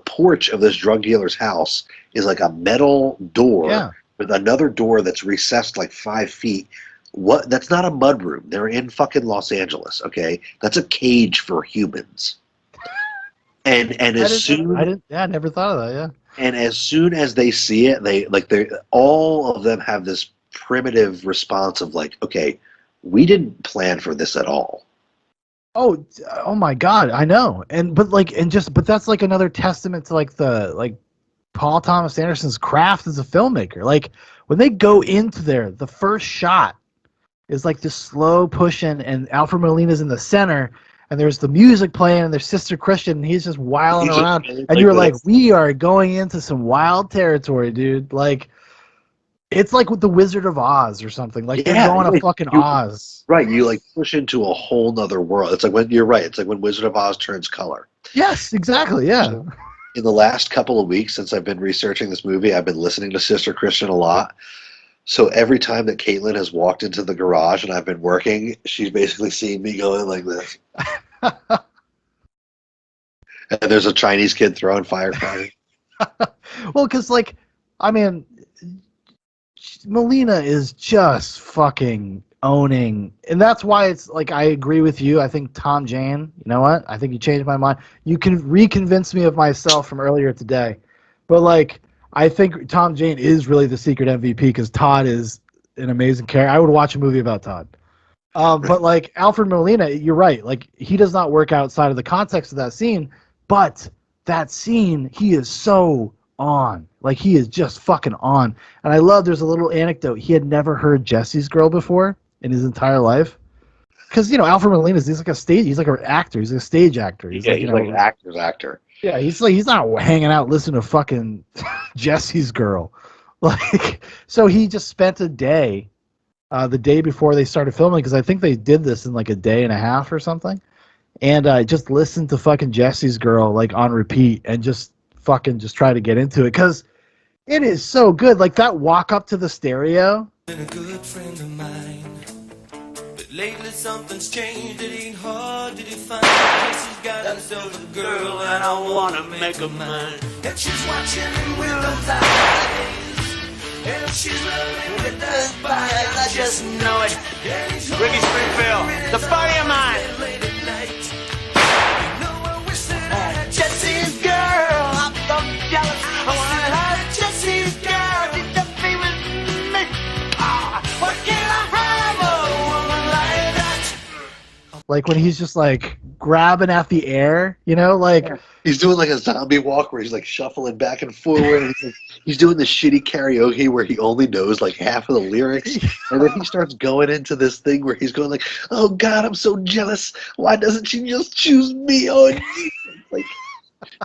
porch of this drug dealer's house is like a metal door with another door that's recessed like 5 feet. What? That's not a mudroom. They're in fucking Los Angeles. Okay, that's a cage for humans. And I as soon I never thought of that. Yeah. and as soon as they see it, they all of them have this primitive response of like, okay, we didn't plan for this at all. Oh my God, I know. But that's like another testament to like Paul Thomas Anderson's craft as a filmmaker. Like when they go into there, the first shot is like this slow pushing, and Alfred Molina's in the center, and there's the music playing, and there's Sister Christian, and he's just wilding around, and you're like, we are going into some wild territory, dude. Like, it's like with the Wizard of Oz or something. Like they're going to fucking Oz. Right, you like push into a whole nother world. It's like when you're right. It's like when Wizard of Oz turns color. Yes, exactly. Yeah. In the last couple of weeks since I've been researching this movie, I've been listening to Sister Christian a lot. So every time that Caitlin has walked into the garage and I've been working, she's basically seen me going like this. And there's a Chinese kid throwing firecrackers. Well, because like, I mean, Molina is just fucking owning, and that's why it's like I agree with you. I think Tom Jane, you know what? I think you changed my mind. You can reconvince me of myself from earlier today, but like I think Tom Jane is really the secret MVP because Todd is an amazing character. I would watch a movie about Todd. But like Alfred Molina, you're right. Like he does not work outside of the context of that scene, but that scene he is so on. Like he is just fucking on. And I love there's a little anecdote. He had never heard Jesse's Girl before in his entire life. Because, you know, Alfred Molina, he's like an actor. He's a stage actor. He's like an actor's actor. Yeah, he's not hanging out listening to fucking Jesse's Girl. Like, so he just spent a day, the day before they started filming, because I think they did this in like a day and a half or something, and just listened to fucking Jesse's Girl like on repeat and just try to get into it because it is so good. Like that walk up to the stereo. Been a good friend of mine, but lately something's changed. It ain't hard to define. He's got himself a girl and I wanna make her mine. And she's watching him with those eyes, and she's loving with those spies. I just know it. Ricky Springfield, the buddy of mine. Jesse's girl, I'm so jealous. I wanna have Jesse's girl. Did the be with me? What can I have a woman like that? Like when he's just like grabbing at the air, you know, like he's doing like a zombie walk where he's like shuffling back and forward. And he's doing this shitty karaoke where he only knows like half of the lyrics, and then he starts going into this thing where he's going like, "Oh God, I'm so jealous. Why doesn't she just choose me?" Oh, like.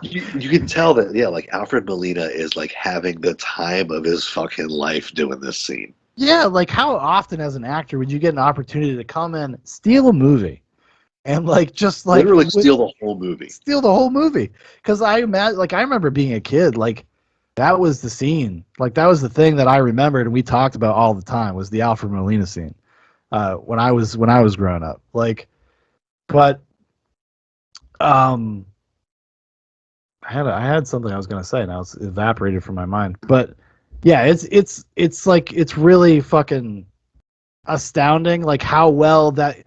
You can tell that, yeah, like Alfred Molina is like having the time of his fucking life doing this scene. Yeah, like how often as an actor would you get an opportunity to come in, steal a movie, and like just like literally steal the whole movie? Steal the whole movie. Because I remember being a kid, like that was the scene, like that was the thing that I remembered and we talked about all the time was the Alfred Molina scene when I was growing up. Like, but I had something I was gonna say, now it's evaporated from my mind. But yeah, it's like it's really fucking astounding, like how well that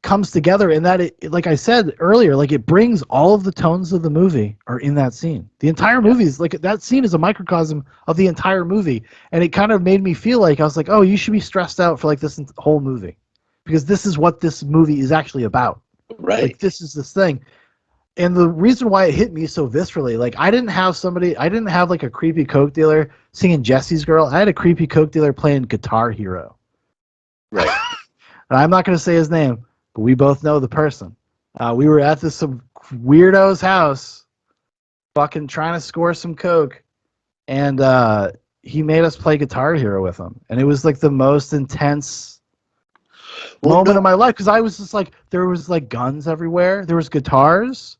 comes together, and that it, like I said earlier, like it brings all of the tones of the movie are in that scene. The entire movie is like that scene is a microcosm of the entire movie, and it kind of made me feel like I was like, oh, you should be stressed out for like this whole movie because this is what this movie is actually about. Right. Like this is this thing. And the reason why it hit me so viscerally, like I didn't have like a creepy coke dealer singing Jesse's Girl. I had a creepy coke dealer playing Guitar Hero. Right. And I'm not going to say his name, but we both know the person. We were at some weirdo's house, fucking trying to score some coke, and he made us play Guitar Hero with him, and it was like the most intense moment of my life because I was just like, there was like guns everywhere, there was guitars.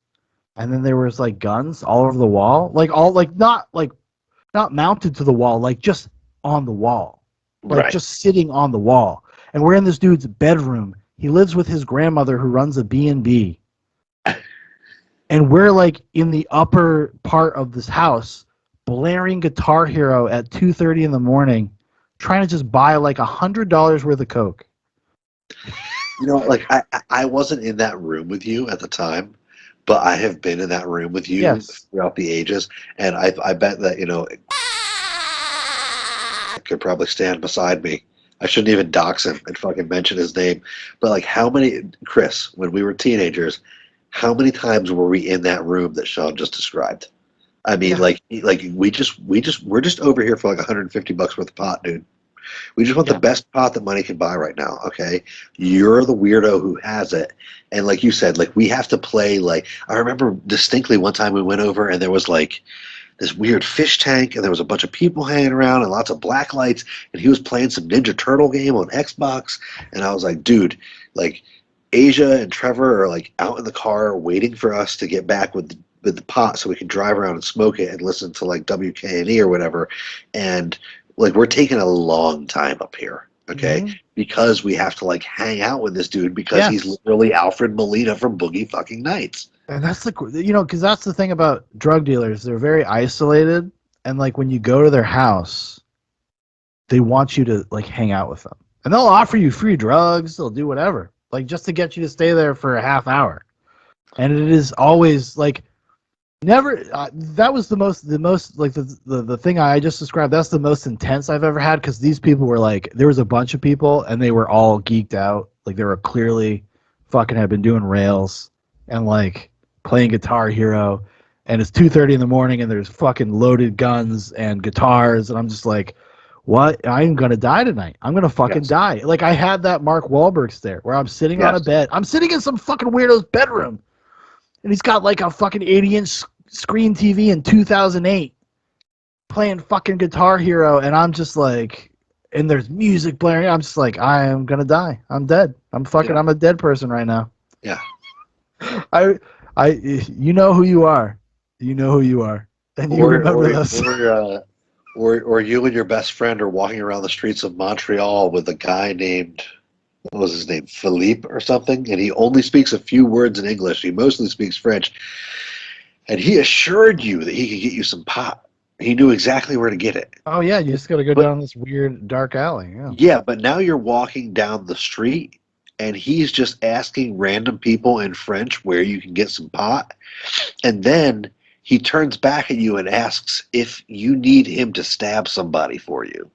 And then there was like guns all over the wall, like not mounted to the wall, like just on the wall, like right. Just sitting on the wall. And we're in this dude's bedroom. He lives with his grandmother who runs a B&B. And we're like in the upper part of this house, blaring Guitar Hero at 2:30 in the morning trying to just buy like $100 worth of Coke. You know, like I wasn't in that room with you at the time, but I have been in that room with you throughout the ages, and I bet that, you know, could probably stand beside me. I shouldn't even dox him and fucking mention his name, but like, how many, Chris, when we were teenagers, how many times were we in that room that Shaun just described? I mean, like we're just over here for like $150 worth of pot, dude. We just want the best pot that money can buy right now, okay? You're the weirdo who has it. And like you said, like, we have to play, like, I remember distinctly one time we went over and there was like this weird fish tank and there was a bunch of people hanging around and lots of black lights, and he was playing some Ninja Turtle game on Xbox, and I was like, dude, like, Asia and Trevor are like out in the car waiting for us to get back with the pot so we can drive around and smoke it and listen to like WKNE or whatever. And like, we're taking a long time up here, okay? Because we have to like hang out with this dude because he's literally Alfred Molina from Boogie fucking Nights. And that's the, you know, because that's the thing about drug dealers. They're very isolated, and like when you go to their house, they want you to like hang out with them, and they'll offer you free drugs. They'll do whatever, like just to get you to stay there for a half hour. And it is always like, never. That was the most like the thing I just described. That's the most intense I've ever had, because these people were like, there was a bunch of people and they were all geeked out. Like, they were clearly fucking had been doing rails and like playing Guitar Hero, and it's 2:30 in the morning and there's fucking loaded guns and guitars, and I'm just like, what? I'm gonna die tonight. I'm gonna fucking die. Like, I had that Mark Wahlberg stare where I'm sitting on a bed. I'm sitting in some fucking weirdo's bedroom, and he's got like a fucking 80-inch screen TV in 2008 playing fucking Guitar Hero, and I'm just like, and there's music blaring. I'm just like, I am gonna die. I'm dead. I'm a dead person right now. Yeah. You know who you are. You know who you are. And you remember this. Or you and your best friend are walking around the streets of Montreal with a guy named, what was his name, Philippe or something, and he only speaks a few words in English. He mostly speaks French. And he assured you that he could get you some pot. He knew exactly where to get it. Oh, yeah, you just got to go down this weird dark alley. Yeah, but now you're walking down the street, and he's just asking random people in French where you can get some pot. And then he turns back at you and asks if you need him to stab somebody for you.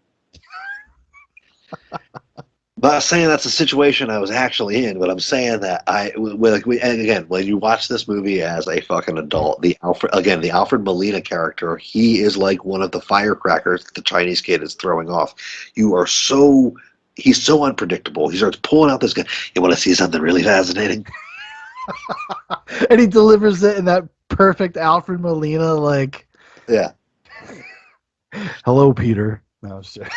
I'm not saying that's a situation I was actually in, but I'm saying that and again, when you watch this movie as a fucking adult, the Alfred Molina character, he is like one of the firecrackers that the Chinese kid is throwing off. He's so unpredictable. He starts pulling out this gun. You want to see something really fascinating? And he delivers it in that perfect Alfred Molina, like, yeah. Hello, Peter. No, sure.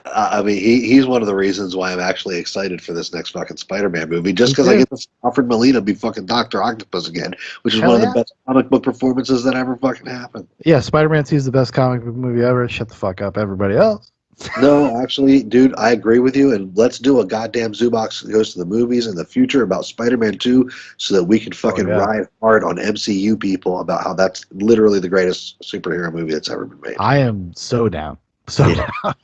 I mean, he's one of the reasons why I'm actually excited for this next fucking Spider-Man movie, just because I get to see Alfred Molina be fucking Dr. Octopus again, which is one of the best comic book performances that ever fucking happened. Yeah, Spider-Man 2 is the best comic book movie ever. Shut the fuck up, everybody else. No, actually, dude, I agree with you, and let's do a goddamn Zoobox that goes to the movies in the future about Spider-Man 2 so that we can fucking ride hard on MCU people about how that's literally the greatest superhero movie that's ever been made. I am so down. So down.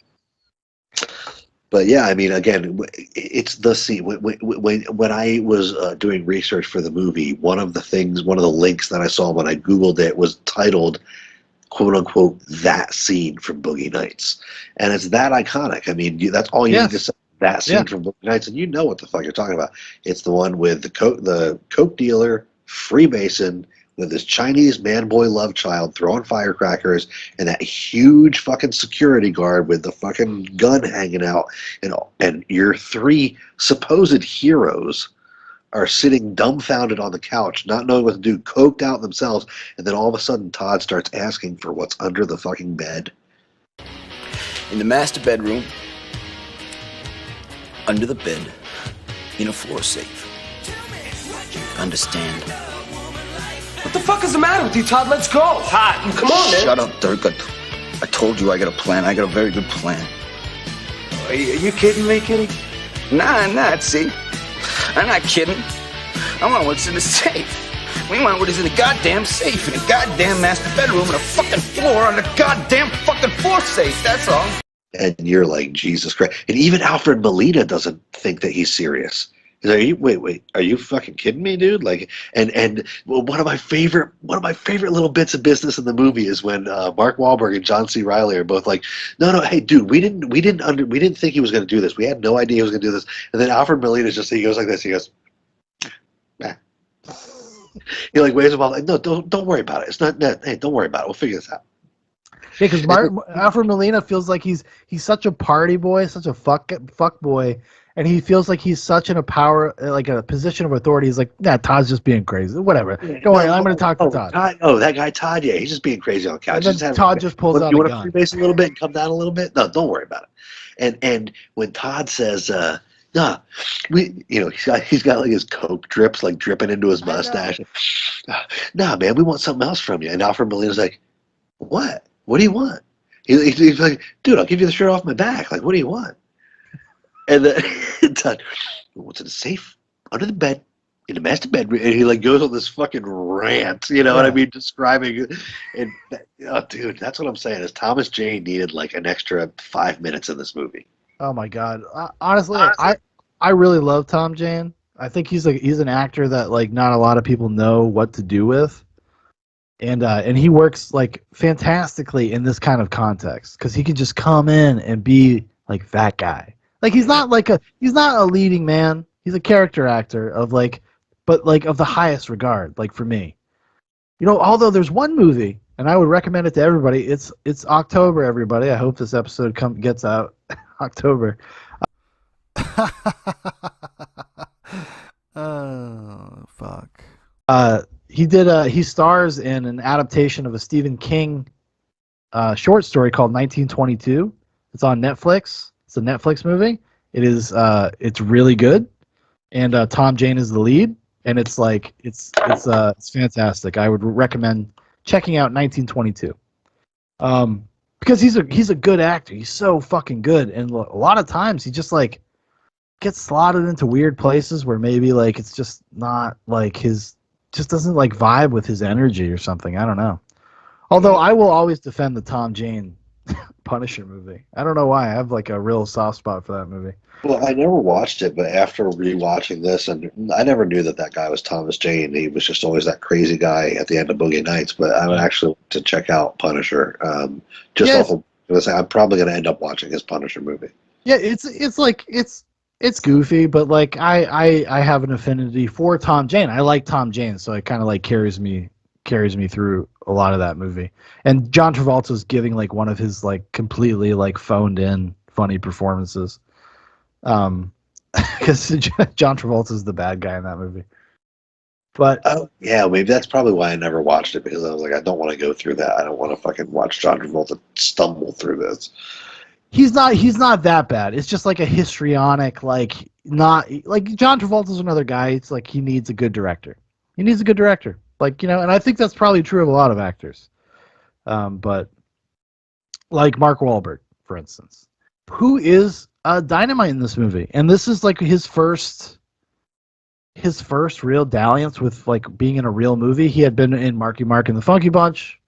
But yeah, I mean, again, it's the scene. When I was doing research for the movie, one of the links that I saw when I Googled it was titled, quote unquote, that scene from Boogie Nights. And it's that iconic. I mean, that's all you need to say, that scene from Boogie Nights, and you know what the fuck you're talking about. It's the one with the coke dealer, Freemason, with this Chinese man-boy love child throwing firecrackers, and that huge fucking security guard with the fucking gun hanging out, and your three supposed heroes are sitting dumbfounded on the couch, not knowing what to do, coked out themselves, and then all of a sudden Todd starts asking for what's under the fucking bed. In the master bedroom, under the bed, in a floor safe. Understand? What the fuck is the matter with you, Todd? Let's go. Todd, come on, man. Shut up, Dirk. I told you I got a plan. I got a very good plan. Are you kidding me, Kitty? Nah, I'm not, see? I'm not kidding. I want what's in the safe. We want what is in the goddamn safe, in the goddamn master bedroom, and a fucking floor on the goddamn fucking floor safe, that's all. And you're like, Jesus Christ. And even Alfred Molina doesn't think that he's serious. He's like, wait, are you fucking kidding me, dude? Like, and well, one of my favorite little bits of business in the movie is when Mark Wahlberg and John C. Reilly are both like, no, hey, dude, we didn't think he was going to do this. We had no idea he was going to do this. And then Alfred Molina he goes like this. He goes, nah. He like waves him off like, no, don't worry about it. It's not. Hey, don't worry about it. We'll figure this out. Yeah, because Alfred Molina feels like he's such a party boy, such a fuck boy, and he feels like he's such in a position of authority. He's like, nah, Todd's just being crazy. Whatever. Don't worry, I'm going to talk to Todd. That guy Todd, yeah, he's just being crazy on the couch. And then Todd just pulls out a gun. You want to freebase a little bit and come down a little bit? No, don't worry about it. And when Todd says, nah, he's got like his Coke drips like dripping into his mustache. Nah, man, we want something else from you. And Alfred Molina's like, what? What do you want? He's like, dude, I'll give you the shirt off my back. Like, what do you want? And then Todd, what's in the safe? Under the bed, in the master bedroom. And he like goes on this fucking rant, you know what I mean? Describing, and dude, that's what I'm saying is Thomas Jane needed like an extra 5 minutes in this movie. Oh my God. Honestly, I really love Tom Jane. I think he's an actor that like not a lot of people know what to do with. And he works like fantastically in this kind of context because he can just come in and be like that guy. Like he's not a leading man. He's a character actor of like, but like of the highest regard. Like for me, although there's one movie and I would recommend it to everybody. It's October, everybody. I hope this episode gets out October. Oh fuck. He stars in an adaptation of a Stephen King short story called 1922. It's on Netflix. It's a Netflix movie. It's really good, and Tom Jane is the lead, and it's fantastic. I would recommend checking out 1922. Because he's a good actor. He's so fucking good, and a lot of times he just like gets slotted into weird places where maybe like it's just not like just doesn't like vibe with his energy or something. I don't know. Although I will always defend the Tom Jane Punisher movie. I don't know why. I have like a real soft spot for that movie. Well, I never watched it, but after rewatching this, and I never knew that guy was Thomas Jane. He was just always that crazy guy at the end of Boogie Nights. But I would actually to check out Punisher. I'm probably going to end up watching his Punisher movie. Yeah, it's goofy, but like I have an affinity for Tom Jane. I like Tom Jane, so it kind of like carries me through a lot of that movie. And John Travolta's giving like one of his like completely like phoned in funny performances. Because John Travolta's the bad guy in that movie. But yeah, maybe that's probably why I never watched it, because I was like, I don't want to go through that. I don't want to fucking watch John Travolta stumble through this. He's not that bad. It's just like a histrionic, like not like John Travolta's another guy. It's like he needs a good director. He needs a good director. Like, and I think that's probably true of a lot of actors. But like Mark Wahlberg, for instance, who is dynamite in this movie. And this is like his first real dalliance with like being in a real movie. He had been in Marky Mark and the Funky Bunch.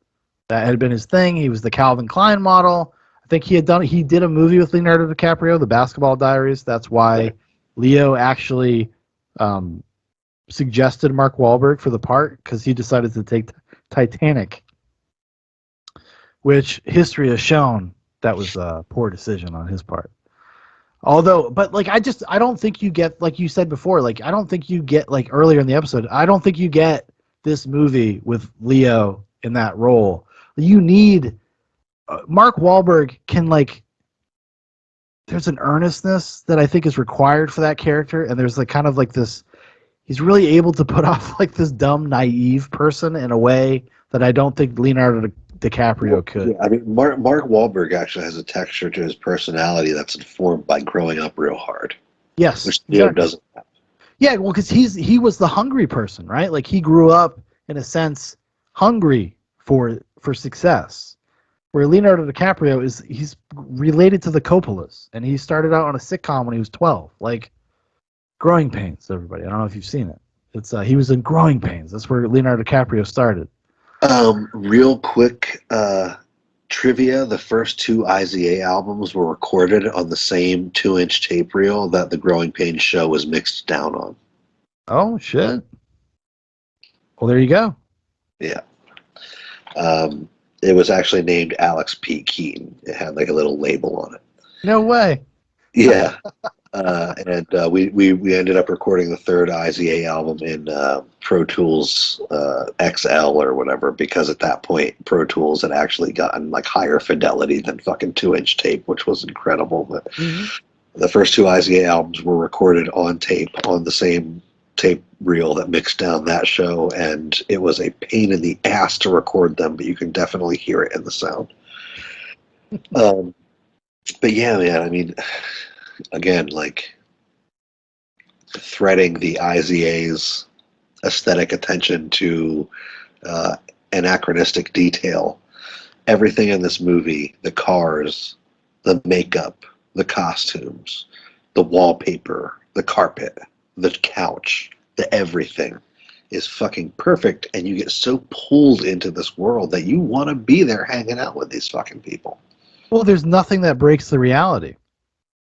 That had been his thing. He was the Calvin Klein model. I think he did a movie with Leonardo DiCaprio, The Basketball Diaries. That's why Leo actually suggested Mark Wahlberg for the part, because he decided to take Titanic, which history has shown that was a poor decision on his part. Although, but like I don't think you get, like you said before, like I don't think you get, like earlier in the episode, I don't think you get this movie with Leo in that role. You need Mark Wahlberg can like. There's an earnestness that I think is required for that character, and there's like kind of like this. He's really able to put off like this dumb, naive person in a way that I don't think Leonardo DiCaprio could. Yeah, I mean, Mark Wahlberg actually has a texture to his personality that's informed by growing up real hard. Yes, which Leo doesn't have. Yeah, well, because he was the hungry person, right? Like he grew up in a sense hungry for success. Where Leonardo DiCaprio he's related to the Coppolas, and he started out on a sitcom when he was 12, like Growing Pains. Everybody, I don't know if you've seen it. It's he was in Growing Pains. That's where Leonardo DiCaprio started. Real quick trivia, the first two IZA albums were recorded on the same 2-inch tape reel that the Growing Pains show was mixed down on. Oh, shit. Well, there you go. Yeah. It was actually named Alex P. Keaton. It had like a little label on it. No way. Yeah. And we ended up recording the third IZA album in Pro Tools XL or whatever, because at that point Pro Tools had actually gotten like higher fidelity than fucking 2-inch tape, which was incredible. But the first two IZA albums were recorded on tape on the same tape reel that mixed down that show, and it was a pain in the ass to record them, but you can definitely hear it in the sound. But yeah, man, I mean, again, like threading the IZA's aesthetic attention to anachronistic detail. Everything in this movie, the cars, the makeup, the costumes, the wallpaper, the carpet, the couch, the everything is fucking perfect, and you get so pulled into this world that you want to be there hanging out with these fucking people. Well, there's nothing that breaks the reality.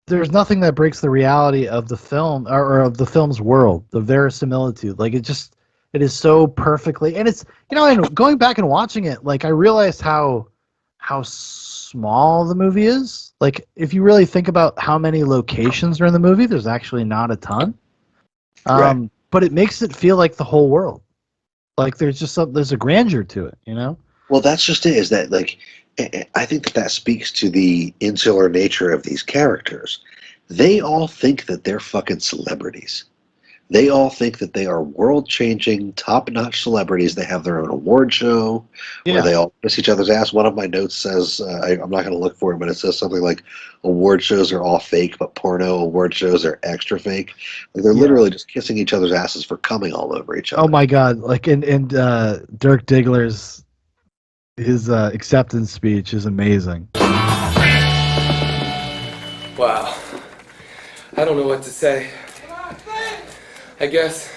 There's nothing that breaks the reality of the film or of the film's world, the verisimilitude. Like it is so perfectly, and it's, you know, and going back and watching it, like I realized how small the movie is. Like if you really think about how many locations are in the movie, there's actually not a ton. Right. But it makes it feel like the whole world. Like there's a grandeur to it, you know? Well, that's just it, is that like, I think that speaks to the insular nature of these characters. They all think that they're fucking celebrities. They all think that they are world-changing, top-notch celebrities. They have their own award show where they all kiss each other's ass. One of my notes says, I'm not going to look for it, but it says something like, award shows are all fake, but porno award shows are extra fake. Like they're literally just kissing each other's asses for coming all over each other. Oh my God! Like and Dirk Diggler's his acceptance speech is amazing. Wow. I don't know what to say. I guess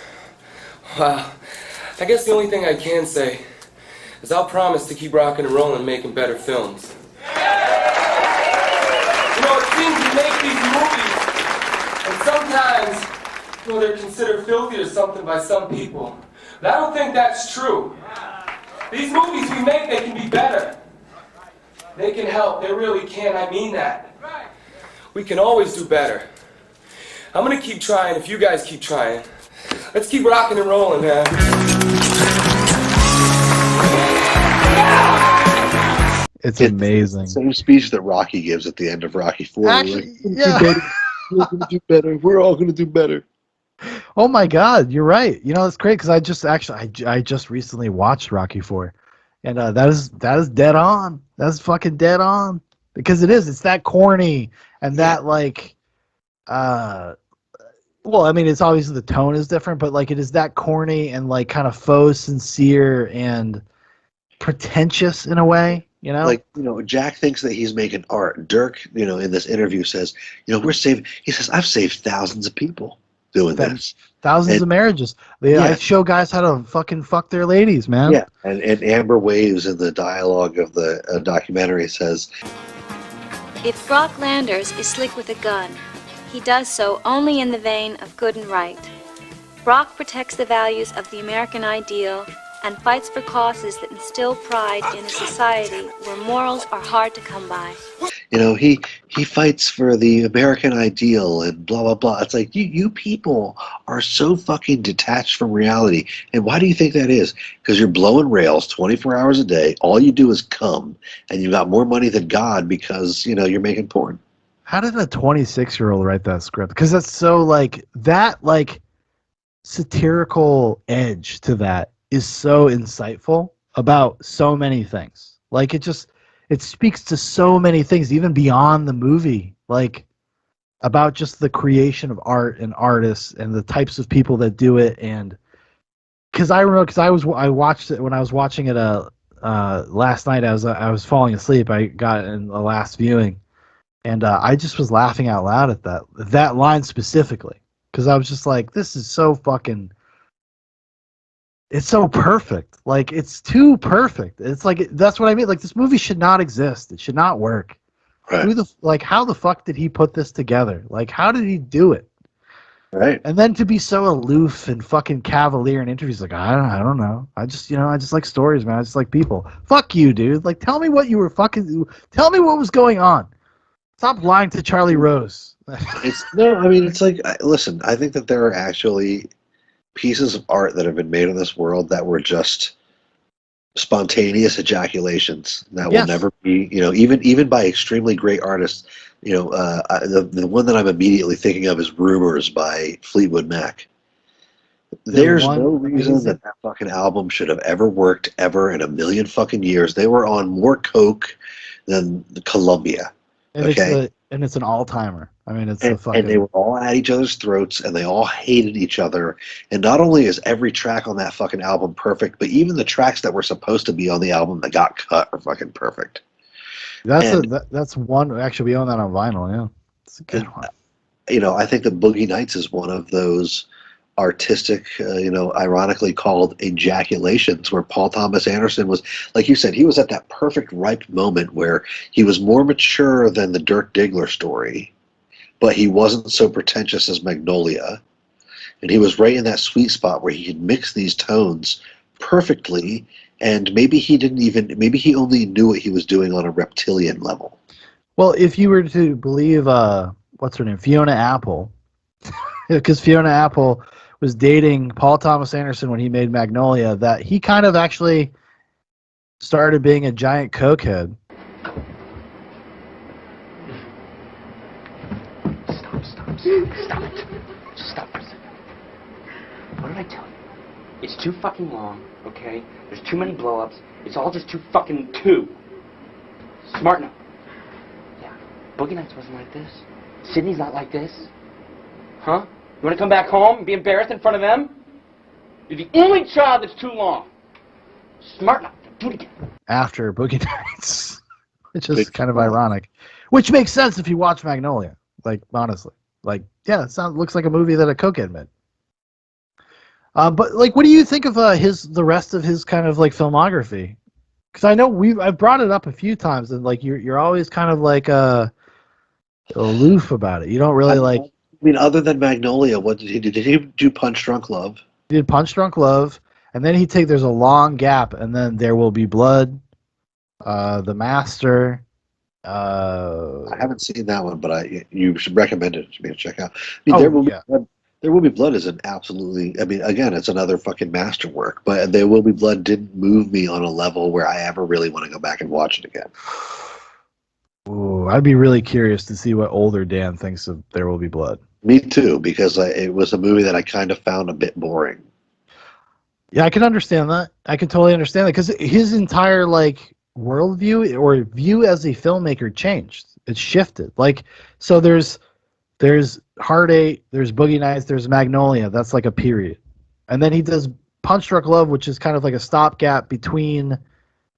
the only thing I can say is I'll promise to keep rocking and rolling and making better films. You know, it seems we make these movies, and sometimes, you know, they're considered filthy or something by some people. But I don't think that's true. These movies we make, they can be better. They can help. They really can. I mean that. We can always do better. I'm gonna keep trying if you guys keep trying. Let's keep rocking and rolling, man. It's amazing. Same speech that Rocky gives at the end of Rocky 4. Actually, We're gonna do better. We're all gonna do better. Oh my God, you're right. You know, it's great because I just recently watched Rocky 4, and that is dead on. That's fucking dead on, because it's that corny and that like, well, I mean, it's obviously the tone is different, but like it is that corny and like kind of faux sincere and pretentious in a way. You know, like, you know, Jack thinks that he's making art. Dirk, you know, in this interview says, you know, he says, I've saved thousands of people doing this. Thousands of marriages. I show guys how to fucking fuck their ladies, man. Yeah, and Amber Waves in the dialogue of the documentary says, if Brock Landers is slick with a gun, he does so only in the vein of good and right. Brock protects the values of the American ideal and fights for causes that instill pride in a society where morals are hard to come by. You know, he fights for the American ideal and blah, blah, blah. It's like, you people are so fucking detached from reality. And why do you think that is? Because you're blowing rails 24 hours a day. All you do is come. And you've got more money than God because, you know, you're making porn. How did a 26-year-old write that script? Because that's so like, that like satirical edge to that is so insightful about so many things. Like it speaks to so many things, even beyond the movie, like about just the creation of art and artists and the types of people that do it. And because I watched it when I was watching it last night. I was falling asleep. I got it in the last viewing, and I just was laughing out loud at that line specifically, because I was just like, this is so fucking It's so perfect. Like, it's too perfect. It's like, that's what I mean. Like, this movie should not exist. It should not work. Right. How the fuck did he put this together? Like, how did he do it? Right. And then to be so aloof and fucking cavalier in interviews, like, I don't know. I just like stories, man. I just like people. Fuck you, dude. Like, tell me what was going on. Stop lying to Charlie Rose. It's like, listen, I think that there are actually pieces of art that have been made in this world that were just spontaneous ejaculations that will never be, even by extremely great artists. The one that I'm immediately thinking of is Rumors by Fleetwood Mac. There's no reason that fucking album should have ever worked ever in a million fucking years. They were on more coke than Columbia. And Okay? it's an all-timer. I mean, it's And they were all at each other's throats, and they all hated each other. And not only is every track on that fucking album perfect, but even the tracks that were supposed to be on the album that got cut are fucking perfect. That's one. Actually, we own that on vinyl. Yeah, it's a good one. I think that Boogie Nights is one of those artistic, ironically called ejaculations, where Paul Thomas Anderson was, like you said, he was at that perfect ripe moment where he was more mature than the Dirk Diggler story, but he wasn't so pretentious as Magnolia. And he was right in that sweet spot where he could mix these tones perfectly, and maybe he only knew what he was doing on a reptilian level. Well, if you were to believe, what's her name, Fiona Apple, because Fiona Apple was dating Paul Thomas Anderson when he made Magnolia, that he kind of actually started being a giant cokehead. Stop it. Just stop for a second. What did I tell you? It's too fucking long, okay? There's too many blow-ups. It's all just too fucking Smarten up. Yeah. Boogie Nights wasn't like this. Sydney's not like this. Huh? You want to come back home and be embarrassed in front of them? You're the only child that's too long. Smarten up. Do it again. After Boogie Nights, which is kind of ironic. Which makes sense if you watch Magnolia. Like, honestly. Like, yeah, looks like a movie that a cokehead made. But like, what do you think of the rest of his kind of like filmography? Because I know I've brought it up a few times, and like you're always kind of like aloof about it. You don't really like. I mean, other than Magnolia, what did he do? Did he do Punch Drunk Love? He did Punch Drunk Love, and then there's a long gap, and then There Will Be Blood, The Master. I haven't seen that one, but you should recommend it to me to check out. I mean, There Will Be Blood is an absolutely, I mean, again, it's another fucking masterwork, but There Will Be Blood didn't move me on a level where I ever really want to go back and watch it again. Ooh, I'd be really curious to see what older Dan thinks of There Will Be Blood. Me too, because it was a movie that I kind of found a bit boring. Yeah, I can understand that. I can totally understand that, because his entire like worldview or view as a filmmaker changed. It shifted. Like, so there's Heart 8, there's Boogie Nights, there's Magnolia. That's like a period. And then he does Punch Drunk Love, which is kind of like a stopgap between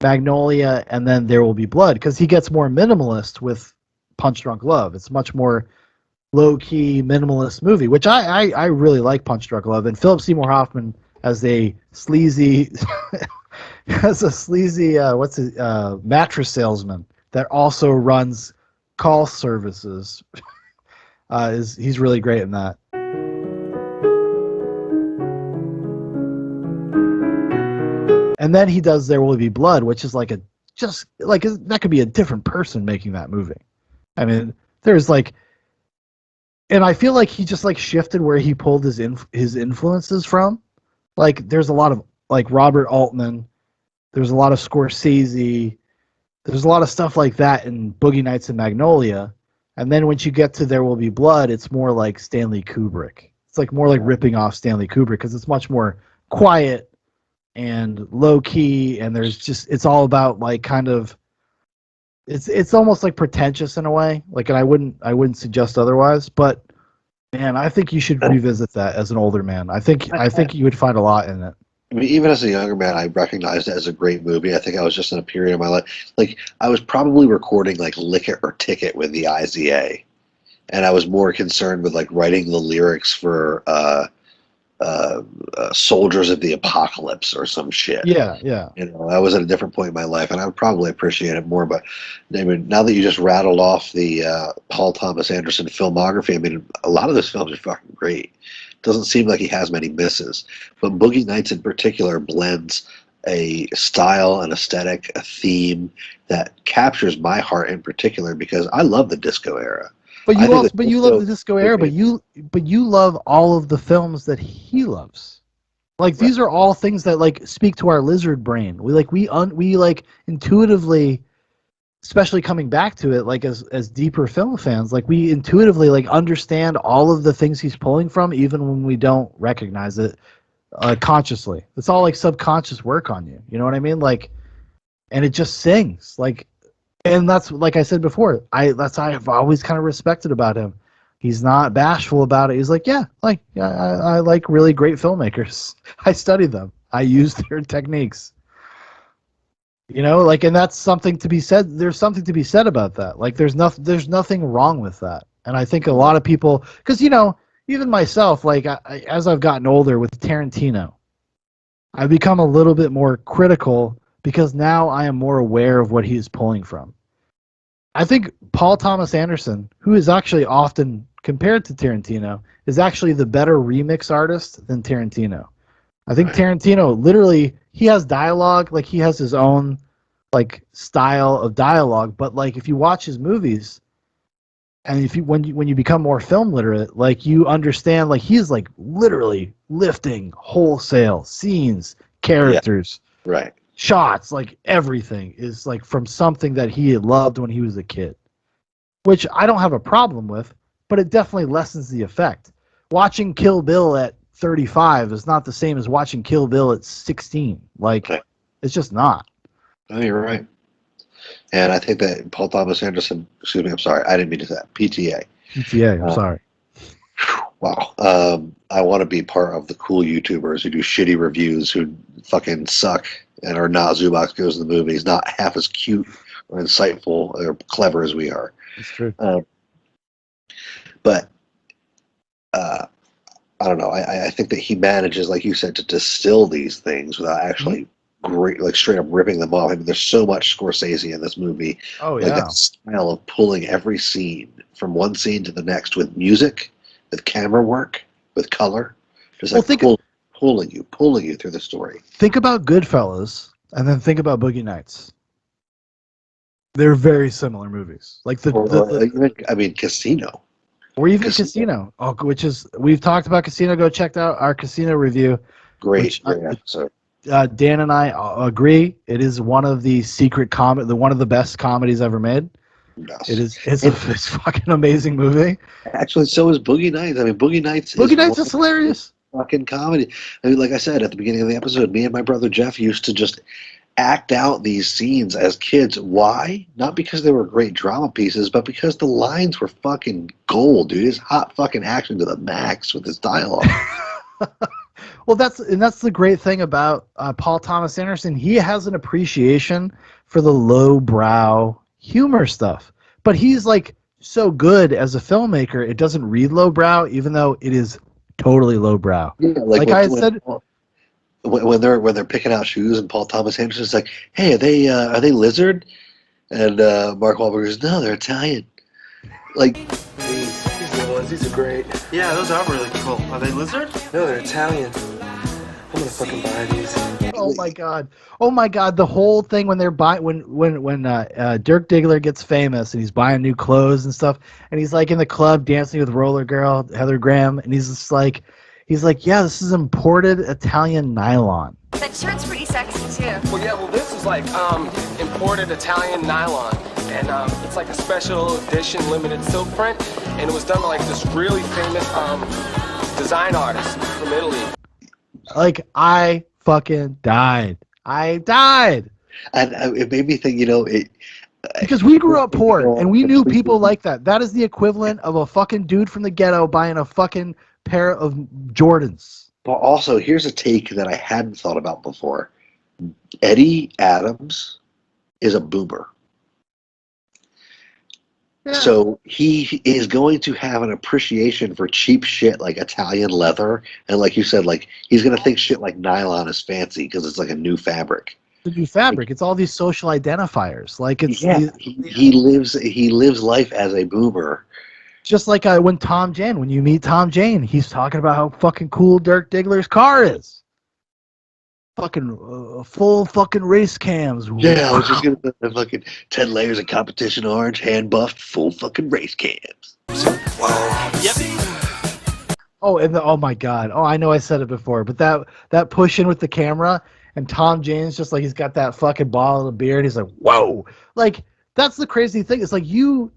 Magnolia and then There Will Be Blood, because he gets more minimalist with Punch Drunk Love. It's much more low-key, minimalist movie, which I really like Punch Drunk Love. And Philip Seymour Hoffman as a sleazy mattress salesman that also runs call services. He's really great in that. And then he does There Will Be Blood, which is like that could be a different person making that movie. I mean, there's like, and I feel like he just like shifted where he pulled his influences from. Like, there's a lot of like Robert Altman, there's a lot of Scorsese, there's a lot of stuff like that in Boogie Nights and Magnolia. And then once you get to There Will Be Blood, it's more like Stanley Kubrick. It's like more like ripping off Stanley Kubrick, because it's much more quiet and low key, and it's all about like kind of, it's almost like pretentious in a way. Like, and I wouldn't suggest otherwise, but man, I think you should revisit that as an older man. I think you would find a lot in it. I mean, even as a younger man, I recognized it as a great movie. I think I was just in a period of my life, like I was probably recording like Lick It or Ticket with the IZA, and I was more concerned with like writing the lyrics for Soldiers of the Apocalypse or some shit. Yeah, yeah. You know, I was at a different point in my life, and I would probably appreciate it more. But I mean, now that you just rattled off the Paul Thomas Anderson filmography, I mean, a lot of those films are fucking great. Doesn't seem like he has many misses. But Boogie Nights in particular blends a style, an aesthetic, a theme that captures my heart in particular because I love the disco era. But I you think also, the but you love the disco era, but you love all of the films that he loves. Like these are all things that like speak to our lizard brain. We like intuitively, especially coming back to it, like as deeper film fans, like we intuitively like understand all of the things he's pulling from, even when we don't recognize it consciously. It's all like subconscious work on you. You know what I mean? Like, and it just sings like, and that's like I said before. I've always kind of respected about him. He's not bashful about it. He's like, I like really great filmmakers. I study them. I use their techniques. You know, like, and that's something to be said. There's something to be said about that. Like, there's nothing wrong with that. And I think a lot of people, because you know, even myself, like, as I've gotten older with Tarantino, I've become a little bit more critical because now I am more aware of what he's pulling from. I think Paul Thomas Anderson, who is actually often compared to Tarantino, is actually the better remix artist than Tarantino. I think Tarantino literally, he has dialogue, like he has his own like style of dialogue, but like if you watch his movies and if you when you become more film literate, like you understand like he's like literally lifting wholesale scenes, characters, right, shots, like everything is like from something that he had loved when he was a kid, which I don't have a problem with, but it definitely lessens the effect. Watching Kill Bill at 35 is not the same as watching Kill Bill at 16. Like, it's just not. No, you're right. And I think that Paul Thomas Anderson, excuse me, I'm sorry, I didn't mean to say that. PTA. PTA, I'm sorry. Wow. I want to be part of the cool YouTubers who do shitty reviews, who fucking suck and are not Zubach Goes to the Movies, not half as cute or insightful or clever as we are. That's true. But I don't know. I think that he manages, like you said, to distill these things without actually great, like straight up ripping them off. I mean, there's so much Scorsese in this movie. Oh, like yeah. that style of pulling every scene from one scene to the next with music, with camera work, with color, just like pulling you through the story. Think about Goodfellas, and then think about Boogie Nights. They're very similar movies. Like I mean, Casino. Or even Casino. Oh, which is, we've talked about Casino. Go check out our Casino review. Great episode. Dan and I agree. It is one of the one of the best comedies ever made. Yes. It is. It's a fucking amazing movie. Actually, so is Boogie Nights. I mean, Boogie Nights is hilarious. Fucking comedy. I mean, like I said at the beginning of the episode, me and my brother Jeff used to just act out these scenes as kids. Why? Not because they were great drama pieces, but because the lines were fucking gold, dude. It's hot fucking action to the max with his dialogue. Well, that's the great thing about Paul Thomas Anderson. He has an appreciation for the lowbrow humor stuff, but he's like so good as a filmmaker. It doesn't read lowbrow, even though it is totally lowbrow. Yeah, like I said. When they're picking out shoes and Paul Thomas Anderson's like, hey, are they lizard? And Mark Wahlberg goes, no, they're Italian. Like, These are the ones. These are great. Yeah, those are really cool. Are they lizard? No, they're Italian. I'm gonna fucking buy these. Oh my god! The whole thing when they're when Dirk Diggler gets famous and he's buying new clothes and stuff, and he's like in the club dancing with Roller Girl Heather Graham, and he's just like. He's like, yeah, this is imported Italian nylon. That shirt's pretty sexy, too. Well, yeah, this is like imported Italian nylon. And it's like a special edition limited silk print. And it was done by like this really famous design artist from Italy. Like, I fucking died. I died. And it made me think, because we grew up poor, and we knew people like that. That is the equivalent of a fucking dude from the ghetto buying a fucking pair of Jordans. But also, here's a take that I hadn't thought about before. Eddie Adams is a boomer. So he is going to have an appreciation for cheap shit like Italian leather, and like you said, like he's going to think shit like nylon is fancy because it's like a new fabric. The new fabric. It's all these social identifiers. Like it's he lives life as a boomer. just like when you meet Tom Jane, he's talking about how fucking cool Dirk Diggler's car is. Fucking full fucking race cams. Yeah, I was just gonna the fucking 10 layers of competition orange, hand buffed, full fucking race cams. Oh, oh my god. Oh, I know I said it before, but that push in with the camera and Tom Jane's just like he's got that fucking ball of beer and he's like, whoa. Like that's the crazy thing. It's like you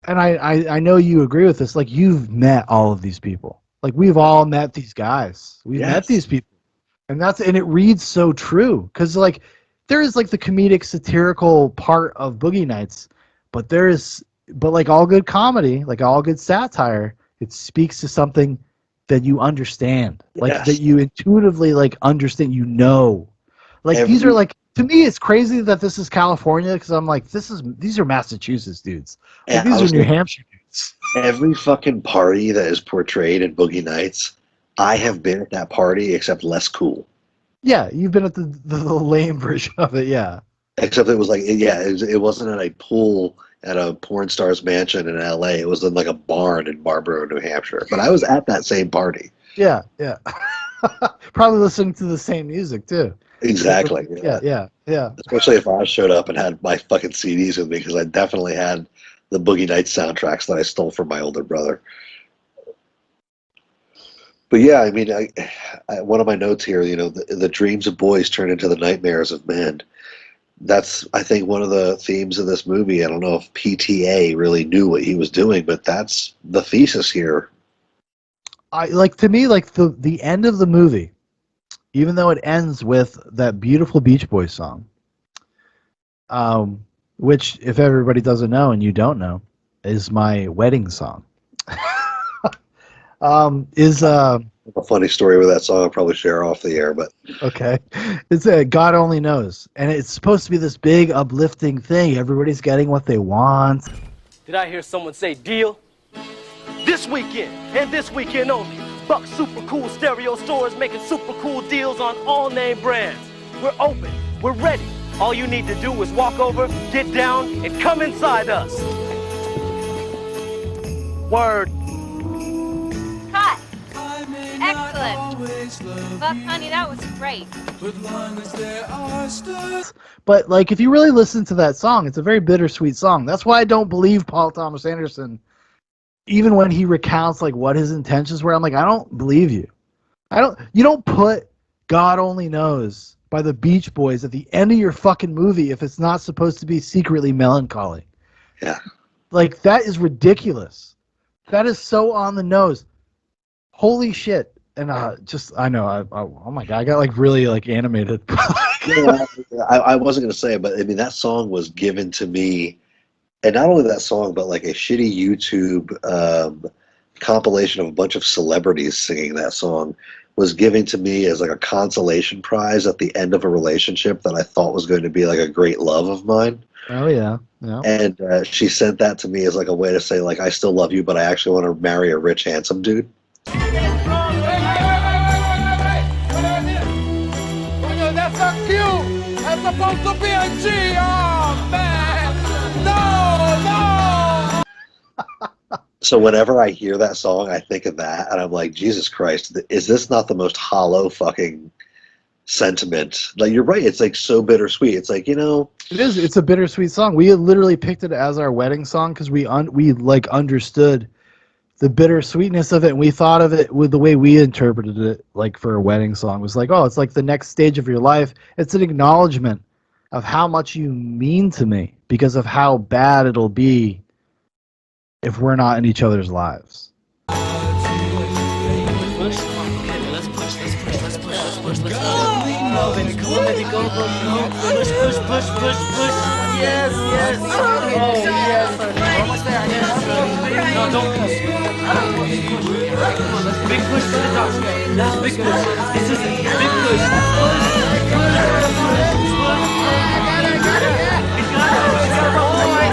and I know you agree with this. Like you've met all of these people. Like we've all met these guys. We've met these people. And it reads so true because like there is like the comedic satirical part of Boogie Nights, but like all good comedy, like all good satire, it speaks to something that you understand, like that you intuitively like understand, like these are like, to me it's crazy that this is California because I'm like these are Massachusetts dudes, like, these are New Hampshire dudes. Every fucking party that is portrayed in Boogie Nights, I have been at that party, except less cool. Yeah, you've been at the lame version of it, yeah. Except it was like, it wasn't at a pool at a porn star's mansion in L.A. It was in like a barn in Marlborough, New Hampshire. But I was at that same party. Yeah. Probably listening to the same music too. Exactly. Yeah. Especially if I showed up and had my fucking CDs with me, because I definitely had the Boogie Nights soundtracks that I stole from my older brother. But yeah, I mean, one of my notes here, the dreams of boys turn into the nightmares of men. That's, I think, one of the themes of this movie. I don't know if PTA really knew what he was doing, but that's the thesis here. To me, the end of the movie, even though it ends with that beautiful Beach Boys song, which, if everybody doesn't know and you don't know, is my wedding song. Is a funny story with that song I'll probably share off the air, but okay. It's God Only Knows, and it's supposed to be this big uplifting thing. Everybody's getting what they want. Did I hear someone say deal? This weekend, and this weekend only, Buck Super Cool Stereo Stores making super cool deals on all name brands. We're open, we're ready. All you need to do is walk over, get down, and come inside us. Word. Cut. Excellent. Buck, honey, that was great. But like, if you really listen to that song, it's a very bittersweet song. That's why I don't believe Paul Thomas Anderson, even when he recounts like what his intentions were. I'm like, I don't believe you. You don't put God Only Knows by the Beach Boys at the end of your fucking movie if it's not supposed to be secretly melancholy. Yeah. Like, that is ridiculous. That is so on the nose. Holy shit. And I know, oh my God, I got like really like animated. I wasn't going to say it, but I mean, that song was given to me, and not only that song, but like a shitty YouTube compilation of a bunch of celebrities singing that song was given to me as like a consolation prize at the end of a relationship that I thought was going to be like a great love of mine. Oh yeah. And she sent that to me as like a way to say like, I still love you, but I actually want to marry a rich, handsome dude. That's a Q. That's supposed to be a G. Oh man, no. So whenever I hear that song, I think of that, and I'm like, Jesus Christ, is this not the most hollow fucking sentiment? Like, you're right. It's like so bittersweet. It's like, it is. It's a bittersweet song. We literally picked it as our wedding song because we like understood the bittersweetness of it, and we thought of it with the way we interpreted it, like for a wedding song. It was like, oh, it's like the next stage of your life. It's an acknowledgement of how much you mean to me because of how bad it'll be if we're not in each other's lives. Yes. Oh yes. Almost there. No, don't push. Big push to the top. That's big push. This is big push. Push.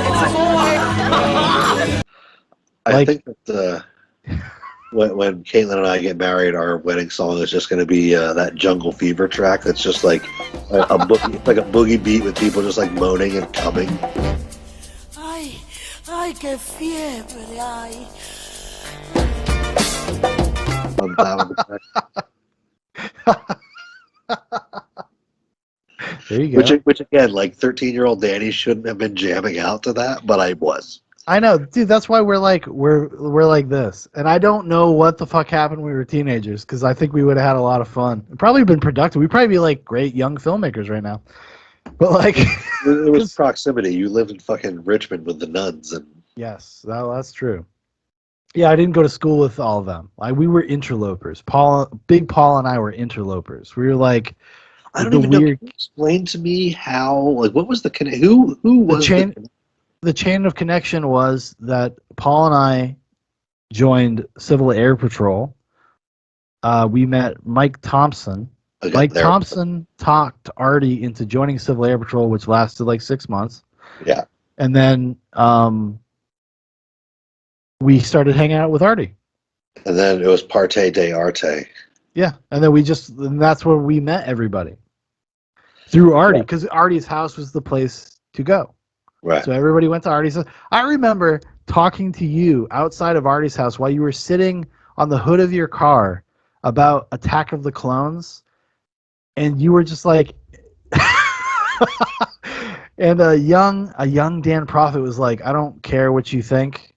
It's a boy. I think that when Caitlin and I get married, our wedding song is just going to be that Jungle Fever track. That's just like a boogie, like a boogie beat with people just like moaning and coming. Ay, qué fiebre, ay. On top of the There you go. Which again, like 13-year-old Danny shouldn't have been jamming out to that, but I was. I know, dude. That's why we're like this, and I don't know what the fuck happened when we were teenagers, because I think we would have had a lot of fun. It'd probably been productive. We'd probably be like great young filmmakers right now. But like, it was proximity. You lived in fucking Richmond with the nuns, and yes, that's true. Yeah, I didn't go to school with all of them. We were interlopers. Big Paul and I were interlopers. We were like, I don't even know. Can you explain to me how? Like, what was the who was the chain of connection was that Paul and I joined Civil Air Patrol. We met Mike Thompson. Okay, Mike Thompson talked Artie into joining Civil Air Patrol, which lasted like 6 months. Yeah. And then we started hanging out with Artie. And then it was Parte de Arte. Yeah, and then and that's where we met everybody. Through Artie, because Artie's house was the place to go. Right. So everybody went to Artie's house. I remember talking to you outside of Artie's house while you were sitting on the hood of your car about Attack of the Clones, and you were just like, and a young Dan Profitt was like, I don't care what you think,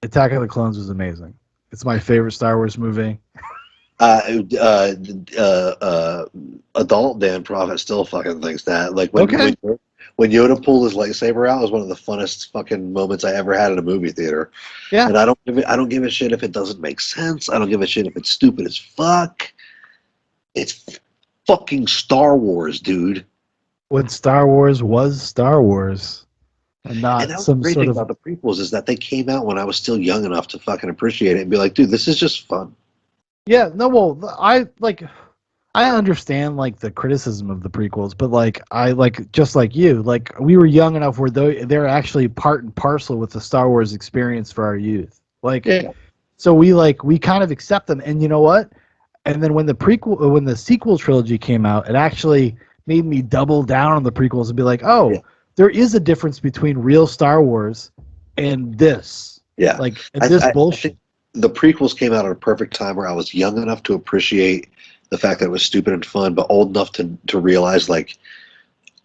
Attack of the Clones was amazing. It's my favorite Star Wars movie. Adult Dan Profitt still fucking thinks that. Like when Yoda pulled his lightsaber out, was one of the funnest fucking moments I ever had in a movie theater. Yeah. And I don't give a shit if it doesn't make sense. I don't give a shit if it's stupid as fuck. It's fucking Star Wars, dude. When Star Wars was Star Wars, and not and that was some the great sort thing of. about the prequels is that they came out when I was still young enough to fucking appreciate it and be like, dude, this is just fun. Yeah, no, well, I understand like the criticism of the prequels, but like just like you, like we were young enough where they're actually part and parcel with the Star Wars experience for our youth. Like, so we kind of accept them, and you know what? And then when the sequel trilogy came out, it actually made me double down on the prequels and be like, there is a difference between real Star Wars and this. Yeah, like this bullshit. The prequels came out at a perfect time where I was young enough to appreciate the fact that it was stupid and fun, but old enough to realize like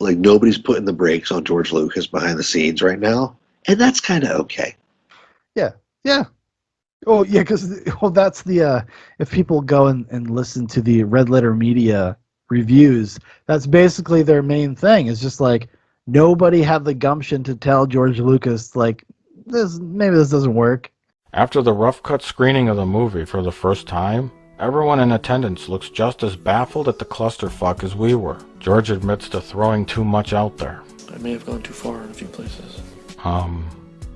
nobody's putting the brakes on George Lucas behind the scenes right now, and that's kind of okay. Yeah. Oh yeah, because that's the if people go and listen to the Red Letter Media reviews, that's basically their main thing. It's just like nobody had the gumption to tell George Lucas like maybe this doesn't work. After the rough cut screening of the movie for the first time, everyone in attendance looks just as baffled at the clusterfuck as we were. George admits to throwing too much out there. I may have gone too far in a few places.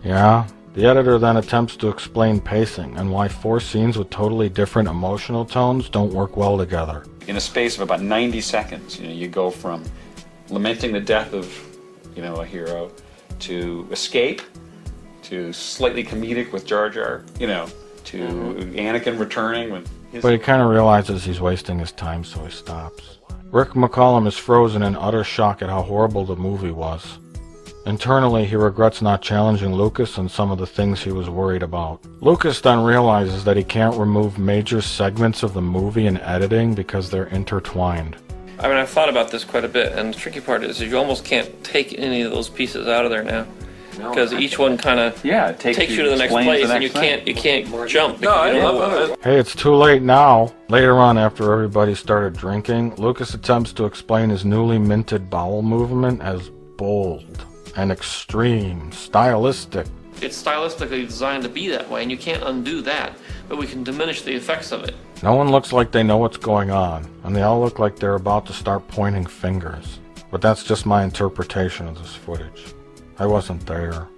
Yeah. The editor then attempts to explain pacing and why 4 scenes with totally different emotional tones don't work well together. In a space of about 90 seconds, you go from lamenting the death of, a hero to escape, to slightly comedic with Jar Jar, to Anakin returning with his... But he kind of realizes he's wasting his time, so he stops. Rick McCallum is frozen in utter shock at how horrible the movie was. Internally, he regrets not challenging Lucas on some of the things he was worried about. Lucas then realizes that he can't remove major segments of the movie in editing because they're intertwined. I mean, I've thought about this quite a bit, and the tricky part is you almost can't take any of those pieces out of there now. Because each one kind of takes you to the next place, and you can't jump. No, I love it. Hey, it's too late now. Later on, after everybody started drinking, Lucas attempts to explain his newly minted bowel movement as bold and extreme, stylistic. It's stylistically designed to be that way, and you can't undo that, but we can diminish the effects of it. No one looks like they know what's going on, and they all look like they're about to start pointing fingers. But that's just my interpretation of this footage. I wasn't there.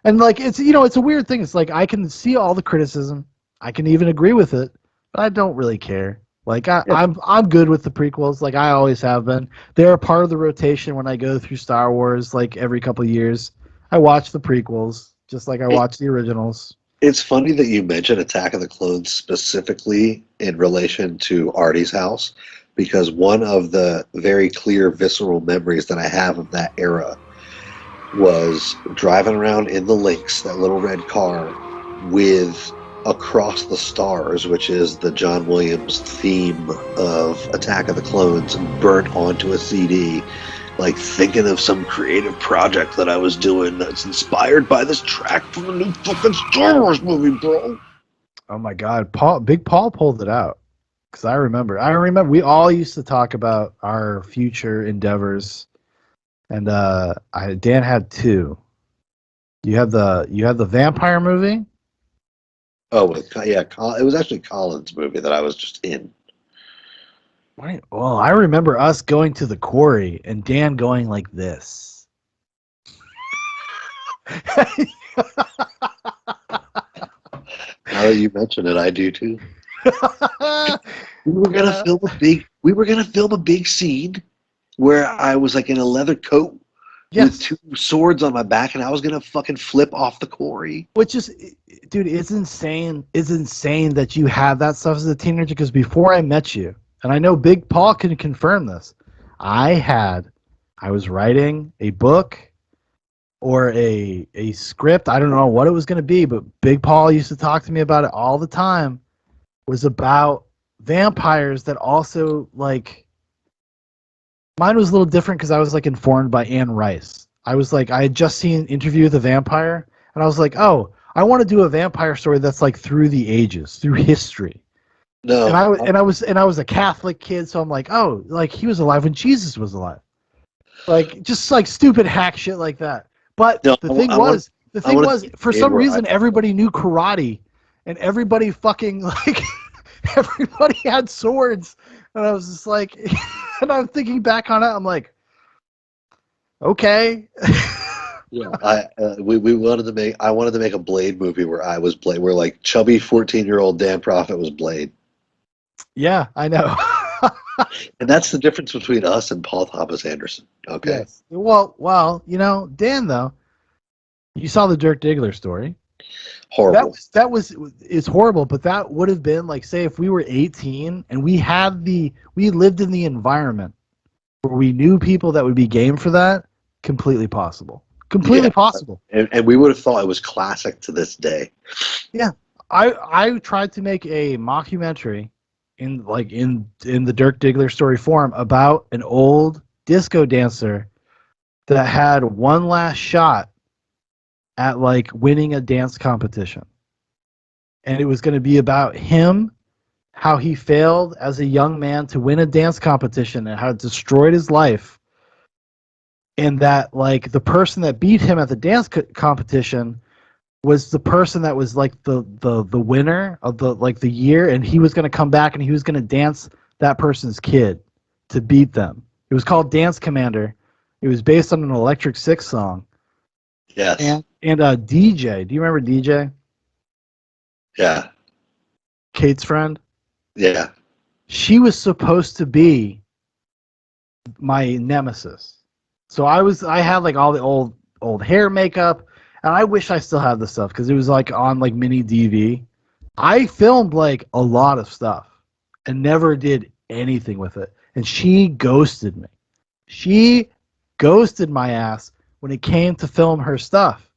And like it's a weird thing. It's like I can see all the criticism. I can even agree with it, but I don't really care. Like I'm good with the prequels, like I always have been. They're a part of the rotation when I go through Star Wars, like every couple of years. I watch the prequels, just like I watch the originals. It's funny that you mentioned Attack of the Clones specifically in relation to Artie's house, because one of the very clear visceral memories that I have of that era was driving around in the Lynx, that little red car, with Across the Stars, which is the John Williams theme of Attack of the Clones, burnt onto a CD, like thinking of some creative project that I was doing that's inspired by this track from the new fucking Star Wars movie, bro. Oh my God, Big Paul pulled it out, because I remember we all used to talk about our future endeavors, and Dan had two. You had the vampire movie. Oh, yeah, it was actually Colin's movie that I was just in. Right. Well, I remember us going to the quarry and Dan going like this. Now that you mention it, I do too. We were gonna film a big scene where I was like in a leather coat with two swords on my back, and I was gonna fucking flip off the quarry. Which is, dude, it's insane. It's insane that you have that stuff as a teenager. Because before I met you, and I know Big Paul can confirm this, I was writing a book or a script. I don't know what it was going to be, but Big Paul used to talk to me about it all the time. Was about vampires that also, like, mine was a little different because I was like informed by Anne Rice. I was like, I had just seen Interview with a Vampire, and I was like, oh, I want to do a vampire story that's like through the ages, through history. No, and I was a Catholic kid, so I'm like, oh, like he was alive when Jesus was alive, like just like stupid hack shit like that. But the thing was, for some reason, everybody knew karate, and everybody fucking like everybody had swords, and I was just like, and I'm thinking back on it, I'm like, okay. Yeah, I wanted to make a Blade movie where I was Blade, where like chubby 14-year-old Dan Profitt was Blade. Yeah, I know. And that's the difference between us and Paul Thomas Anderson. Okay. Yes. Well, you know, Dan though, you saw the Dirk Diggler story. Horrible. It's horrible, but that would have been like, say, if we were 18 and we lived in the environment where we knew people that would be game for that, completely possible. Completely possible. And we would have thought it was classic to this day. Yeah. I tried to make a mockumentary in the Dirk Diggler story form about an old disco dancer that had one last shot at like winning a dance competition. And it was going to be about him, how he failed as a young man to win a dance competition and how it destroyed his life. And that like the person that beat him at the dance competition was the person that was like the winner of the year, and he was going to come back and he was going to dance that person's kid to beat them. It was called Dance Commander. It was based on an Electric Six song. Yes. And DJ. Do you remember DJ? Yeah. Kate's friend? Yeah. She was supposed to be my nemesis. So I had like all the old hair makeup, and I wish I still had the stuff because it was like on like mini DV. I filmed like a lot of stuff and never did anything with it. And she ghosted me. She ghosted my ass when it came to film her stuff.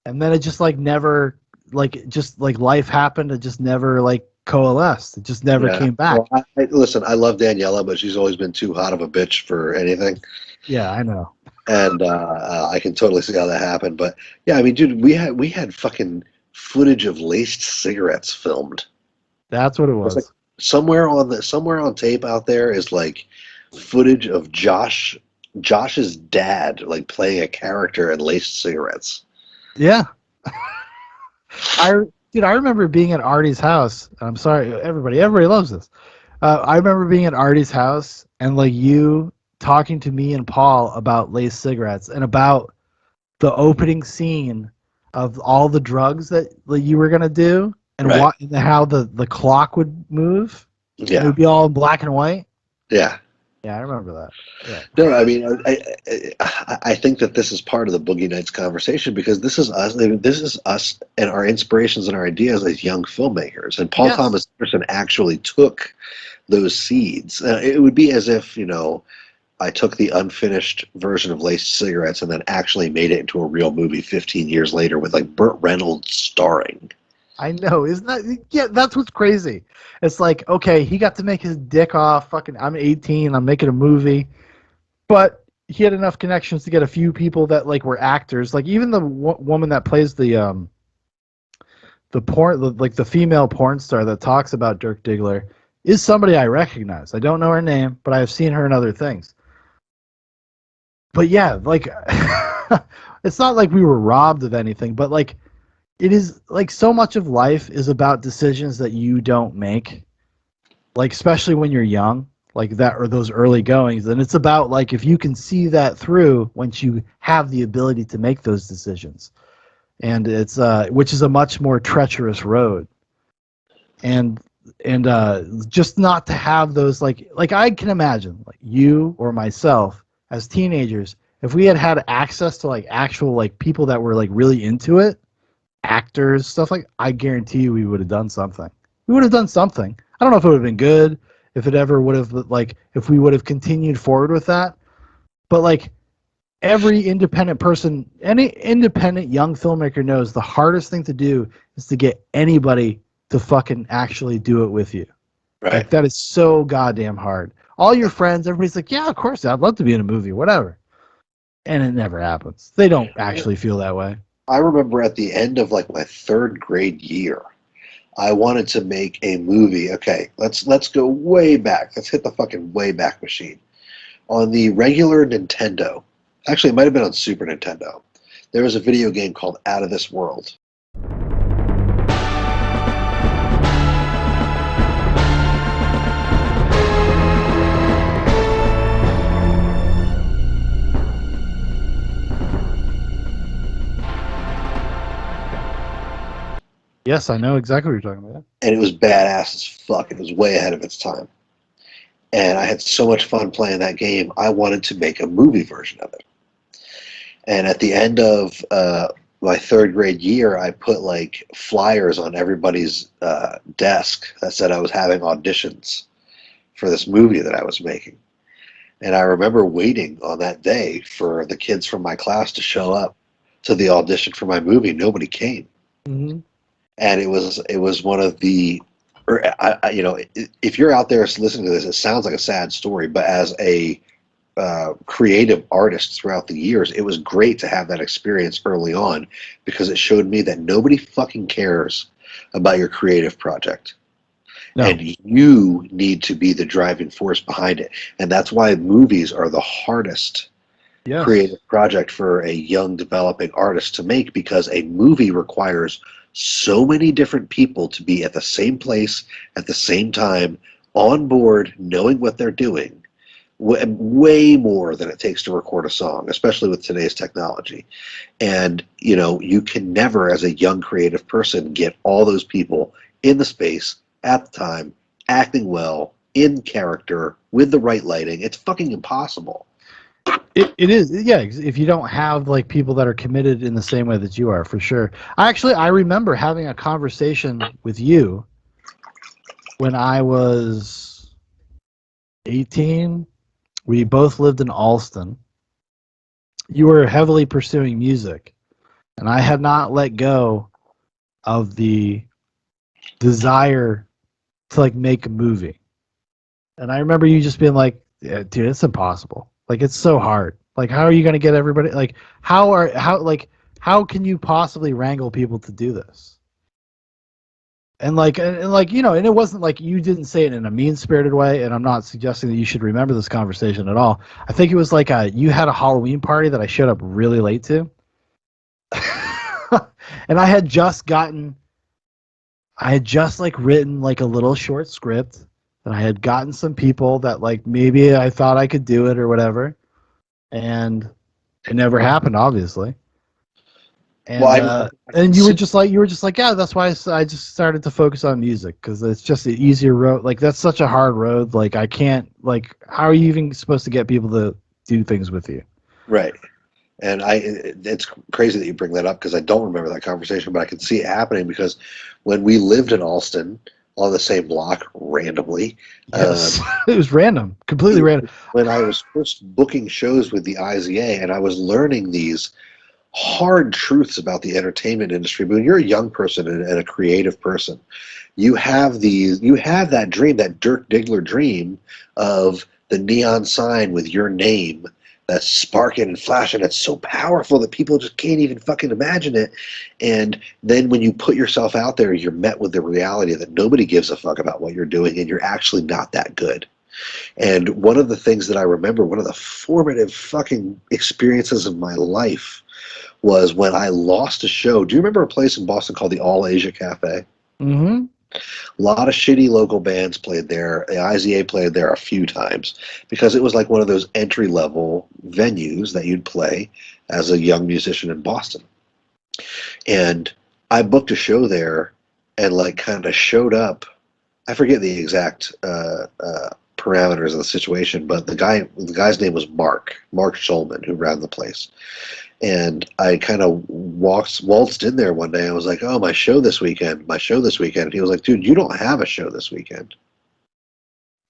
And then it just like never, like just like life happened. It just never like coalesced. It just never came back. Well, listen, I love Daniela, but she's always been too hot of a bitch for anything. Yeah, I know. And I can totally see how that happened. But yeah, I mean, dude, we had fucking footage of laced cigarettes filmed. That's what it was. Like somewhere on tape out there is like footage of Josh's dad like playing a character in laced cigarettes. Yeah. I remember being at Artie's house. I'm sorry, everybody loves this. I remember being at Artie's house and like you talking to me and Paul about laced cigarettes and about the opening scene of all the drugs that like, you were gonna do and how the clock would move. Yeah. It would be all in black and white. Yeah. Yeah, I remember that. Yeah. No, I mean, I think that this is part of the Boogie Nights conversation because this is us. This is us and our inspirations and our ideas as young filmmakers. And Paul Thomas Anderson actually took those seeds. It would be as if, I took the unfinished version of Laced Cigarettes and then actually made it into a real movie 15 years later with like Burt Reynolds starring. I know, isn't that? Yeah, that's what's crazy. It's like, okay, he got to make his dick off. Fucking, I'm 18. I'm making a movie, but he had enough connections to get a few people that like were actors. Like even the woman that plays the porn, like the female porn star that talks about Dirk Diggler, is somebody I recognize. I don't know her name, but I have seen her in other things. But yeah, like it's not like we were robbed of anything, but like it is like so much of life is about decisions that you don't make. Like especially when you're young, like that or those early goings, and it's about like if you can see that through once you have the ability to make those decisions. And it's which is a much more treacherous road. And just not to have those like I can imagine like you or myself as teenagers, if we had access to like actual like people that were like really into it, actors, stuff like, I guarantee you we would have done something. We would have done something. I don't know if it would have been good, if it ever would have like if we would have continued forward with that. But like every independent person, any independent young filmmaker knows the hardest thing to do is to get anybody to fucking actually do it with you. Right. Like that is so goddamn hard. All your friends, everybody's like, yeah, of course, I'd love to be in a movie, whatever. And it never happens. They don't actually feel that way. I remember at the end of like my third grade year, I wanted to make a movie. Okay, let's go way back. Let's hit the fucking way back machine. On the regular Nintendo, actually it might have been on Super Nintendo, there was a video game called Out of This World. Yes, I know exactly what you're talking about. And it was badass as fuck. It was way ahead of its time. And I had so much fun playing that game, I wanted to make a movie version of it. And at the end of my third grade year, I put like flyers on everybody's desk that said I was having auditions for this movie that I was making. And I remember waiting on that day for the kids from my class to show up to the audition for my movie. Nobody came. Mm-hmm. And it was one of the, if you're out there listening to this, it sounds like a sad story, but as a creative artist throughout the years, it was great to have that experience early on because it showed me that nobody fucking cares about your creative project. No. And you need to be the driving force behind it. And that's why movies are the hardest creative project for a young developing artist to make, because a movie requires so many different people to be at the same place at the same time, on board, knowing what they're doing, way more than it takes to record a song, especially with today's technology. And you can never, as a young creative person, get all those people in the space at the time, acting well, in character, with the right lighting. It's fucking impossible. It is, yeah. If you don't have like people that are committed in the same way that you are, for sure. I remember having a conversation with you when I was 18. We both lived in Alston. You were heavily pursuing music, and I had not let go of the desire to like make a movie. And I remember you just being like, yeah, dude, it's impossible. Like, it's so hard. Like, how are you going to get everybody? Like, how can you possibly wrangle people to do this? And it wasn't like you didn't say it in a mean-spirited way, and I'm not suggesting that you should remember this conversation at all. I think it was like you had a Halloween party that I showed up really late to. And I had just written like a little short script, and I had gotten some people that like maybe I thought I could do it or whatever. And it never happened, obviously. And Well, and you were just like yeah, that's why I just started to focus on music because it's just an easier road. Like that's such a hard road. Like I can't like how are you even supposed to get people to do things with you? right. And it's crazy that you bring that up because I don't remember that conversation, but I can see it happening because when we lived in Alston on the same block randomly, Yes, it was random, completely random. when I was first booking shows with the IZA and I was learning these hard truths about the entertainment industry. But when you're a young person and a creative person, you have that dream, that Dirk Diggler dream of the neon sign with your name that's sparking and flashing. It's so powerful that people just can't even fucking imagine it. And then when you put yourself out there, you're met with the reality that nobody gives a fuck about what you're doing and you're actually not that good. And one of the things that I remember, one of the formative fucking experiences of my life was when I lost a show. Do you remember a place in Boston called the All Asia Cafe? Mm-hmm. A lot of shitty local bands played there. The IZA played there a few times because it was like one of those entry-level venues that you'd play as a young musician in Boston. And I booked a show there and like kind of showed up. I forget the exact parameters of the situation, but the guy's name was Mark Schulman, who ran the place. And I kind of waltzed in there one day. I was like, "Oh, my show this weekend." And he was like, "Dude, you don't have a show this weekend."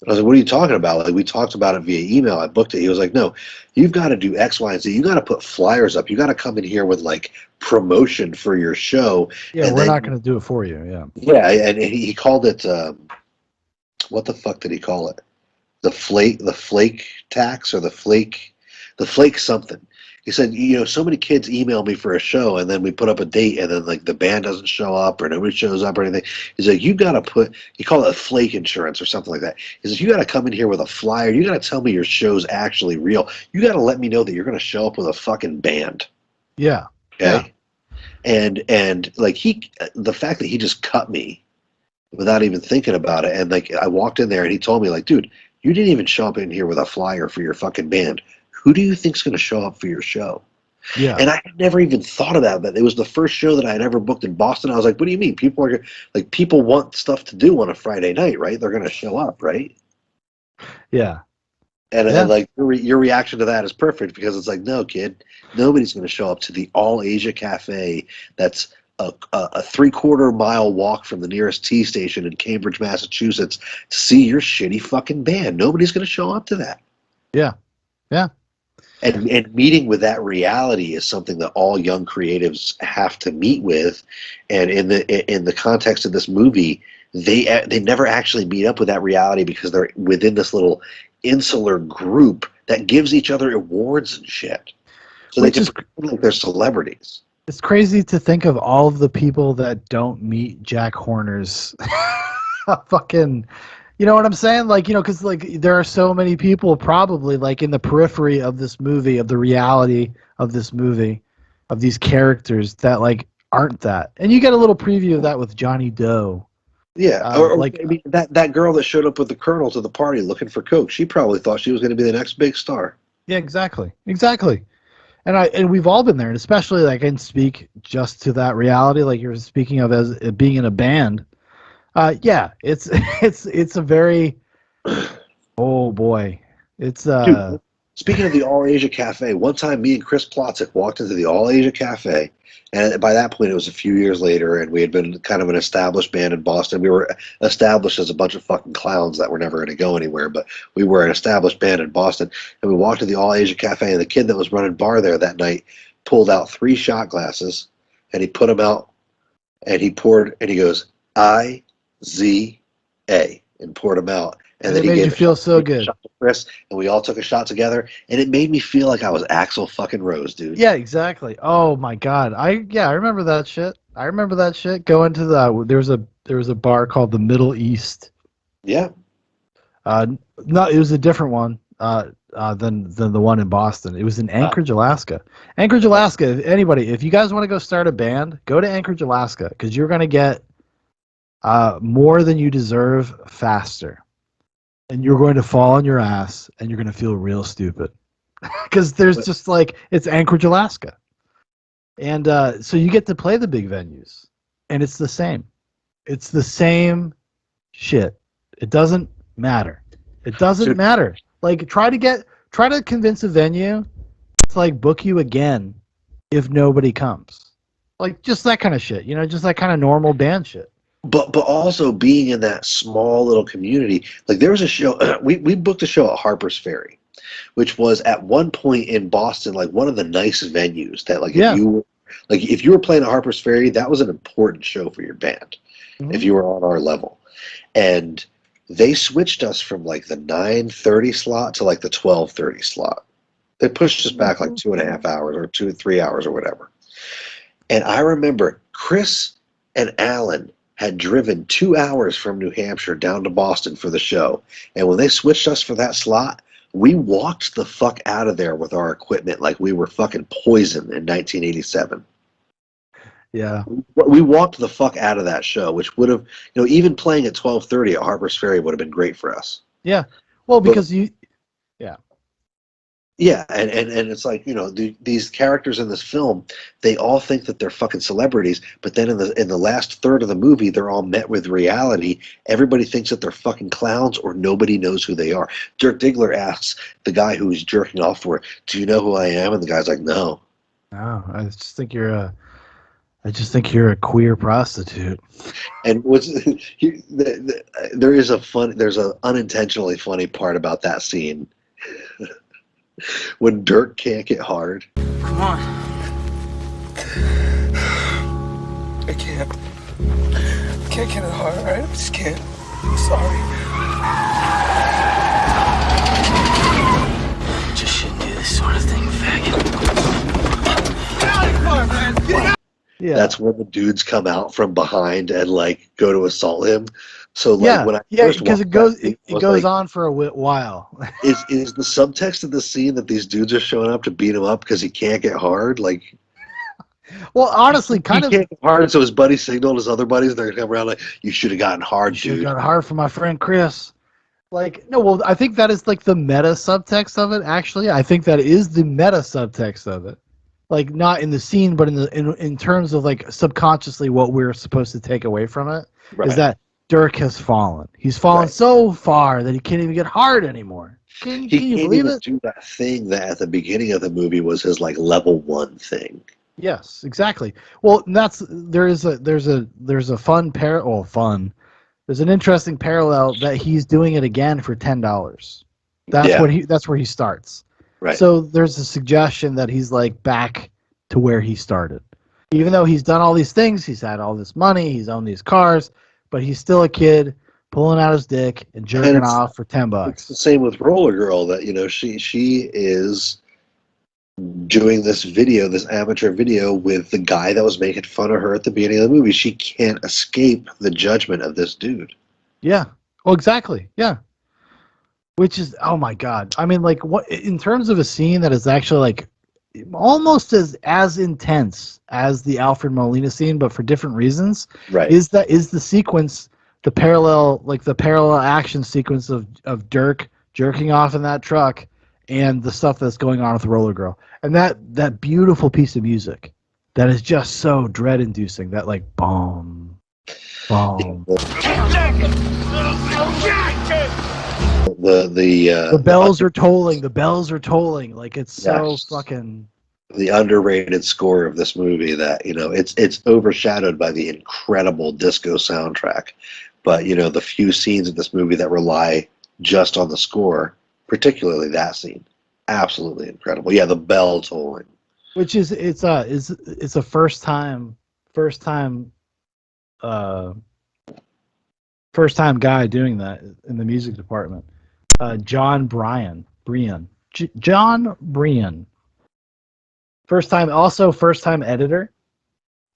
And I was like, "What are you talking about?" Like, we talked about it via email. I booked it. He was like, "No, you've got to do X, Y, and Z. You got to put flyers up. You got to come in here with like promotion for your show." Yeah, and we're then, not going to do it for you. Yeah. Yeah, and he called it. What the fuck did he call it? The flake tax, or the flake something. He said, so many kids email me for a show, and then we put up a date, and then like the band doesn't show up, or nobody shows up, or anything. He's like, you got to he called it a flake insurance or something like that. He says, you got to come in here with a flyer. You got to tell me your show's actually real. You got to let me know that you're going to show up with a fucking band. Yeah. Okay. Yeah. And like the fact that he just cut me without even thinking about it, and like I walked in there, and he told me like, dude, you didn't even show up in here with a flyer for your fucking band. Who do you think's going to show up for your show? Yeah. And I had never even thought of that. But it was the first show that I had ever booked in Boston. I was like, what do you mean? People want stuff to do on a Friday night, right? They're going to show up, right? Yeah. And like your reaction to that is perfect because it's like, no, kid, nobody's going to show up to the All Asia Cafe that's a 3/4 mile walk from the nearest T station in Cambridge, Massachusetts to see your shitty fucking band. Nobody's going to show up to that. Yeah. Yeah. And meeting with that reality is something that all young creatives have to meet with. And in the context of this movie, they never actually meet up with that reality because they're within this little insular group that gives each other awards and shit. So they just pretend like they're celebrities. It's crazy to think of all of the people that don't meet Jack Horner's fucking. You know what I'm saying? Like, because like there are so many people probably like in the periphery of this movie, of the reality of this movie, of these characters that like aren't that. And you get a little preview of that with Johnny Doe. Yeah, or like maybe that girl that showed up with the Colonel to the party looking for coke. She probably thought she was going to be the next big star. Yeah, exactly. And we've all been there, and especially like I can speak just to that reality, like you're speaking of as being in a band. Yeah, it's a very oh boy, it's Dude, speaking of the All Asia Cafe, one time me and Chris Plotzek walked into the All Asia Cafe, and by that point it was a few years later, and we had been kind of an established band in Boston. We were established as a bunch of fucking clowns that were never going to go anywhere, but we were an established band in Boston, and we walked to the All Asia Cafe, and the kid that was running bar there that night pulled out 3 shot glasses, and he put them out, and he poured, and he goes, IZA, and poured them out. And then it made you feel so good. To Chris, and we all took a shot together, and it made me feel like I was Axl fucking Rose, dude. Yeah, exactly. Oh my god, I remember that shit. Going to there was a bar called the Middle East. Yeah. No, it was a different one than the one in Boston. It was in Anchorage, Alaska. Anchorage, Alaska. If you guys want to go start a band, go to Anchorage, Alaska, because you're gonna get more than you deserve faster. And you're going to fall on your ass, and you're going to feel real stupid. Because there's just like, it's Anchorage, Alaska. And so you get to play the big venues, and it's the same. It's the same shit. It doesn't matter. It doesn't matter. Like try to convince a venue to like book you again if nobody comes. Like just that kind of shit, you know, just that kind of normal band shit. But also being in that small little community, like there was a show we booked a show at Harper's Ferry, which was at one point in Boston like one of the nice venues that like if you were playing at Harper's Ferry, that was an important show for your band if you were on our level. And they switched us from like the 9:30 slot to like the 12:30 slot. They pushed us back like 2.5 hours or 2 or 3 hours or whatever. And I remember Chris and Alan had driven 2 hours from New Hampshire down to Boston for the show. And when they switched us for that slot, we walked the fuck out of there with our equipment like we were fucking poison in 1987. Yeah. We walked the fuck out of that show, which would have, you know, even playing at 12:30 at Harper's Ferry would have been great for us. Yeah. Well, because Yeah, and it's like, you know, these characters in this film, they all think that they're fucking celebrities, but then in the last third of the movie, they're all met with reality. Everybody thinks that they're fucking clowns, or nobody knows who they are. Dirk Diggler asks the guy who's jerking off for it, "Do you know who I am?" And the guy's like, "No." No, I just think you're a queer prostitute. And there's an unintentionally funny part about that scene. When Dirk can't get hard. Come on. I can't get it hard, alright? I just can't. I'm sorry. Just shouldn't do this sort of thing, faggot. Yeah. That's when the dudes come out from behind and like go to assault him. So like when I first because watched it was goes like, on for a while. is the subtext of the scene that these dudes are showing up to beat him up because he can't get hard? Like, well, honestly, he can't get hard, so his buddy signaled his other buddies. They're gonna come around like, "You should have gotten hard, Should have dude." got hard for my friend Chris. Like, no, well, I think that is like the meta subtext of it. Actually, I think that is the meta subtext of it. Like, not in the scene, but in terms of like subconsciously what we're supposed to take away from it is that Dirk has fallen. He's fallen so far that he can't even get hard anymore. Can you believe it? Do that thing that at the beginning of the movie was his like level 1 thing. Yes, exactly. Well, there's a fun there's an interesting parallel that he's doing it again for $10. That's where he starts. Right. So there's a suggestion that he's like back to where he started. Even though he's done all these things, he's had all this money, he's owned these cars, but he's still a kid pulling out his dick and jerking off for $10. It's the same with Roller Girl, that, you know, she is doing this amateur video with the guy that was making fun of her at the beginning of the movie. She can't escape the judgment of this dude. Yeah. Well, exactly. Yeah. Which is, oh my God. I mean, like, what in terms of a scene that is actually like almost as intense as the Alfred Molina scene, but for different reasons. Right. Is the sequence, the parallel action sequence of Dirk jerking off in that truck and the stuff that's going on with Roller Girl. And that beautiful piece of music that is just so dread inducing, that like boom. The bells are tolling. The bells are tolling. Like, it's so fucking. The underrated score of this movie, that, you know, it's overshadowed by the incredible disco soundtrack, but, you know, the few scenes in this movie that rely just on the score, particularly that scene, absolutely incredible. Yeah, the bell tolling, which is it's a first time guy doing that in the music department. John Brian. First time editor.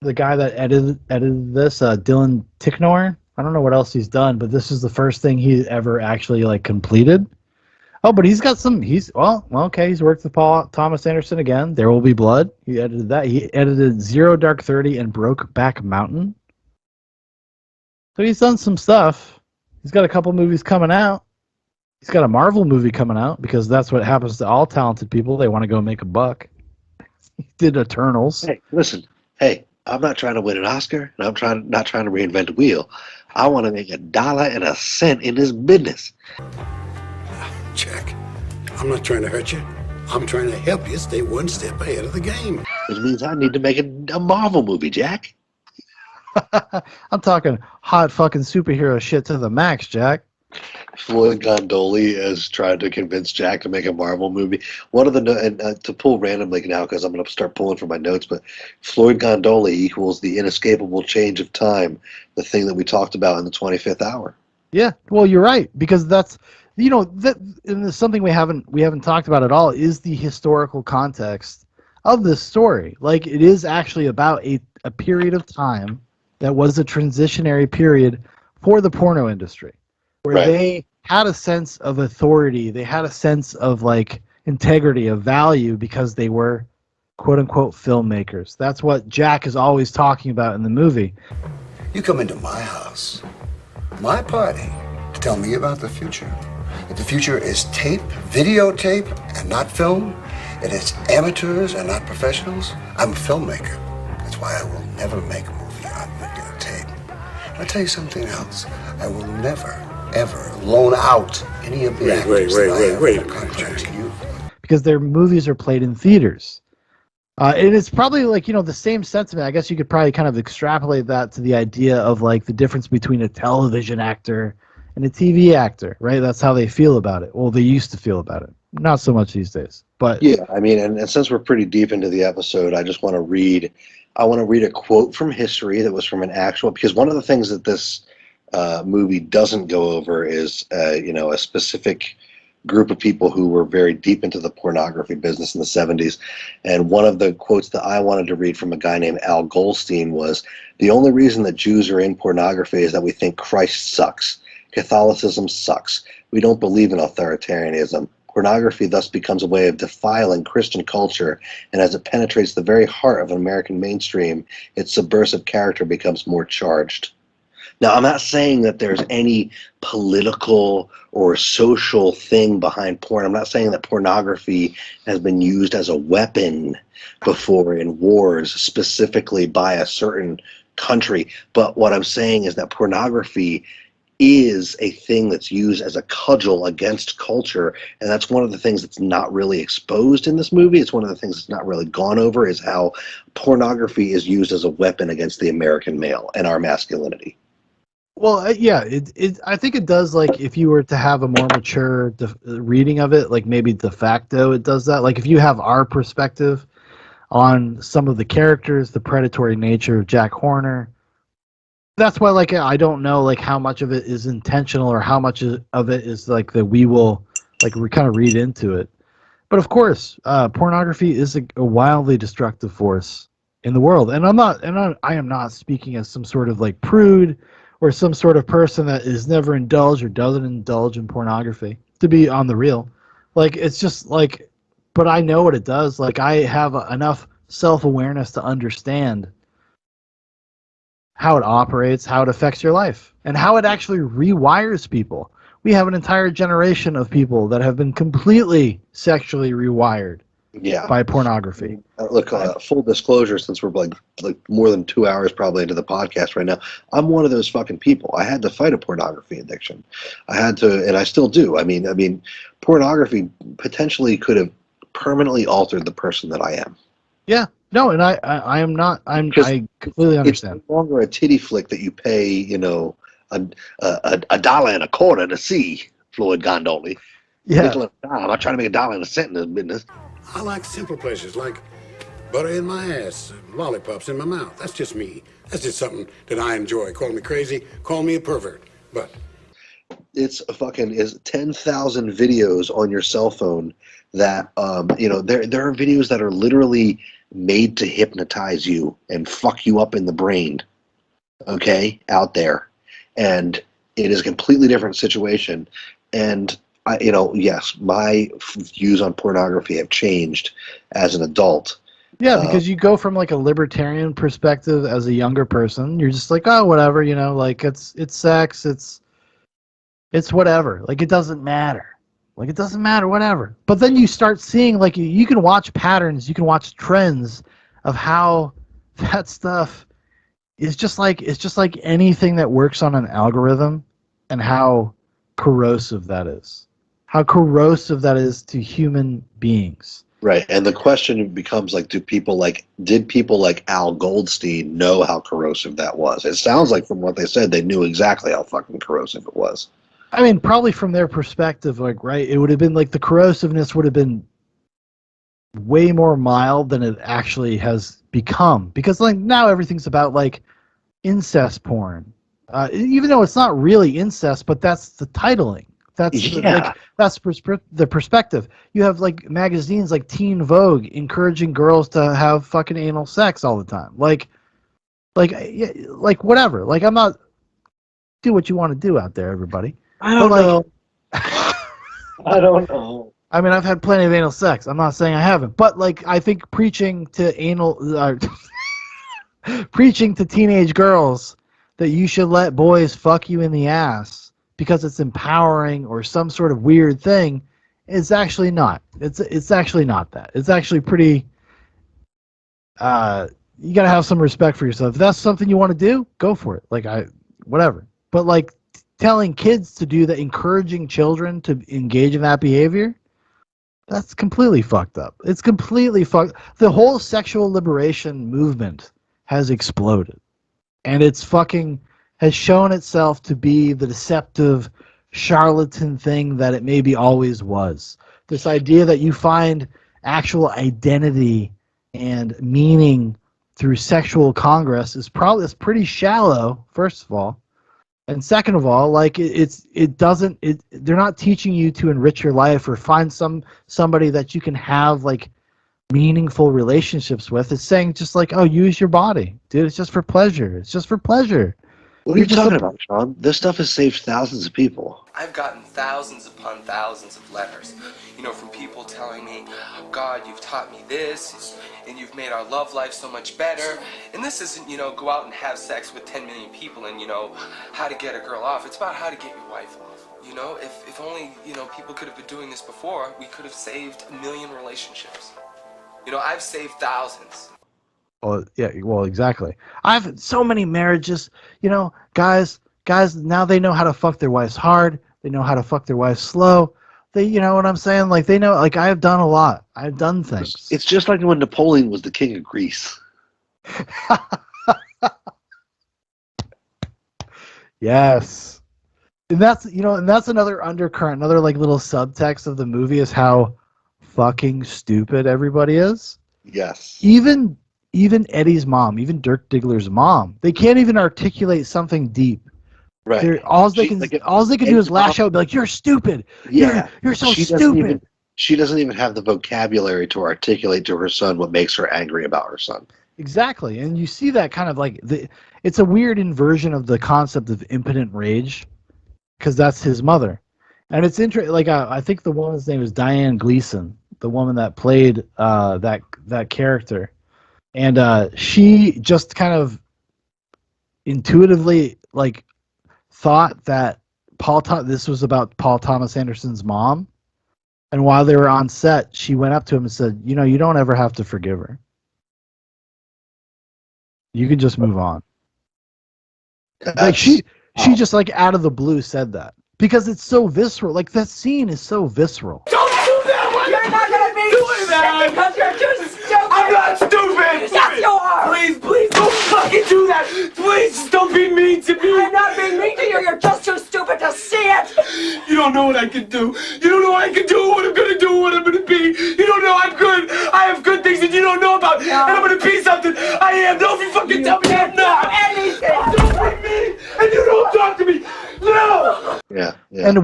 The guy that edited this, Dylan Ticknor. I don't know what else he's done, but this is the first thing he ever actually like completed. Oh, but he's got some. He's worked with Paul Thomas Anderson again. There Will Be Blood. He edited that. He edited Zero Dark 30 and Brokeback Mountain. So he's done some stuff. He's got a couple movies coming out. He's got a Marvel movie coming out, because that's what happens to all talented people. They want to go make a buck. He did Eternals. Hey, listen. Hey, I'm not trying to win an Oscar, and not trying to reinvent the wheel. I want to make $1.01 in this business. Jack, I'm not trying to hurt you. I'm trying to help you stay one step ahead of the game. Which means I need to make a Marvel movie, Jack. I'm talking hot fucking superhero shit to the max, Jack. Floyd Gondoli has tried to convince Jack to make a Marvel movie. One of the and to pull randomly now because I'm going to start pulling from my notes, but Floyd Gondoli equals the inescapable change of time, the thing that we talked about in the 25th hour. Yeah, well, you're right, because that's that and it's something we haven't talked about at all is the historical context of this story. Like, it is actually about a period of time that was a transitionary period for the porno industry, where they had a sense of authority, they had a sense of like integrity, of value, because they were quote unquote filmmakers. That's what Jack is always talking about in the movie. You come into my house, my party, to tell me about the future. If the future is tape, videotape, and not film, it is amateurs and not professionals, I'm a filmmaker. That's why I will never make a movie on videotape. I'll tell you something else. I will never, ever loan out any of the actors that I have under contract to you. Because their movies are played in theaters. And it's probably like, the same sentiment. I guess you could probably kind of extrapolate that to the idea of like the difference between a television actor and a TV actor, right? That's how they feel about it. Well, they used to feel about it. Not so much these days. But yeah, I mean, and since we're pretty deep into the episode, I just want to read a quote from history that was from an actual, because one of the things that this movie doesn't go over is, a specific group of people who were very deep into the pornography business in the 70s. And one of the quotes that I wanted to read from a guy named Al Goldstein was, "The only reason that Jews are in pornography is that we think Christ sucks. Catholicism sucks. We don't believe in authoritarianism. Pornography thus becomes a way of defiling Christian culture, and as it penetrates the very heart of an American mainstream, its subversive character becomes more charged." Now, I'm not saying that there's any political or social thing behind porn. I'm not saying that pornography has been used as a weapon before in wars, specifically by a certain country. But what I'm saying is that pornography is a thing that's used as a cudgel against culture, and that's one of the things that's not really exposed in this movie. It's one of the things that's not really gone over, is how pornography is used as a weapon against the American male and our masculinity. Well, yeah, I think it does. Like, if you were to have a more mature reading of it, like maybe de facto, it does that. Like, if you have our perspective on some of the characters, the predatory nature of Jack Horner, that's why, like, I don't know, like, how much of it is intentional or how much of it is like that we will, like, we kind of read into it. But of course, pornography is a wildly destructive force in the world, and I am not speaking as some sort of like prude or some sort of person that is never indulged or doesn't indulge in pornography, to be on the real. Like, it's just like, but I know what it does. Like, I have enough self-awareness to understand how it operates, how it affects your life, and how it actually rewires people. We have an entire generation of people that have been completely sexually rewired by pornography. Look, full disclosure, since we're like more than 2 hours probably into the podcast right now, I'm one of those fucking people. I had to fight a pornography addiction. I had to, and I still do. I mean, pornography potentially could have permanently altered the person that I am. Yeah. No, and I am not. I completely understand. It's no longer a titty flick that you pay, $1.25 to see, Floyd Gondoli. Yeah. I'm not trying to make $1.01 in this business. I like simple pleasures, like butter in my ass, lollipops in my mouth. That's just me. That's just something that I enjoy. Call me crazy, call me a pervert, but it's 10,000 videos on your cell phone that there are videos that are literally made to hypnotize you and fuck you up in the brain, out there, and it is a completely different situation. And yes, my views on pornography have changed as an adult. Yeah, because you go from like a libertarian perspective as a younger person. You're just like, oh, whatever, like it's sex, it's whatever. Like, it doesn't matter. Like, it doesn't matter, whatever. But then you start seeing, like, you can watch patterns, you can watch trends of how that stuff is just like, it's just like anything that works on an algorithm, and how corrosive that is. How corrosive that is to human beings. Right, and the question becomes like, did people like Al Goldstein know how corrosive that was? It sounds like from what they said, they knew exactly how fucking corrosive it was. I mean, probably from their perspective, like, right, it would have been like the corrosiveness would have been way more mild than it actually has become. Because, like, now everything's about, like, incest porn. Even though it's not really incest, but that's the titling. That's the perspective. You have, like, magazines like Teen Vogue encouraging girls to have fucking anal sex all the time. Like whatever. Like, I'm not... Do what you want to do out there, everybody. I don't know. I don't know. I mean, I've had plenty of anal sex. I'm not saying I haven't. But, like, I think preaching to teenage girls that you should let boys fuck you in the ass because it's empowering or some sort of weird thing is actually not. It's actually not that. It's actually pretty... you got to have some respect for yourself. If that's something you want to do, go for it. Like, whatever. But, like, telling kids to do that, encouraging children to engage in that behavior, that's completely fucked up. It's completely fucked. The whole sexual liberation movement has exploded. And it's fucking has shown itself to be the deceptive charlatan thing that it maybe always was. This idea that you find actual identity and meaning through sexual congress is pretty shallow, first of all. And second of all, like, they're not teaching you to enrich your life or find somebody that you can have, like, meaningful relationships with. It's saying just like, oh, use your body, dude. It's just for pleasure. It's just for pleasure. What are you talking about, Sean? This stuff has saved thousands of people. I've gotten thousands upon thousands of letters, from people telling me, oh, God, you've taught me this, and you've made our love life so much better. And this isn't, go out and have sex with 10 million people and, how to get a girl off. It's about how to get your wife off. If only, people could have been doing this before, we could have saved 1 million relationships. I've saved thousands. Well, yeah, well, exactly. I've had so many marriages, guys, now they know how to fuck their wives hard. They know how to fuck their wives slow. They, you know what I'm saying? Like, they know, like, I've done a lot. I've done things. It's just like when Napoleon was the king of Greece. Yes. And that's, and that's another undercurrent, another, like, little subtext of the movie is how fucking stupid everybody is. Yes. Even Eddie's mom, even Dirk Diggler's mom, they can't even articulate something deep. Right. All they can do is lash out and be like, "You're stupid. Yeah. You're so stupid." She doesn't even have the vocabulary to articulate to her son what makes her angry about her son. Exactly, and you see that kind of like it's a weird inversion of the concept of impotent rage, because that's his mother, and it's interesting. Like I think the woman's name is Diane Gleason, the woman that played that character. And she just kind of intuitively, like, thought that this was about Paul Thomas Anderson's mom. And while they were on set, she went up to him and said, you don't ever have to forgive her. You can just move on. Like, she just, like, out of the blue said that. Because it's so visceral. Like, that scene is so visceral. Don't do that! You're not gonna be doing that because you're too stupid! I'm not stupid! Yes, you are! Please, don't fucking do that! Please, don't be mean to me! I'm not being mean to you, you're just too stupid to see it! You don't know what I can do. You don't know what I can do, what I'm gonna do, what I'm gonna be. You don't know I'm good. I have good things that you don't know about. No. And I'm gonna be something I am. Don't you fucking tell me I'm not! Anything! Don't hurt me! And you don't talk to me! No! Yeah. And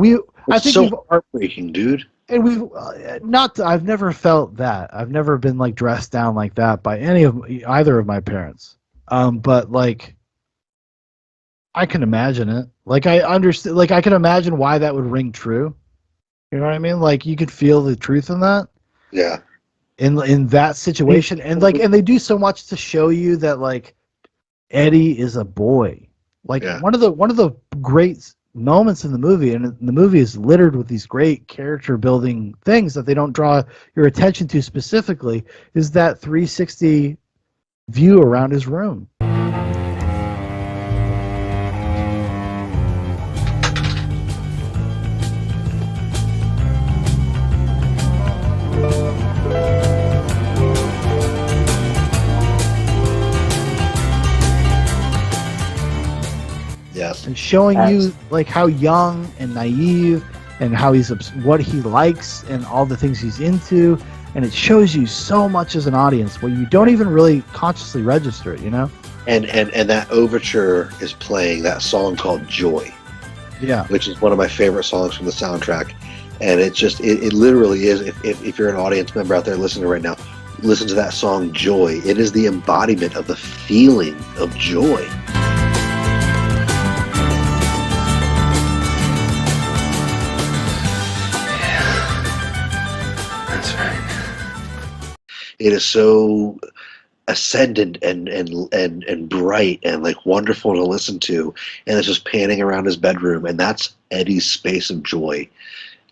I think so heartbreaking, dude. And I've never felt that. I've never been, like, dressed down like that by either of my parents. But, like, I can imagine it. Like, I understand. Like, I can imagine why that would ring true. You know what I mean? Like, you could feel the truth in that. Yeah. In that situation, and they do so much to show you that, like, Eddie is a boy. Like, one of the great moments in the movie, and the movie is littered with these great character building things that they don't draw your attention to specifically, is that 360 view around his room. Yes. And showing you like how young and naive and how he's what he likes and all the things he's into, and it shows you so much as an audience where you don't even really consciously register it, you know? And that overture is playing that song called Joy. Yeah. Which is one of my favorite songs from the soundtrack. And it literally is, if you're an audience member out there listening right now, listen to that song Joy. It is the embodiment of the feeling of joy. It is so ascendant and bright and like wonderful to listen to, and it's just panning around his bedroom, and that's Eddie's space of joy.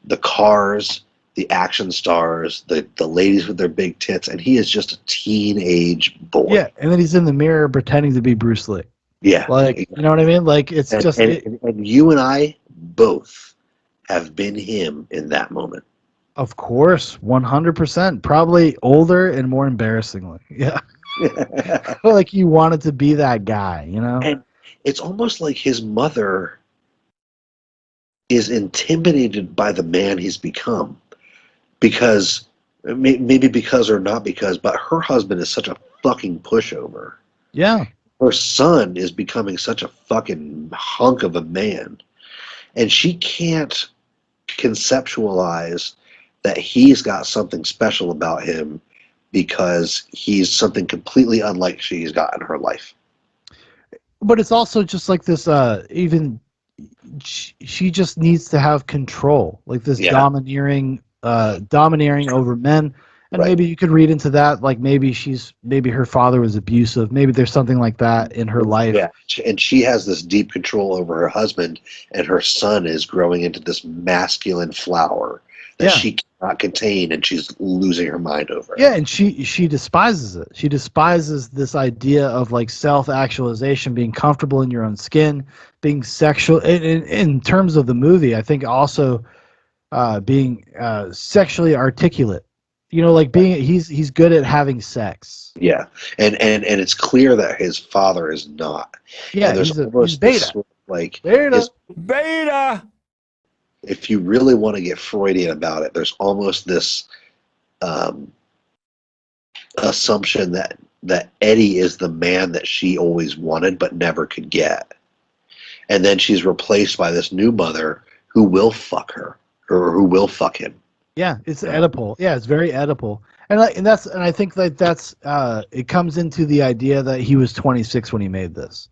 The cars, the action stars, the ladies with their big tits, and he is just a teenage boy. Yeah, and then he's in the mirror pretending to be Bruce Lee. Yeah, like you know what I mean. Like it's just and you and I both have been him in that moment. Of course, 100%. Probably older and more embarrassingly. Yeah. Like you wanted to be that guy, you know? And it's almost like his mother is intimidated by the man he's become. Because, maybe because or not because, but her husband is such a fucking pushover. Yeah. Her son is becoming such a fucking hunk of a man. And she can't conceptualize that he's got something special about him because he's something completely unlike she's got in her life. But it's also just like this, even she just needs to have control, like this domineering over men. And maybe you could read into that, like maybe her father was abusive. Maybe there's something like that in her life. Yeah, and she has this deep control over her husband, and her son is growing into this masculine flower that she cannot contain, and she's losing her mind over it. Yeah, and she despises it. She despises this idea of like self-actualization, being comfortable in your own skin, being sexual. In terms of the movie, I think also being sexually articulate. You know, like he's good at having sex. Yeah, and it's clear that his father is not. Yeah, and there's almost this sort of, like beta. If you really want to get Freudian about it, there's almost this assumption that Eddie is the man that she always wanted but never could get, and then she's replaced by this new mother who will fuck her or who will fuck him. Yeah, it's Oedipal. Yeah, it's very Oedipal, and I think that's it comes into the idea that he was 26 when he made this,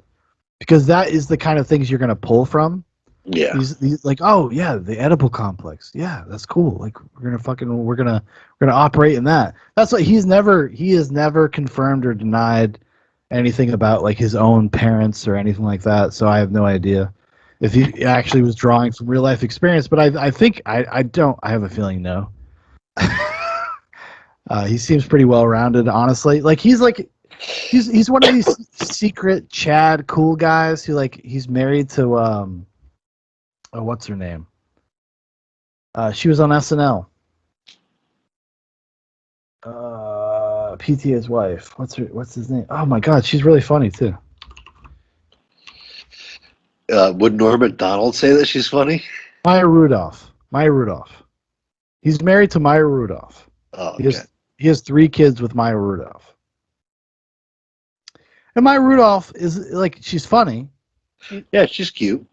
because that is the kind of things you're going to pull from. Yeah, he's like, oh yeah, the Oedipal complex. Yeah, that's cool. Like we're gonna operate in that. That's what he has never confirmed or denied anything about like his own parents or anything like that. So I have no idea if he actually was drawing from real life experience. But I think I don't. I have a feeling no. He seems pretty well rounded, honestly. Like he's one of these secret Chad cool guys who like he's married to what's her name? She was on SNL. PTA's wife. What's his name? Oh my God, she's really funny too. Would Norm Macdonald say that she's funny? Maya Rudolph. He's married to Maya Rudolph. Oh, okay. He has 3 kids with Maya Rudolph. And Maya Rudolph is like, she's funny. Yeah, she's cute.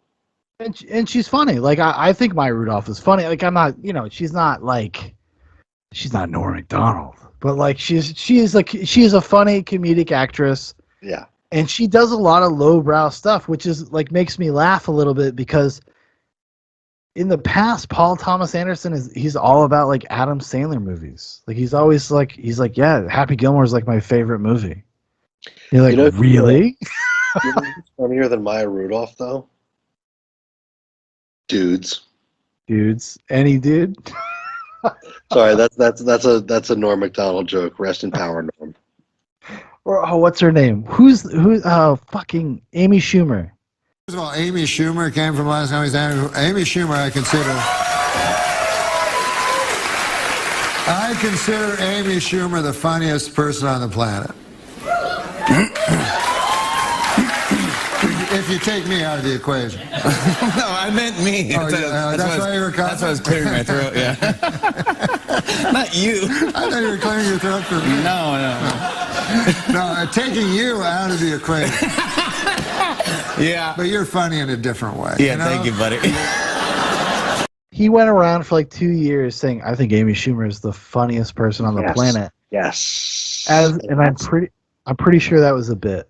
And she's funny. Like I think Maya Rudolph is funny. Like I'm not, she's not Norm Macdonald, but like she is a funny comedic actress. Yeah. And she does a lot of lowbrow stuff, which is like makes me laugh a little bit because in the past, Paul Thomas Anderson he's all about like Adam Sandler movies. Like he's always like yeah, Happy Gilmore is like my favorite movie. You're like, really? You know who's funnier than Maya Rudolph though? Dudes. Dudes. Any dude? Sorry, that's a Norm Macdonald joke. Rest in power, Norm. Or what's her name? Who's fucking Amy Schumer. First of all, Amy Schumer came from last time. Amy Schumer, I consider Amy Schumer the funniest person on the planet. If you take me out of the equation. No, I meant me. Oh, that's why you were coughing? That's why I was clearing my throat, yeah. Not you. I thought you were clearing your throat for me. No. No, taking you out of the equation. Yeah. But you're funny in a different way. Yeah, you know? thank you, buddy. He went around for like 2 years saying, "I think Amy Schumer is the funniest person on the planet." Yes. And I'm pretty sure that was a bit.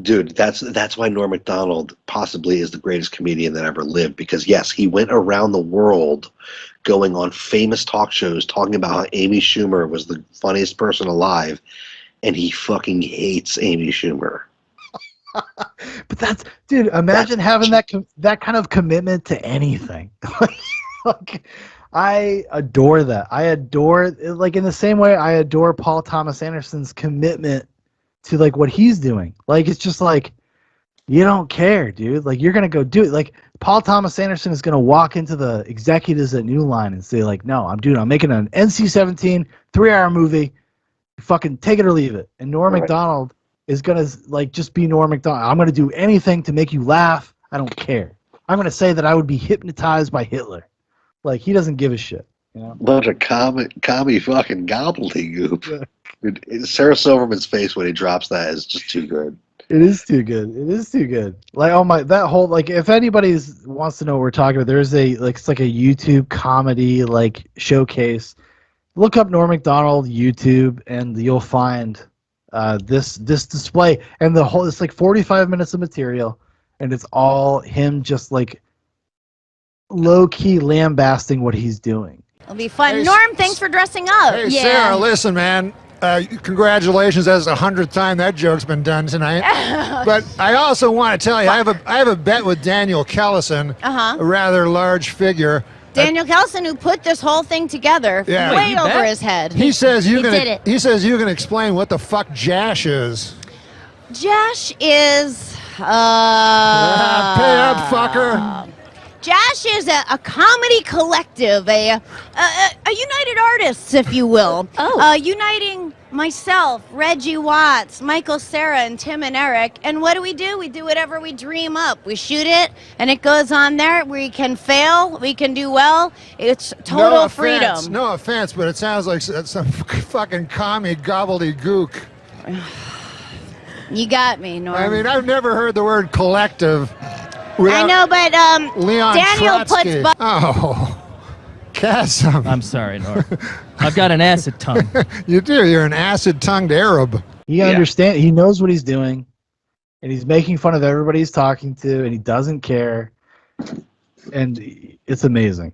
Dude, that's why Norm Macdonald possibly is the greatest comedian that ever lived, because yes, he went around the world going on famous talk shows talking about how Amy Schumer was the funniest person alive, and he fucking hates Amy Schumer. But that's, dude, imagine having that kind of commitment to anything. Like, I adore that. I adore, like, in the same way I adore Paul Thomas Anderson's commitment to like what he's doing. Like, it's just like, you don't care, dude. Like, you're gonna go do it. Like, Paul Thomas Anderson is gonna walk into the executives at New Line and say, like, no, I'm making an NC-17 3-hour movie. Fucking take it or leave it. And Norm Macdonald is gonna like just be Norm Macdonald. I'm gonna do anything to make you laugh. I don't care. I'm gonna say that I would be hypnotized by Hitler. Like, he doesn't give a shit. You know? Bunch of commie fucking gobbledygook. Yeah. Sarah Silverman's face when he drops that is just too good. It is too good. It is too good. Like, oh my, that whole, like, if anybody wants to know what we're talking about, there's it's like a YouTube comedy like showcase. Look up Norm Macdonald YouTube and you'll find this display, and it's like 45 minutes of material, and it's all him just like low-key lambasting what he's doing. It'll be fun. Hey, Norm, thanks for dressing up. Hey, Sarah, listen, man. Congratulations, that's the 100th time that joke's been done tonight. But I also want to tell you, I have a bet with Daniel Kellison, a rather large figure. Daniel Kellison, who put this whole thing together, way over his head. He says you did it. He says you can explain what the fuck Jash is. Jash is pay up, fucker. Jash is a comedy collective, a United Artists, if you will. Uniting myself, Reggie Watts, Michael Cera, and Tim and Eric. And what do? We do whatever we dream up. We shoot it, and it goes on there. We can fail, we can do well. It's total freedom. No offense, but it sounds like some fucking commie gobbledygook. You got me, Norm. I mean, I've never heard the word collective. I know, but Leon Daniel Trotsky. puts... Oh, Chasm. I'm sorry, Norm. I've got an acid tongue. You do. You're an acid-tongued Arab. He understands. He knows what he's doing, and he's making fun of everybody he's talking to, and he doesn't care. And it's amazing.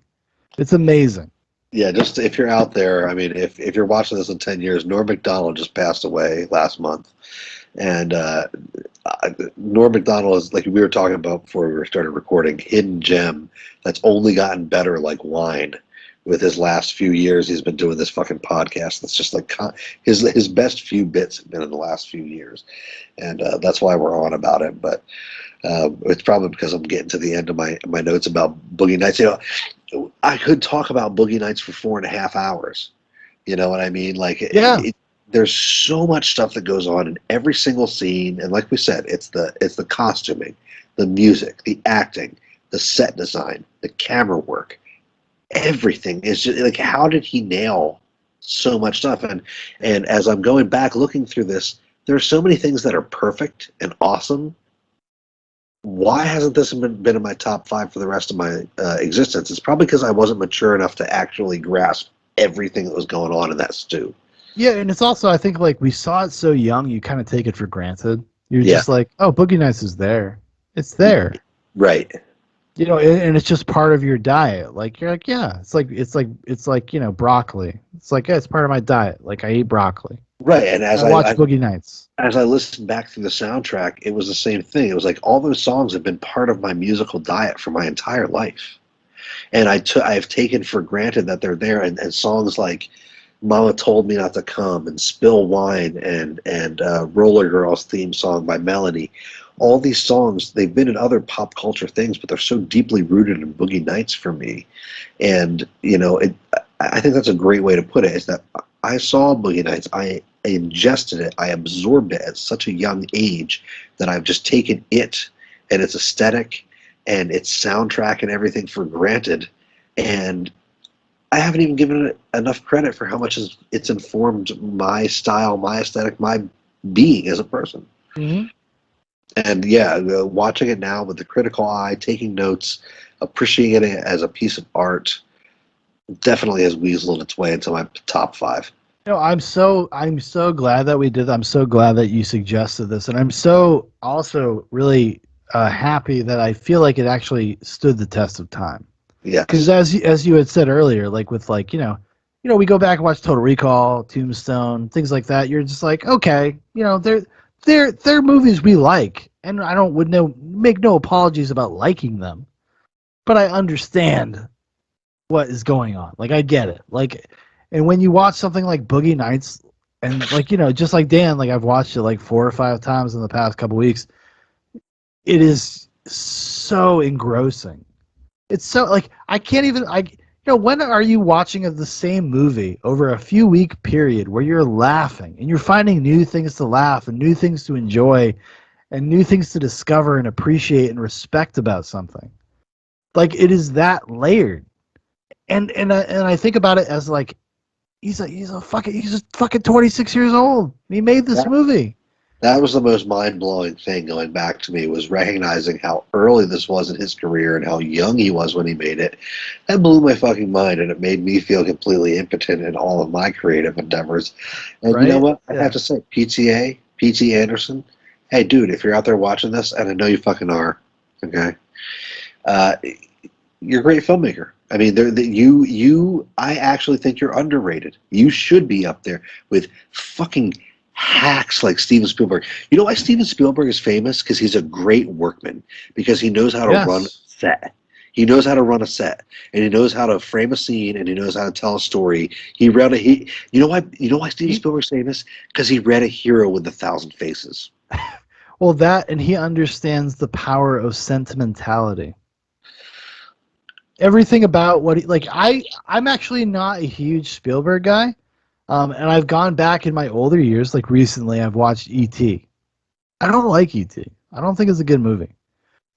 It's amazing. Yeah, just if you're out there, I mean, if you're watching this in 10 years, Norm Macdonald just passed away last month. And Norm Macdonald is, like we were talking about before we started recording, hidden gem that's only gotten better like wine with his last few years. He's been doing this fucking podcast. That's just like his best few bits have been in the last few years. And that's why we're on about it. But it's probably because I'm getting to the end of my notes about Boogie Nights. You know, I could talk about Boogie Nights for 4.5 hours. You know what I mean? Like, yeah. There's so much stuff that goes on in every single scene, and like we said, it's the costuming, the music, the acting, the set design, the camera work, everything is just like, how did he nail so much stuff? And as I'm going back looking through this, there are so many things that are perfect and awesome. Why hasn't this been in my top 5 for the rest of my existence? It's probably because I wasn't mature enough to actually grasp everything that was going on in that stew. Yeah, and it's also, I think, like, we saw it so young, you kind of take it for granted. You're just like, oh, Boogie Nights is there. It's there. Right. You know, and it's just part of your diet. Like, you're like, yeah, it's like, you know, broccoli. It's like, yeah, it's part of my diet. Like, I eat broccoli. Right, and as I watch Boogie Nights. As I listened back through the soundtrack, it was the same thing. It was like all those songs have been part of my musical diet for my entire life. and I've taken for granted that they're there, and songs like Mama Told Me Not to Come and Spill Wine and Roller Girls theme song by Melanie. All these songs, they've been in other pop culture things, but they're so deeply rooted in Boogie Nights for me. And, I think that's a great way to put it, is that I saw Boogie Nights, I ingested it, I absorbed it at such a young age that I've just taken it and its aesthetic and its soundtrack and everything for granted. And I haven't even given it enough credit for how much it's informed my style, my aesthetic, my being as a person. Mm-hmm. And yeah, watching it now with the critical eye, taking notes, appreciating it as a piece of art, definitely has weaseled its way into my top 5. I'm so glad that we did. I'm so glad that you suggested this, and I'm so also really happy that I feel like it actually stood the test of time. Yeah. Because as you had said earlier, like with like we go back and watch Total Recall, Tombstone, things like that. You're just like, okay, they're movies we like, and I would make no apologies about liking them, but I understand what is going on. Like I get it. Like, and when you watch something like Boogie Nights, and like just like Dan, like I've watched it like 4 or 5 times in the past couple weeks. It is so engrossing. It's so like I can't even when are you watching the same movie over a few week period where you're laughing and you're finding new things to laugh and new things to enjoy and new things to discover and appreciate and respect about something? Like it is that layered. And I think about it as like he's fucking 26 years old. He made this movie. That was the most mind-blowing thing going back to me, was recognizing how early this was in his career and how young he was when he made it. That blew my fucking mind, and it made me feel completely impotent in all of my creative endeavors. And You know what? I have to say, P.T. Anderson, hey, dude, if you're out there watching this, and I know you fucking are, okay, you're a great filmmaker. I mean, I actually think you're underrated. You should be up there with fucking hacks like Steven Spielberg. You know why Steven Spielberg is famous? Because he's a great workman. Because he knows how to run a set. He knows how to run a set, and he knows how to frame a scene, and he knows how to tell a story. You know why Steven Spielberg's famous? Because he read A Hero with 1,000 Faces. Well, that, and he understands the power of sentimentality. Everything about what I'm actually not a huge Spielberg guy. And I've gone back in my older years, like recently, I've watched E.T. I don't like E.T. I don't think it's a good movie.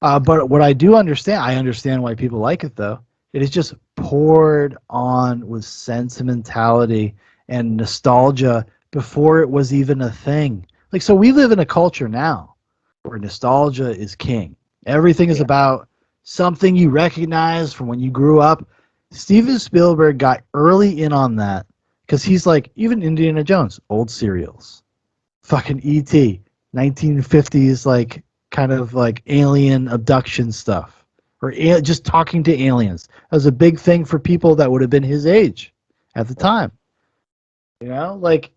But what I do understand, I understand why people like it, though. It is just poured on with sentimentality and nostalgia before it was even a thing. Like, so we live in a culture now where nostalgia is king. Everything is about something you recognize from when you grew up. Steven Spielberg got early in on that. Because he's like, even Indiana Jones, old serials. Fucking E.T., 1950s, like, kind of like alien abduction stuff. Or just talking to aliens. That was a big thing for people that would have been his age at the time. Like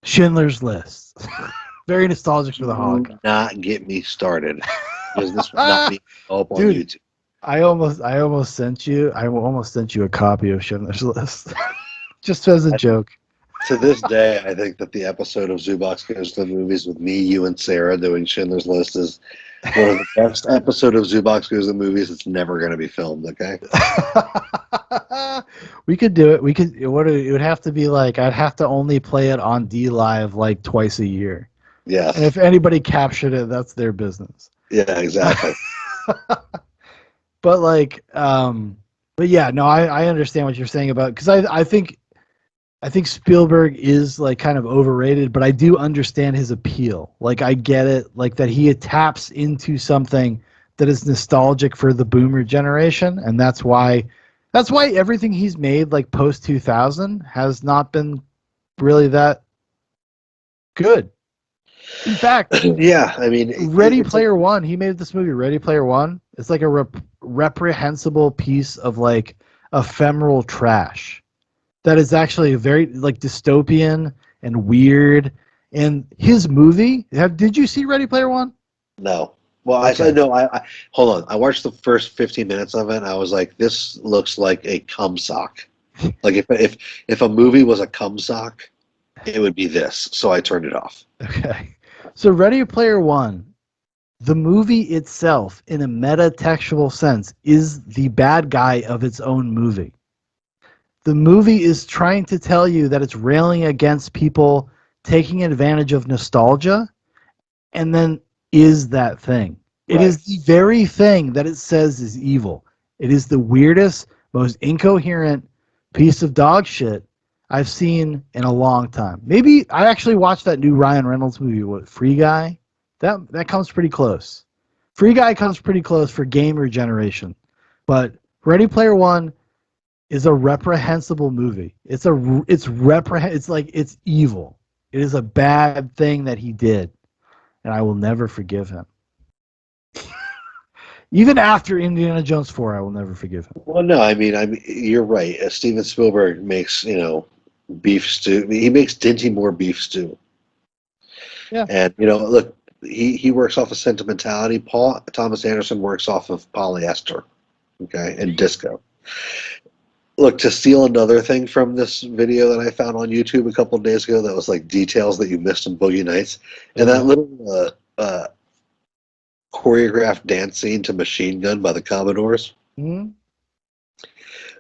Schindler's List. Very nostalgic for the Holocaust. Do not get me started. Because this will not be up on YouTube. I almost sent you a copy of Schindler's List. Just as a joke. To this day, I think that the episode of Zoobox Goes to the Movies with me, you, and Sarah doing Schindler's List is one of the best episodes of Zoobox Goes to the Movies that's never going to be filmed, okay? We could do it. It would have to be like, I'd have to only play it on D Live like twice a year. Yeah. And if anybody captured it, that's their business. Yeah, exactly. But like, but yeah, no, I understand what you're saying about, because I think Spielberg is like kind of overrated, but I do understand his appeal. Like I get it, like that he taps into something that is nostalgic for the boomer generation, and that's why everything he's made like post 2000 has not been really that good. In fact, yeah, I mean, Ready Player One, he made this movie Ready Player One. It's like a reprehensible piece of like ephemeral trash that is actually very like dystopian and weird. And his movie, did you see Ready Player One? No. Well, I said no. I hold on. I watched the first 15 minutes of it, and I was like, "This looks like a cum sock." Like if a movie was a cum sock, it would be this. So I turned it off. Okay. So Ready Player One, the movie itself, in a meta-textual sense, is the bad guy of its own movie. The movie is trying to tell you that it's railing against people taking advantage of nostalgia, and then is that thing. It is the very thing that it says is evil. It is the weirdest, most incoherent piece of dog shit I've seen in a long time. Maybe I actually watched that new Ryan Reynolds movie, what, Free Guy? That comes pretty close. Free Guy comes pretty close for gamer generation. But Ready Player One is a reprehensible movie. It's evil. It is a bad thing that he did, and I will never forgive him. Even after Indiana Jones 4, I will never forgive him. Well, no, I mean, you're right. Steven Spielberg makes, beef stew. He makes Dinty Moore beef stew. Yeah. And, look, he works off of sentimentality. Paul Thomas Anderson works off of polyester, okay, and disco. Look, to steal another thing from this video that I found on YouTube a couple of days ago that was like details that you missed in Boogie Nights, and that little choreographed dance scene to Machine Gun by the Commodores. Mm-hmm.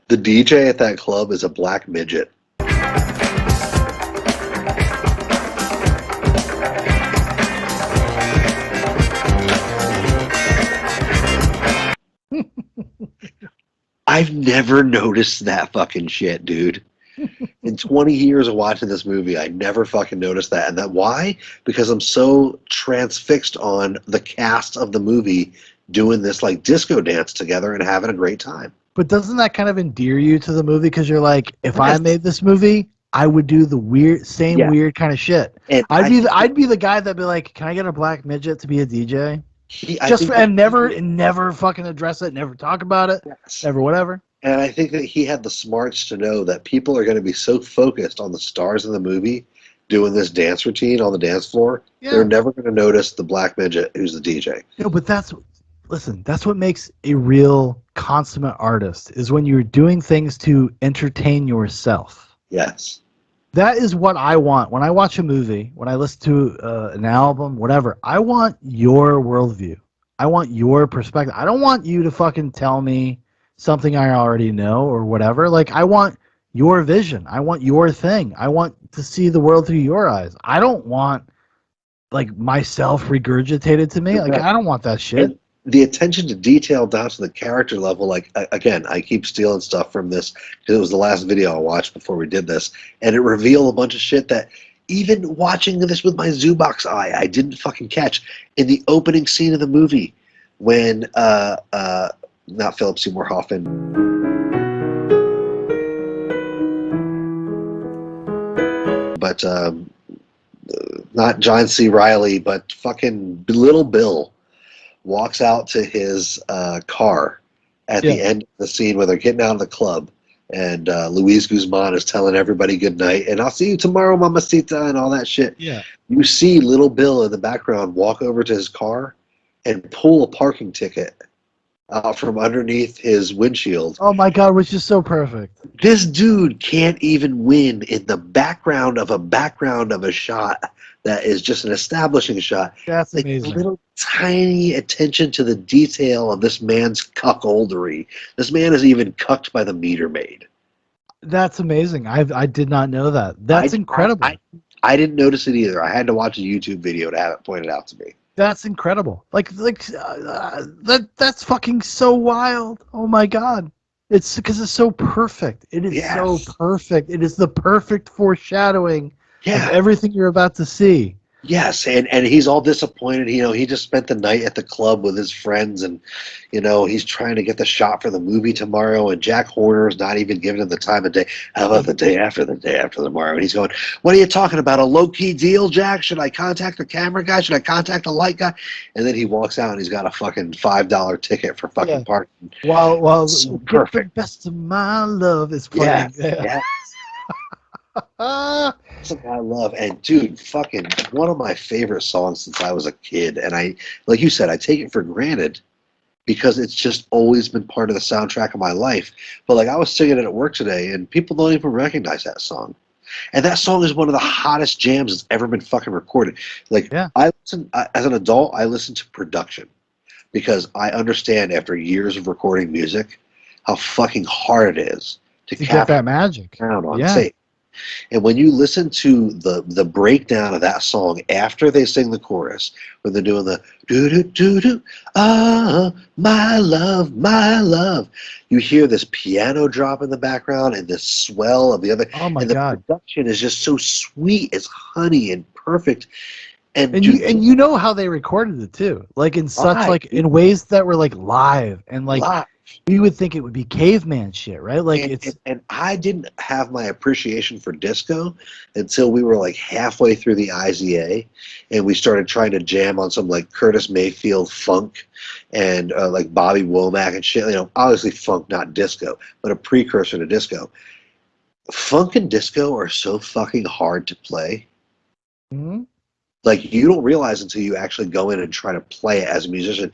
The DJ at that club is a black midget. I've never noticed that fucking shit, dude. In 20 years of watching this movie, I never fucking noticed that. And why? Because I'm so transfixed on the cast of the movie doing this like disco dance together and having a great time. But doesn't that kind of endear you to the movie? Because you're like, if I made this movie, I would do the weird kind of shit. And I'd be the guy that'd be like, can I get a black midget to be a DJ? Never fucking address it, never talk about it, never whatever. And I think that he had the smarts to know that people are going to be so focused on the stars in the movie doing this dance routine on the dance floor, they're never going to notice the black midget who's the DJ. No, but that's what makes a real consummate artist, is when you're doing things to entertain yourself. Yes. That is what I want. When I watch a movie, when I listen to an album, whatever, I want your worldview. I want your perspective. I don't want you to fucking tell me something I already know or whatever. Like, I want your vision. I want your thing. I want to see the world through your eyes. I don't want, like, myself regurgitated to me. Like, I don't want that shit. And the attention to detail down to the character level, like, again, I keep stealing stuff from this because it was the last video I watched before we did this, and it revealed a bunch of shit that even watching this with my Zoobox eye, I didn't fucking catch. In the opening scene of the movie, when, not Philip Seymour Hoffman, but not John C. Reilly, but fucking Little Bill walks out to his car at the end of the scene where they're getting out of the club, and Luis Guzman is telling everybody good night, and I'll see you tomorrow, mamacita, and all that shit. Yeah. You see Little Bill in the background walk over to his car and pull a parking ticket out from underneath his windshield. Oh my God, which is so perfect. This dude can't even win in the background of a shot that is just an establishing shot. That's like amazing. A little tiny attention to the detail of this man's cuckoldery. This man is even cucked by the meter maid. That's amazing. I did not know that. That's incredible. I didn't notice it either. I had to watch a YouTube video to have it pointed out to me. That's incredible. That's fucking so wild. Oh my God. It's because it's so perfect. It is so perfect. It is the perfect foreshadowing of everything you're about to see. Yes, and he's all disappointed. He just spent the night at the club with his friends, and he's trying to get the shot for the movie tomorrow. And Jack Horner's not even giving him the time of day. How about the day after tomorrow? And he's going, "What are you talking about? A low key deal, Jack? Should I contact the camera guy? Should I contact the light guy?" And then he walks out and he's got a fucking $5 ticket for fucking parking. While so get perfect. the best of my love is playing. Yeah. something I love. And dude, fucking one of my favorite songs since I was a kid. And I, like you said, I take it for granted because it's just always been part of the soundtrack of my life. But like I was singing it at work today, and people don't even recognize that song. And that song is one of the hottest jams that's ever been fucking recorded. Like as an adult, I listen to production because I understand after years of recording music how fucking hard it is to get that magic sound on tape. And when you listen to the breakdown of that song after they sing the chorus, when they're doing the do do do do, ah, my love, you hear this piano drop in the background and this swell of the other. Oh my and the God! production is just so sweet as honey and perfect. And you know how they recorded it too, like in such like in ways that were like live and like. Live. You would think it would be caveman shit, right? Like and I didn't have my appreciation for disco until we were like halfway through the IZA, and we started trying to jam on some like Curtis Mayfield funk and like Bobby Womack and shit. You know, obviously funk, not disco, but a precursor to disco. Funk and disco are so fucking hard to play. Mm-hmm. Like you don't realize until you actually go in and try to play it as a musician.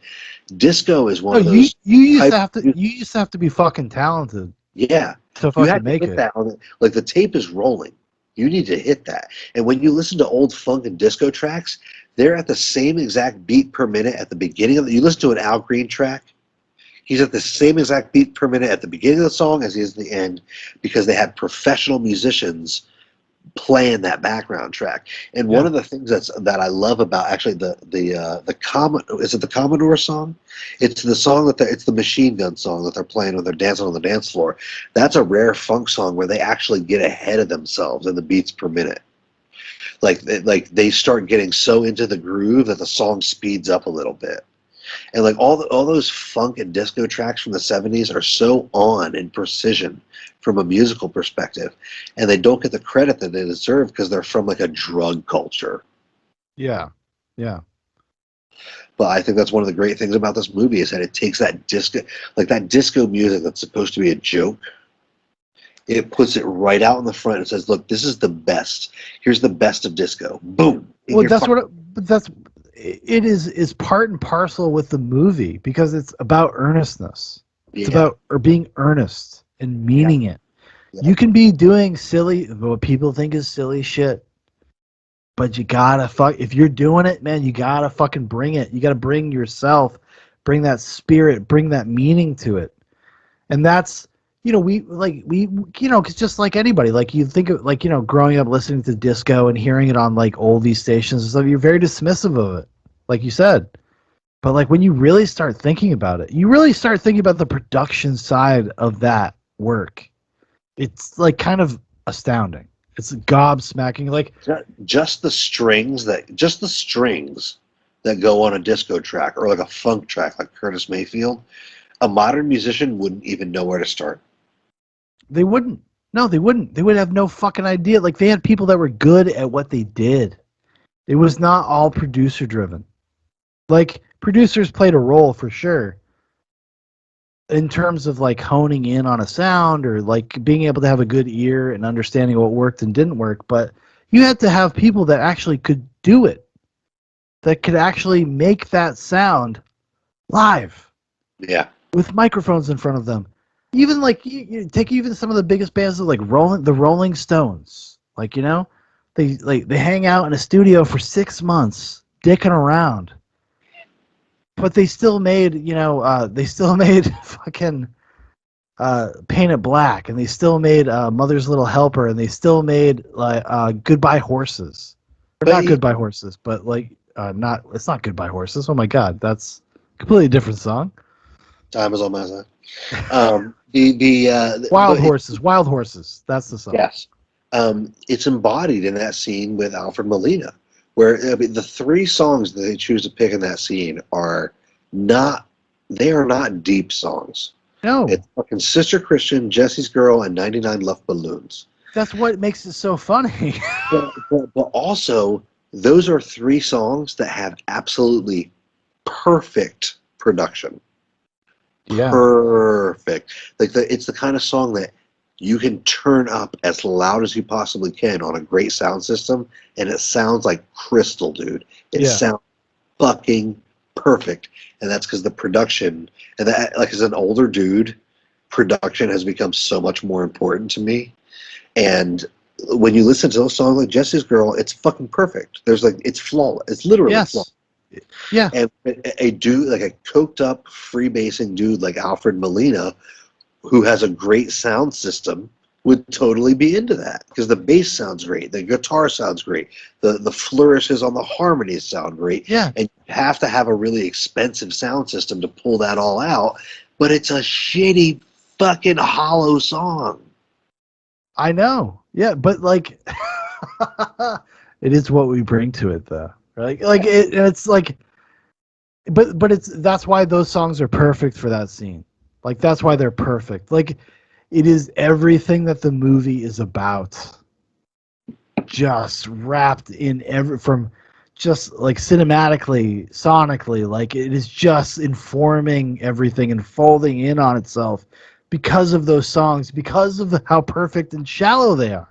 Disco is one of those. You used to have to be fucking talented. Yeah, to you fucking have to make hit it. that on the, like the tape is rolling. You need to hit that. And when you listen to old funk and disco tracks, they're at the same exact beat per minute at the beginning of the. You listen to an Al Green track. He's at the same exact beat per minute at the beginning of the song as he is at the end, because they had professional musicians playing that background track. And one of the things that I love about actually the is it the Commodore song? It's the song that it's the Machine Gun song that they're playing when they're dancing on the dance floor. That's a rare funk song where they actually get ahead of themselves in the beats per minute. Like they start getting so into the groove that the song speeds up a little bit. And like all those funk and disco tracks from the 70s are so on in precision from a musical perspective, and they don't get the credit that they deserve because they're from like a drug culture. Yeah. But I think that's one of the great things about this movie is that it takes that disco music that's supposed to be a joke. It puts it right out in the front and says, "Look, this is the best. Here's the best of disco." Boom. Well, it is part and parcel with the movie because it's about earnestness. It's about being earnest and meaning it. Yeah. You can be doing what people think is silly shit, but you gotta if you're doing it, man, you gotta fucking bring it. You gotta bring yourself, bring that spirit, bring that meaning to it. And that's, cause just like anybody, like you think of growing up listening to disco and hearing it on like oldies stations and stuff, you're very dismissive of it, like you said. But like when you really start thinking about it, you really start thinking about the production side of that work. It's like kind of astounding. It's gobsmacking. Like just the strings that go on a disco track or like a funk track like Curtis Mayfield, a modern musician wouldn't even know where to start. They wouldn't. No, they wouldn't. They would have no fucking idea. Like they had people that were good at what they did. It was not all producer driven. Like producers played a role for sure in terms of like honing in on a sound or like being able to have a good ear and understanding what worked and didn't work. But you had to have people that actually could do it, that could actually make that sound live. Yeah. With microphones in front of them. Even like you take even some of the biggest bands like the Rolling Stones. Like, they hang out in a studio for 6 months, dicking around. But they still made, fucking Paint It Black, and they still made Mother's Little Helper, and they still made like Goodbye Horses. Or not Goodbye Horses, but like it's not Goodbye Horses. Oh my God, that's a completely different song. Time is on my side. Wild Horses. That's the song. Yes. It's embodied in that scene with Alfred Molina, where the 3 songs that they choose to pick in that scene are not deep songs. No. It's fucking Sister Christian, Jesse's Girl, and 99 Left Balloons. That's what makes it so funny. but also, those are 3 songs that have absolutely perfect production. Yeah. Perfect. Like it's the kind of song that you can turn up as loud as you possibly can on a great sound system, and it sounds like crystal, dude. It sounds fucking perfect, and that's because the production, and that, like, as an older dude, production has become so much more important to me. And when you listen to those songs like Jesse's Girl, it's fucking perfect. There's like, it's flawless. It's literally flawless. Yeah. And a dude, like a coked up freebasing dude like Alfred Molina, who has a great sound system, would totally be into that, because the bass sounds great, the guitar sounds great, the flourishes on the harmonies sound great. Yeah. And you have to have a really expensive sound system to pull that all out, but it's a shitty fucking hollow song. I know. Yeah, but like it is what we bring to it, though. It's like, but it's, that's why those songs are perfect for that scene. Like, that's why they're perfect. Like, it is everything that the movie is about, just wrapped in from just like cinematically, sonically, like it is just informing everything and folding in on itself because of those songs, because of how perfect and shallow they are.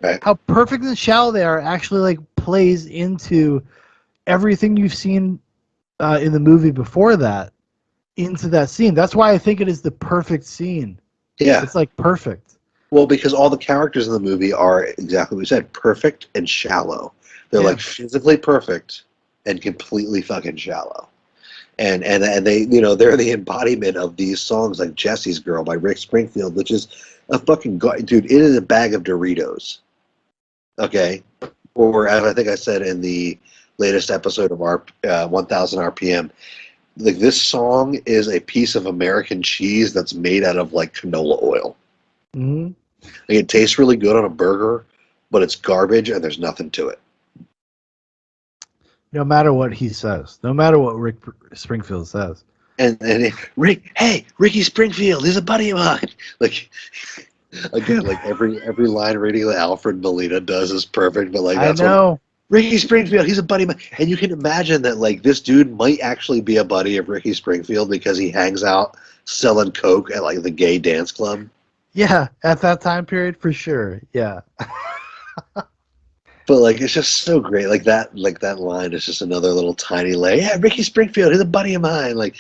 Right. How perfect and shallow they are actually like plays into everything you've seen in the movie before that, into that scene. That's why I think it is the perfect scene. Yeah. It's like perfect. Well, because all the characters in the movie are exactly what we said, perfect and shallow. They're like physically perfect and completely fucking shallow. And they, you know, they're the embodiment of these songs like Jesse's Girl by Rick Springfield, which is a fucking dude, it is a bag of Doritos. Okay? Or as I think I said in the latest episode of our 1000 RPM, like, this song is a piece of American cheese that's made out of like canola oil. Mm-hmm. Like, it tastes really good on a burger, but it's garbage and there's nothing to it. No matter what he says, no matter what Rick Springfield says. And Ricky Springfield, he's a buddy of mine. Like, again, like every line reading that Alfred Molina does is perfect, but like, that's I know. Ricky Springfield, he's a buddy of mine. And you can imagine that, like, this dude might actually be a buddy of Ricky Springfield because he hangs out selling coke at like the gay dance club. Yeah, at that time period, for sure. Yeah. But like, it's just so great. Like that line is just another little tiny layer. Yeah, Ricky Springfield, he's a buddy of mine. Like,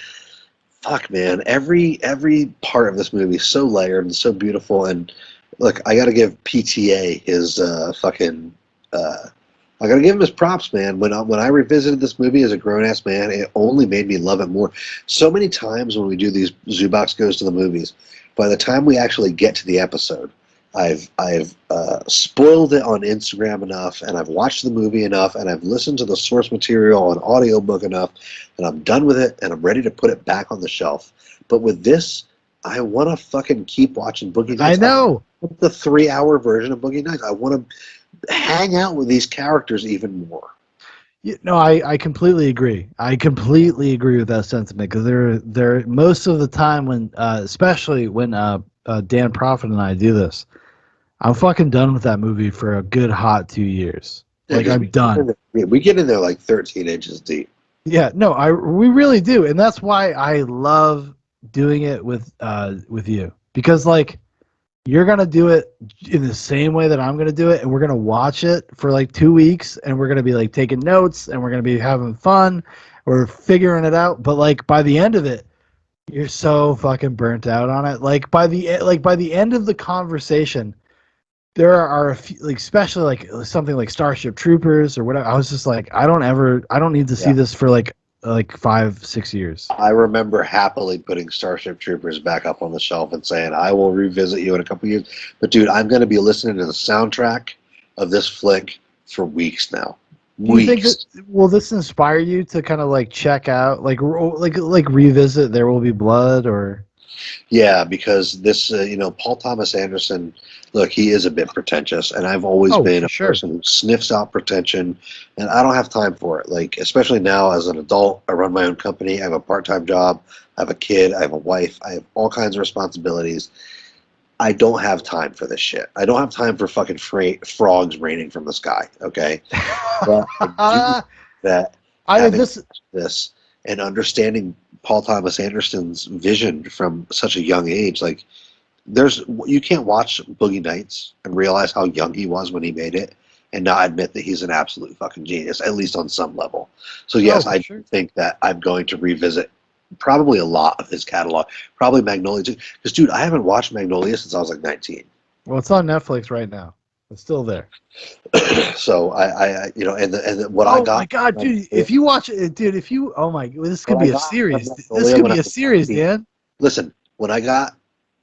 fuck, man. Every part of this movie is so layered and so beautiful. And look, I got to give PTA his I got to give him his props, man. When I revisited this movie as a grown ass man, it only made me love it more. So many times when we do these Zoobox Goes to the Movies, by the time we actually get to the episode, I've spoiled it on Instagram enough, and I've watched the movie enough, and I've listened to the source material on audiobook enough, and I'm done with it, and I'm ready to put it back on the shelf. But with this, I want to fucking keep watching Boogie Nights. I know. The 3-hour version of Boogie Nights. I want to hang out with these characters even more. Yeah, no, I completely agree. I completely agree with that sentiment, because they're most of the time when, especially when Dan Profitt and I do this, I'm fucking done with that movie for a good hot 2 years. Like, I'm done. We get in there like 13 inches deep. Yeah, no, we really do, and that's why I love doing it with you, because like, you're gonna do it in the same way that I'm gonna do it, and we're gonna watch it for like 2 weeks, and we're gonna be like taking notes, and we're gonna be having fun, we're figuring it out. But like, by the end of it, you're so fucking burnt out on it. Like, by the end of the conversation, there are a few, like, especially like something like Starship Troopers or whatever. I was just like, I don't need to see this for like 5-6 years. I remember happily putting Starship Troopers back up on the shelf and saying, I will revisit you in a couple years. But dude, I'm going to be listening to the soundtrack of this flick for weeks now. Do you think will this inspire you to kind of like check out, like revisit There Will Be Blood? Or yeah, because this, Paul Thomas Anderson, look, he is a bit pretentious, and I've always been a person who sniffs out pretension, and I don't have time for it. Like, especially now as an adult, I run my own company, I have a part-time job, I have a kid, I have a wife, I have all kinds of responsibilities. I don't have time for this shit. I don't have time for fucking frogs raining from the sky, okay? But I do that this and understanding Paul Thomas Anderson's vision from such a young age, like, you can't watch Boogie Nights and realize how young he was when he made it, and not admit that he's an absolute fucking genius, at least on some level. So yes, I think that I'm going to revisit probably a lot of his catalog, probably Magnolia too. Because dude, I haven't watched Magnolia since I was like 19. Well, it's on Netflix right now. It's still there. So I what I got. Oh my god, dude! If you watch it, dude, this could be a series. This could be a series, Dan. Listen, what I got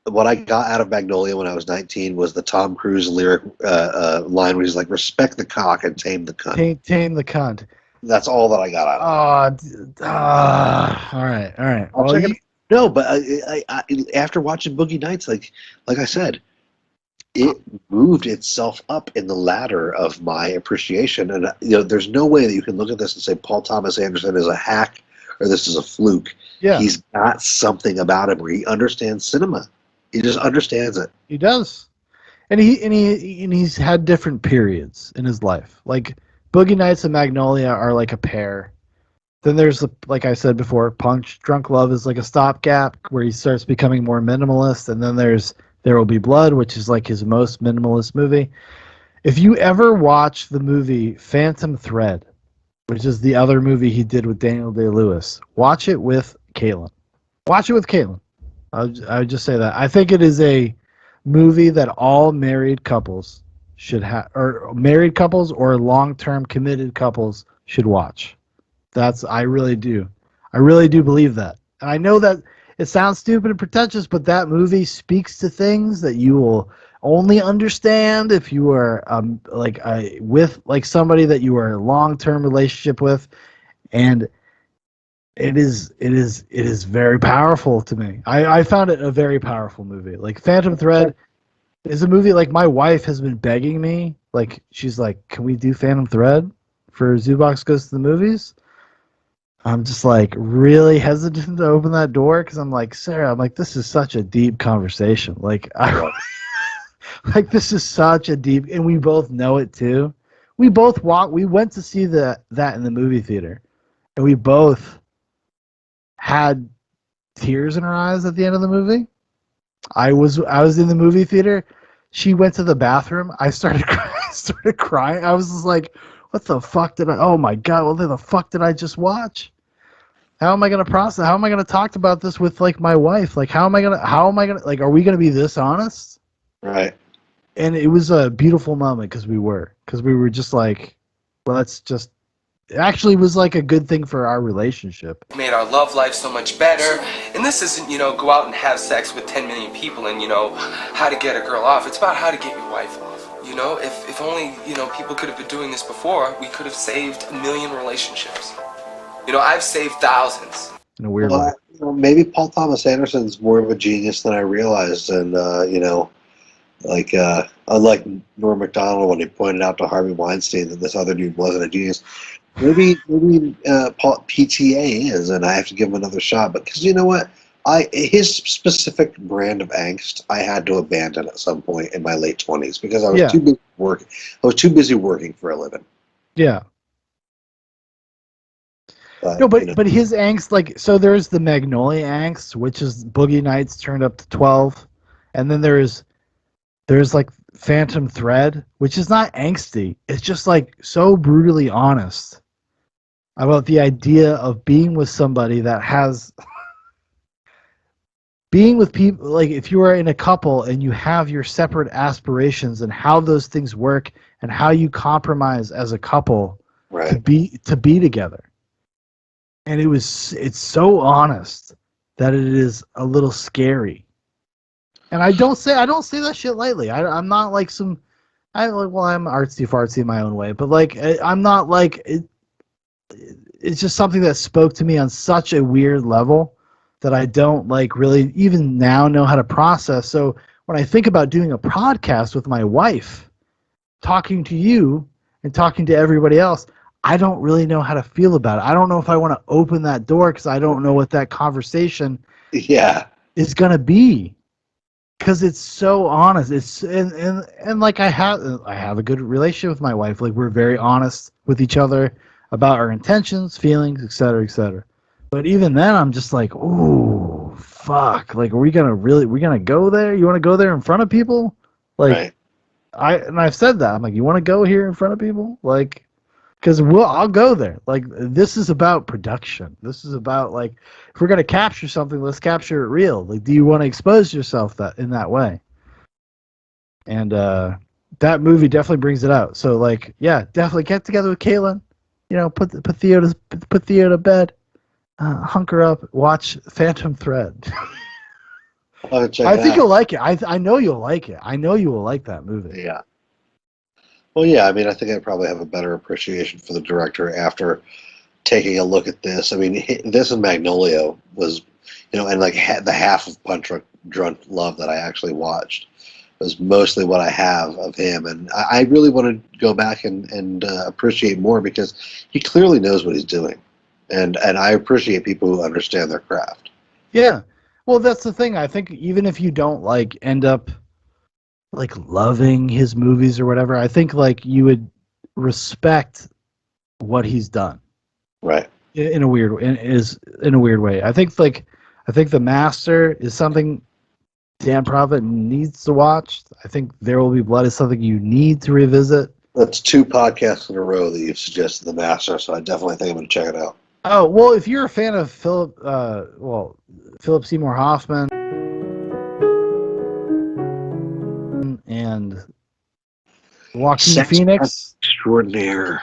out of Magnolia when I was 19 was the Tom Cruise lyric line where he's like, "Respect the cock and tame the cunt." Tame the cunt. That's all that I got out of it. All right. Well, no, but I after watching Boogie Nights, like I said, it moved itself up in the ladder of my appreciation. And there's no way that you can look at this and say Paul Thomas Anderson is a hack or this is a fluke. Yeah. He's got something about him where he understands cinema. He just understands it. He does, and he's had different periods in his life. Like Boogie Nights and Magnolia are like a pair. Then there's like I said before, Punch Drunk Love is like a stopgap where he starts becoming more minimalist, and then there's There Will Be Blood, which is like his most minimalist movie. If you ever watch the movie Phantom Thread, which is the other movie he did with Daniel Day-Lewis, watch it with Caitlin. Watch it with Caitlin. I would just say that. I think it is a movie that all married couples should have, or married couples or long-term committed couples should watch. I really do. I really do believe that. And I know that it sounds stupid and pretentious, but that movie speaks to things that you will only understand if you are with somebody that you are in a long-term relationship with, and it is very powerful to me. I found it a very powerful movie. Like Phantom Thread is a movie like my wife has been begging me. Like she's like, "Can we do Phantom Thread for Zoobox Goes to the Movies?" I'm just like really hesitant to open that door because I'm like, Sarah, I'm like, this is such a deep conversation. Like like this is such a deep, and we both know it too. We went to see that in the movie theater, and we both had tears in our eyes at the end of the movie. I was in the movie theater. She went to the bathroom. I started crying. I was just like, what the fuck did I? Oh my god! What the fuck did I just watch? How am I gonna process? How am I gonna talk about this with like my wife? Like, how am I gonna like? Are we gonna be this honest? Right. And it was a beautiful moment because we were just like, well, that's just. It actually was like a good thing for our relationship. Made our love life so much better. And this isn't, go out and have sex with 10 million people and, how to get a girl off. It's about how to get your wife off. If only, people could have been doing this before, we could have saved 1 million relationships. I've saved thousands. In a weird way. Maybe Paul Thomas Anderson's more of a genius than I realized. And, unlike Norm Macdonald when he pointed out to Harvey Weinstein that this other dude wasn't a genius, maybe PTA is, and I have to give him another shot. But because you know what? His specific brand of angst, I had to abandon at some point in my late 20s because I was too busy working. I was too busy working for a living. Yeah. But his angst, like, so there's the Magnolia angst, which is Boogie Nights turned up to 12, and then there's like Phantom Thread, which is not angsty. It's just like so brutally honest about the idea of being with somebody that has being with people, like if you are in a couple and you have your separate aspirations and how those things work and how you compromise as a couple to be together. And it's so honest that it is a little scary. And I don't say that shit lightly. I'm not like I'm artsy fartsy in my own way, but like I'm not like it. It's just something that spoke to me on such a weird level that I don't like really even now know how to process. So when I think about doing a podcast with my wife, talking to you and talking to everybody else, I don't really know how to feel about it. I don't know if I want to open that door because I don't know what that conversation is going to be. Because it's so honest. It's and like I have a good relationship with my wife. Like we're very honest with each other about our intentions, feelings, etc., etc. But even then, I'm just like, ooh, fuck, like, are we gonna go there? You want to go there in front of people? Like, right. I've said that. I'm like, you want to go here in front of people? Like, because I'll go there. Like, this is about production. This is about, like, if we're gonna capture something, let's capture it real. Like, do you want to expose yourself in that way? And that movie definitely brings it out. So, like, yeah, definitely get together with Caitlin. You know, put Theo to bed. Hunker up. Watch Phantom Thread. I think you'll like it. I know you'll like it. I know you will like that movie. Yeah. Well, yeah. I mean, I think I probably have a better appreciation for the director after taking a look at this. I mean, this and Magnolia was, you know, and like the half of Punch Drunk Love that I actually watched was mostly what I have of him, and I really want to go back and appreciate more because he clearly knows what he's doing, and I appreciate people who understand their craft. Yeah. Well, that's the thing. I think even if you don't like end up like loving his movies or whatever, I think like you would respect what he's done. Right. In a weird way. I think The Master is something Dan Profitt needs to watch. I think There Will Be Blood is something you need to revisit. That's 2 podcasts in a row that you've suggested The Master, so I definitely think I'm going to check it out. Oh, well, if you're a fan of Philip Seymour Hoffman and Joaquin Phoenix. Extraordinaire.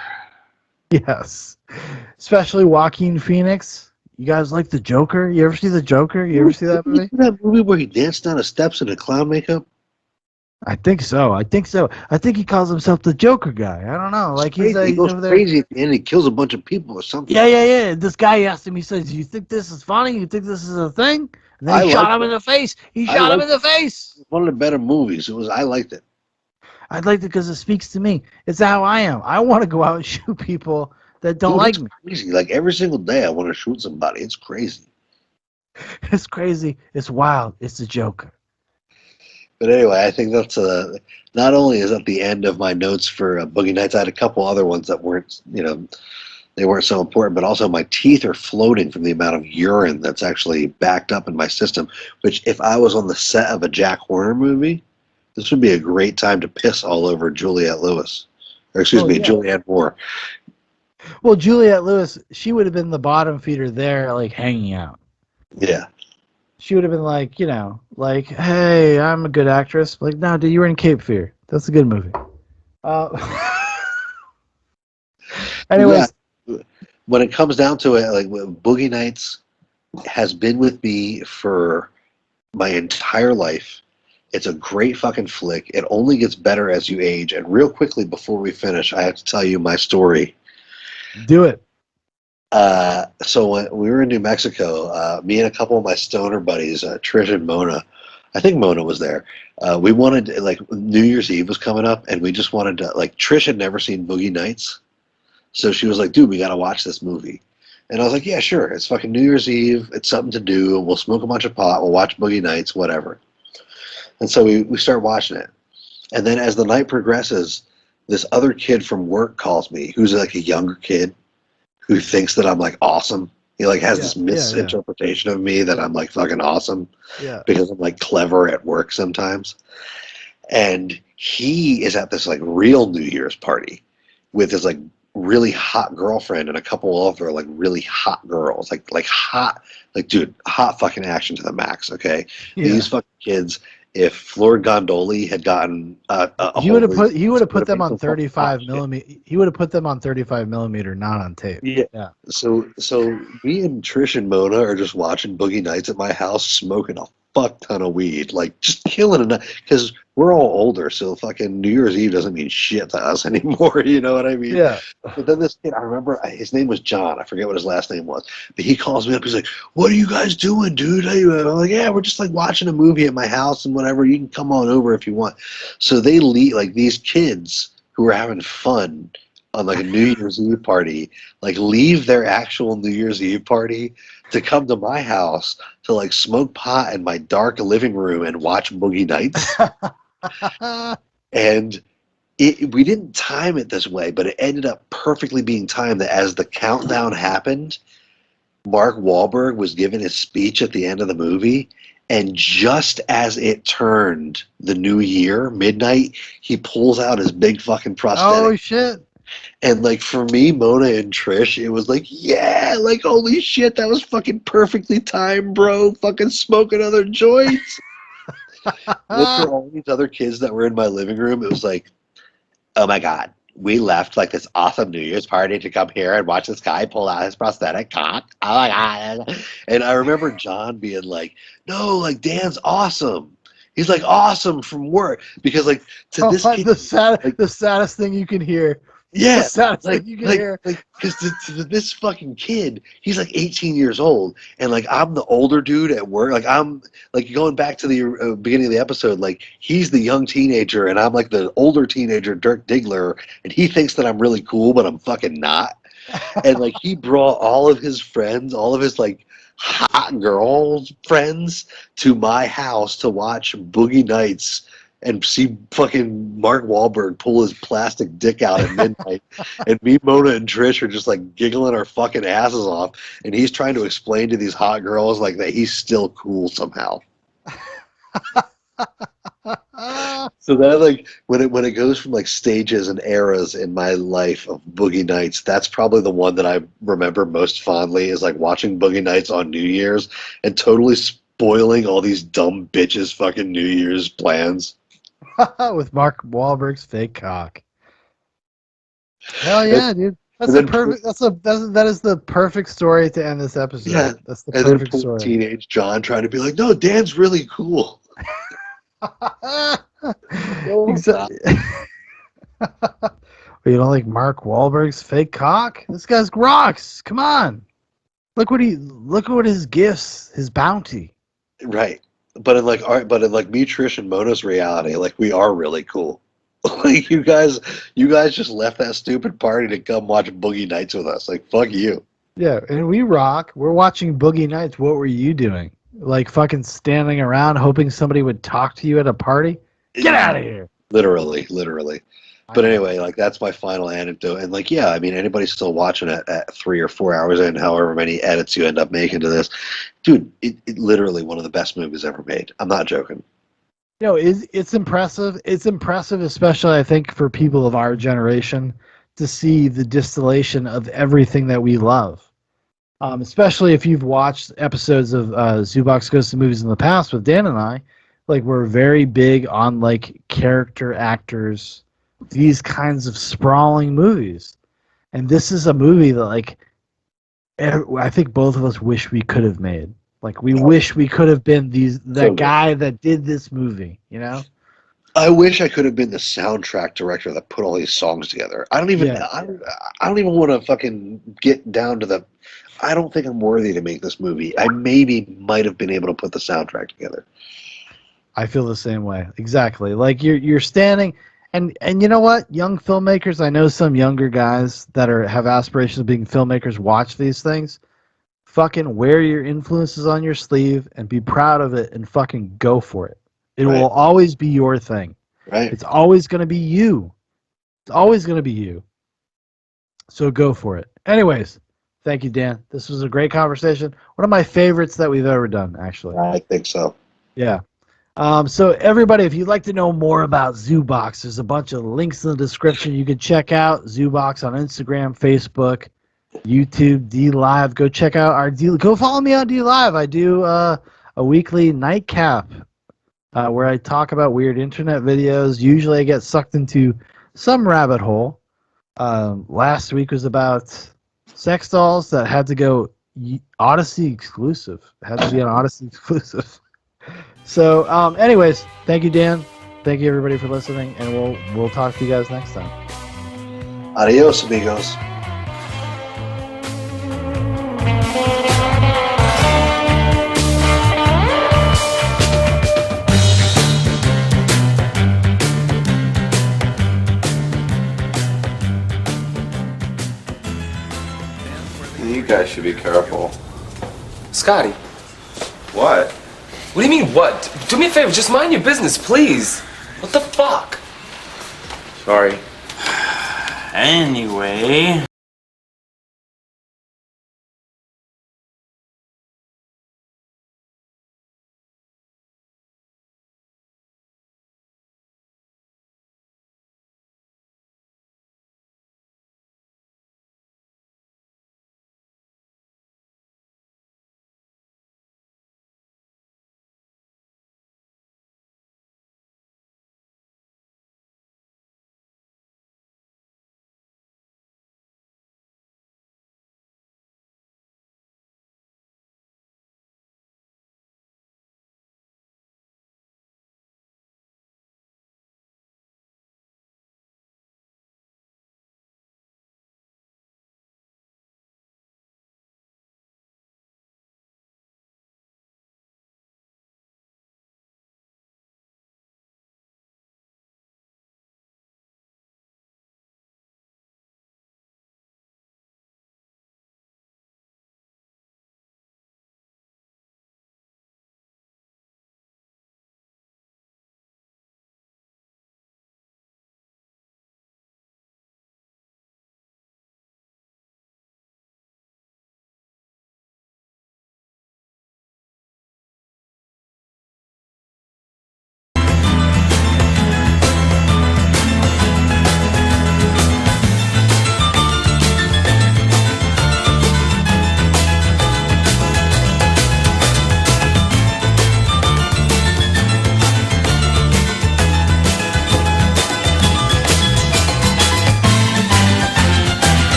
Yes. Especially Joaquin Phoenix. You guys like The Joker? You ever see The Joker? You ever see that movie? That movie where he danced down the steps in a clown makeup? I think so. I think he calls himself the Joker guy. I don't know. Like he goes crazy at the end. He kills a bunch of people or something. Yeah. This guy asked him. He says, "You think this is funny? You think this is a thing?" And then he shot him in the face. He shot him in the face. One of the better movies. I liked it. I liked it because it speaks to me. It's how I am. I want to go out and shoot people that don't like me. Crazy. Like every single day, I want to shoot somebody. It's crazy. It's crazy. It's wild. It's the Joker. But anyway, I think that's not only is that the end of my notes for Boogie Nights. I had a couple other ones that weren't, they weren't so important, but also my teeth are floating from the amount of urine that's actually backed up in my system. Which, if I was on the set of a Jack Horner movie, this would be a great time to piss all over Juliette Lewis, or Julianne Moore. Well, Juliette Lewis, she would have been the bottom feeder there, like hanging out. Yeah. She would have been like, hey, I'm a good actress. Like, no, dude, you were in Cape Fear. That's a good movie. Anyways. Yeah. When it comes down to it, like Boogie Nights has been with me for my entire life. It's a great fucking flick. It only gets better as you age. And real quickly, before we finish, I have to tell you my story. Do it. So when we were in New Mexico, me and a couple of my stoner buddies, Trish and Mona, I think Mona was there. We wanted, New Year's Eve was coming up, and we just wanted to, Trish had never seen Boogie Nights. So she was like, dude, we got to watch this movie. And I was like, yeah, sure. It's fucking New Year's Eve. It's something to do. We'll smoke a bunch of pot. We'll watch Boogie Nights, whatever. And so we start watching it. And then as the night progresses, this other kid from work calls me, who's like a younger kid, who thinks that I'm like awesome. He has this misinterpretation of me that I'm like fucking awesome because I'm like clever at work sometimes. And he is at this like real New Year's party with his like really hot girlfriend and a couple of other like really hot girls, like hot, like dude, hot fucking action to the max. Okay, these fucking kids. If Lord Gondoli had gotten he would have put them on 35 millimeter. He would have put them on 35 millimeter, not on tape. Yeah. So me and Trish and Mona are just watching Boogie Nights at my house, smoking a fuck ton of weed, like just killing it, because we're all older, so fucking New Year's Eve doesn't mean shit to us anymore. You know what I mean? Yeah. But then this kid, I remember his name was John. I forget what his last name was, but he calls me up. He's like, "What are you guys doing, dude?" I'm like, "Yeah, we're just like watching a movie at my house and whatever. You can come on over if you want." So they leave, like these kids who are having fun on like a New Year's Eve party, like leave their actual New Year's Eve party to come to my house to like smoke pot in my dark living room and watch Boogie Nights. And we didn't time it this way, but it ended up perfectly being timed that as the countdown happened, Mark Wahlberg was giving his speech at the end of the movie, and just as it turned the new year, midnight, he pulls out his big fucking prosthetic. Oh shit! And like for me, Mona and Trish, it was like, yeah, like holy shit, that was fucking perfectly timed, bro. Fucking smoke another joints. Look for all these other kids that were in my living room. It was like, oh my god, we left like this awesome New Year's party to come here and watch this guy pull out his prosthetic cock. Oh my god! And I remember John being like, no, like Dan's awesome. He's like awesome from work because like to this kid, the saddest thing you can hear. yeah, The saddest like thing you can hear. because to this fucking kid, he's like 18 years old, and like I'm the older dude at work. Like I'm like going back to the beginning of the episode. Like he's the young teenager, and I'm like the older teenager, Dirk Diggler, and he thinks that I'm really cool, but I'm fucking not. And like he brought all of his friends, all of his like hot girls friends to my house to watch Boogie Nights and see fucking Mark Wahlberg pull his plastic dick out at midnight. And me, Mona, and Trish are just like giggling our fucking asses off. And he's trying to explain to these hot girls like that he's still cool somehow. So that like when it goes from like stages and eras in my life of Boogie Nights, that's probably the one that I remember most fondly is like watching Boogie Nights on New Year's and totally spoiling all these dumb bitches fucking New Year's plans. With Mark Wahlberg's fake cock. Hell yeah, dude. That's then- a perfect. That is the perfect story to end this episode. Yeah, That's the and then perfect poor story. teenage John trying to be like, no, Dan's really cool. Exactly. You don't like Mark Wahlberg's fake cock? This guy's rocks. Come on. Look what his gifts, his bounty. Right. But in like me, Trish, and Mona's reality, like we are really cool. Like you guys just left that stupid party to come watch Boogie Nights with us. Like fuck you. Yeah, and we rock. We're watching Boogie Nights. What were you doing? Like fucking standing around hoping somebody would talk to you at a party? Get out of here. Literally. But anyway, like that's my final anecdote. And like, yeah, I mean, anybody's still watching it at 3 or 4 hours in, however many edits you end up making to this, dude, it literally one of the best movies ever made. I'm not joking. You know, it's impressive. It's impressive, especially I think for people of our generation, to see the distillation of everything that we love. Especially if you've watched episodes of Zoobox Goes to Movies in the past with Dan and I, like we're very big on like character actors, these kinds of sprawling movies. And this is a movie that like I think both of us wish we could have made. Like we wish we could have been that guy that did this movie, you know? I wish I could have been the soundtrack director that put all these songs together. I don't even want to fucking get down to the I don't think I'm worthy to make this movie. I might have been able to put the soundtrack together. I feel the same way. Exactly. Like you're standing and you know what? Young filmmakers, I know some younger guys that have aspirations of being filmmakers watch these things. Fucking wear your influences on your sleeve and be proud of it and fucking go for it. It will always be your thing. Right. It's always going to be you. It's always going to be you. So go for it. Anyways, thank you, Dan. This was a great conversation. One of my favorites that we've ever done, actually. I think so. Yeah. So everybody, if you'd like to know more about Zoobox, there's a bunch of links in the description. You can check out Zoobox on Instagram, Facebook, YouTube, DLive. Go check out our go follow me on DLive. I do a weekly nightcap where I talk about weird internet videos. Usually I get sucked into some rabbit hole. Last week was about sex dolls that had to go Odyssey exclusive. It had to be an Odyssey exclusive. So, anyways, thank you, Dan. Thank you, everybody, for listening, and we'll talk to you guys next time. Adios, amigos. You guys should be careful. Scotty. What? What do you mean, what? Do me a favor, just mind your business, please. What the fuck? Sorry. Anyway...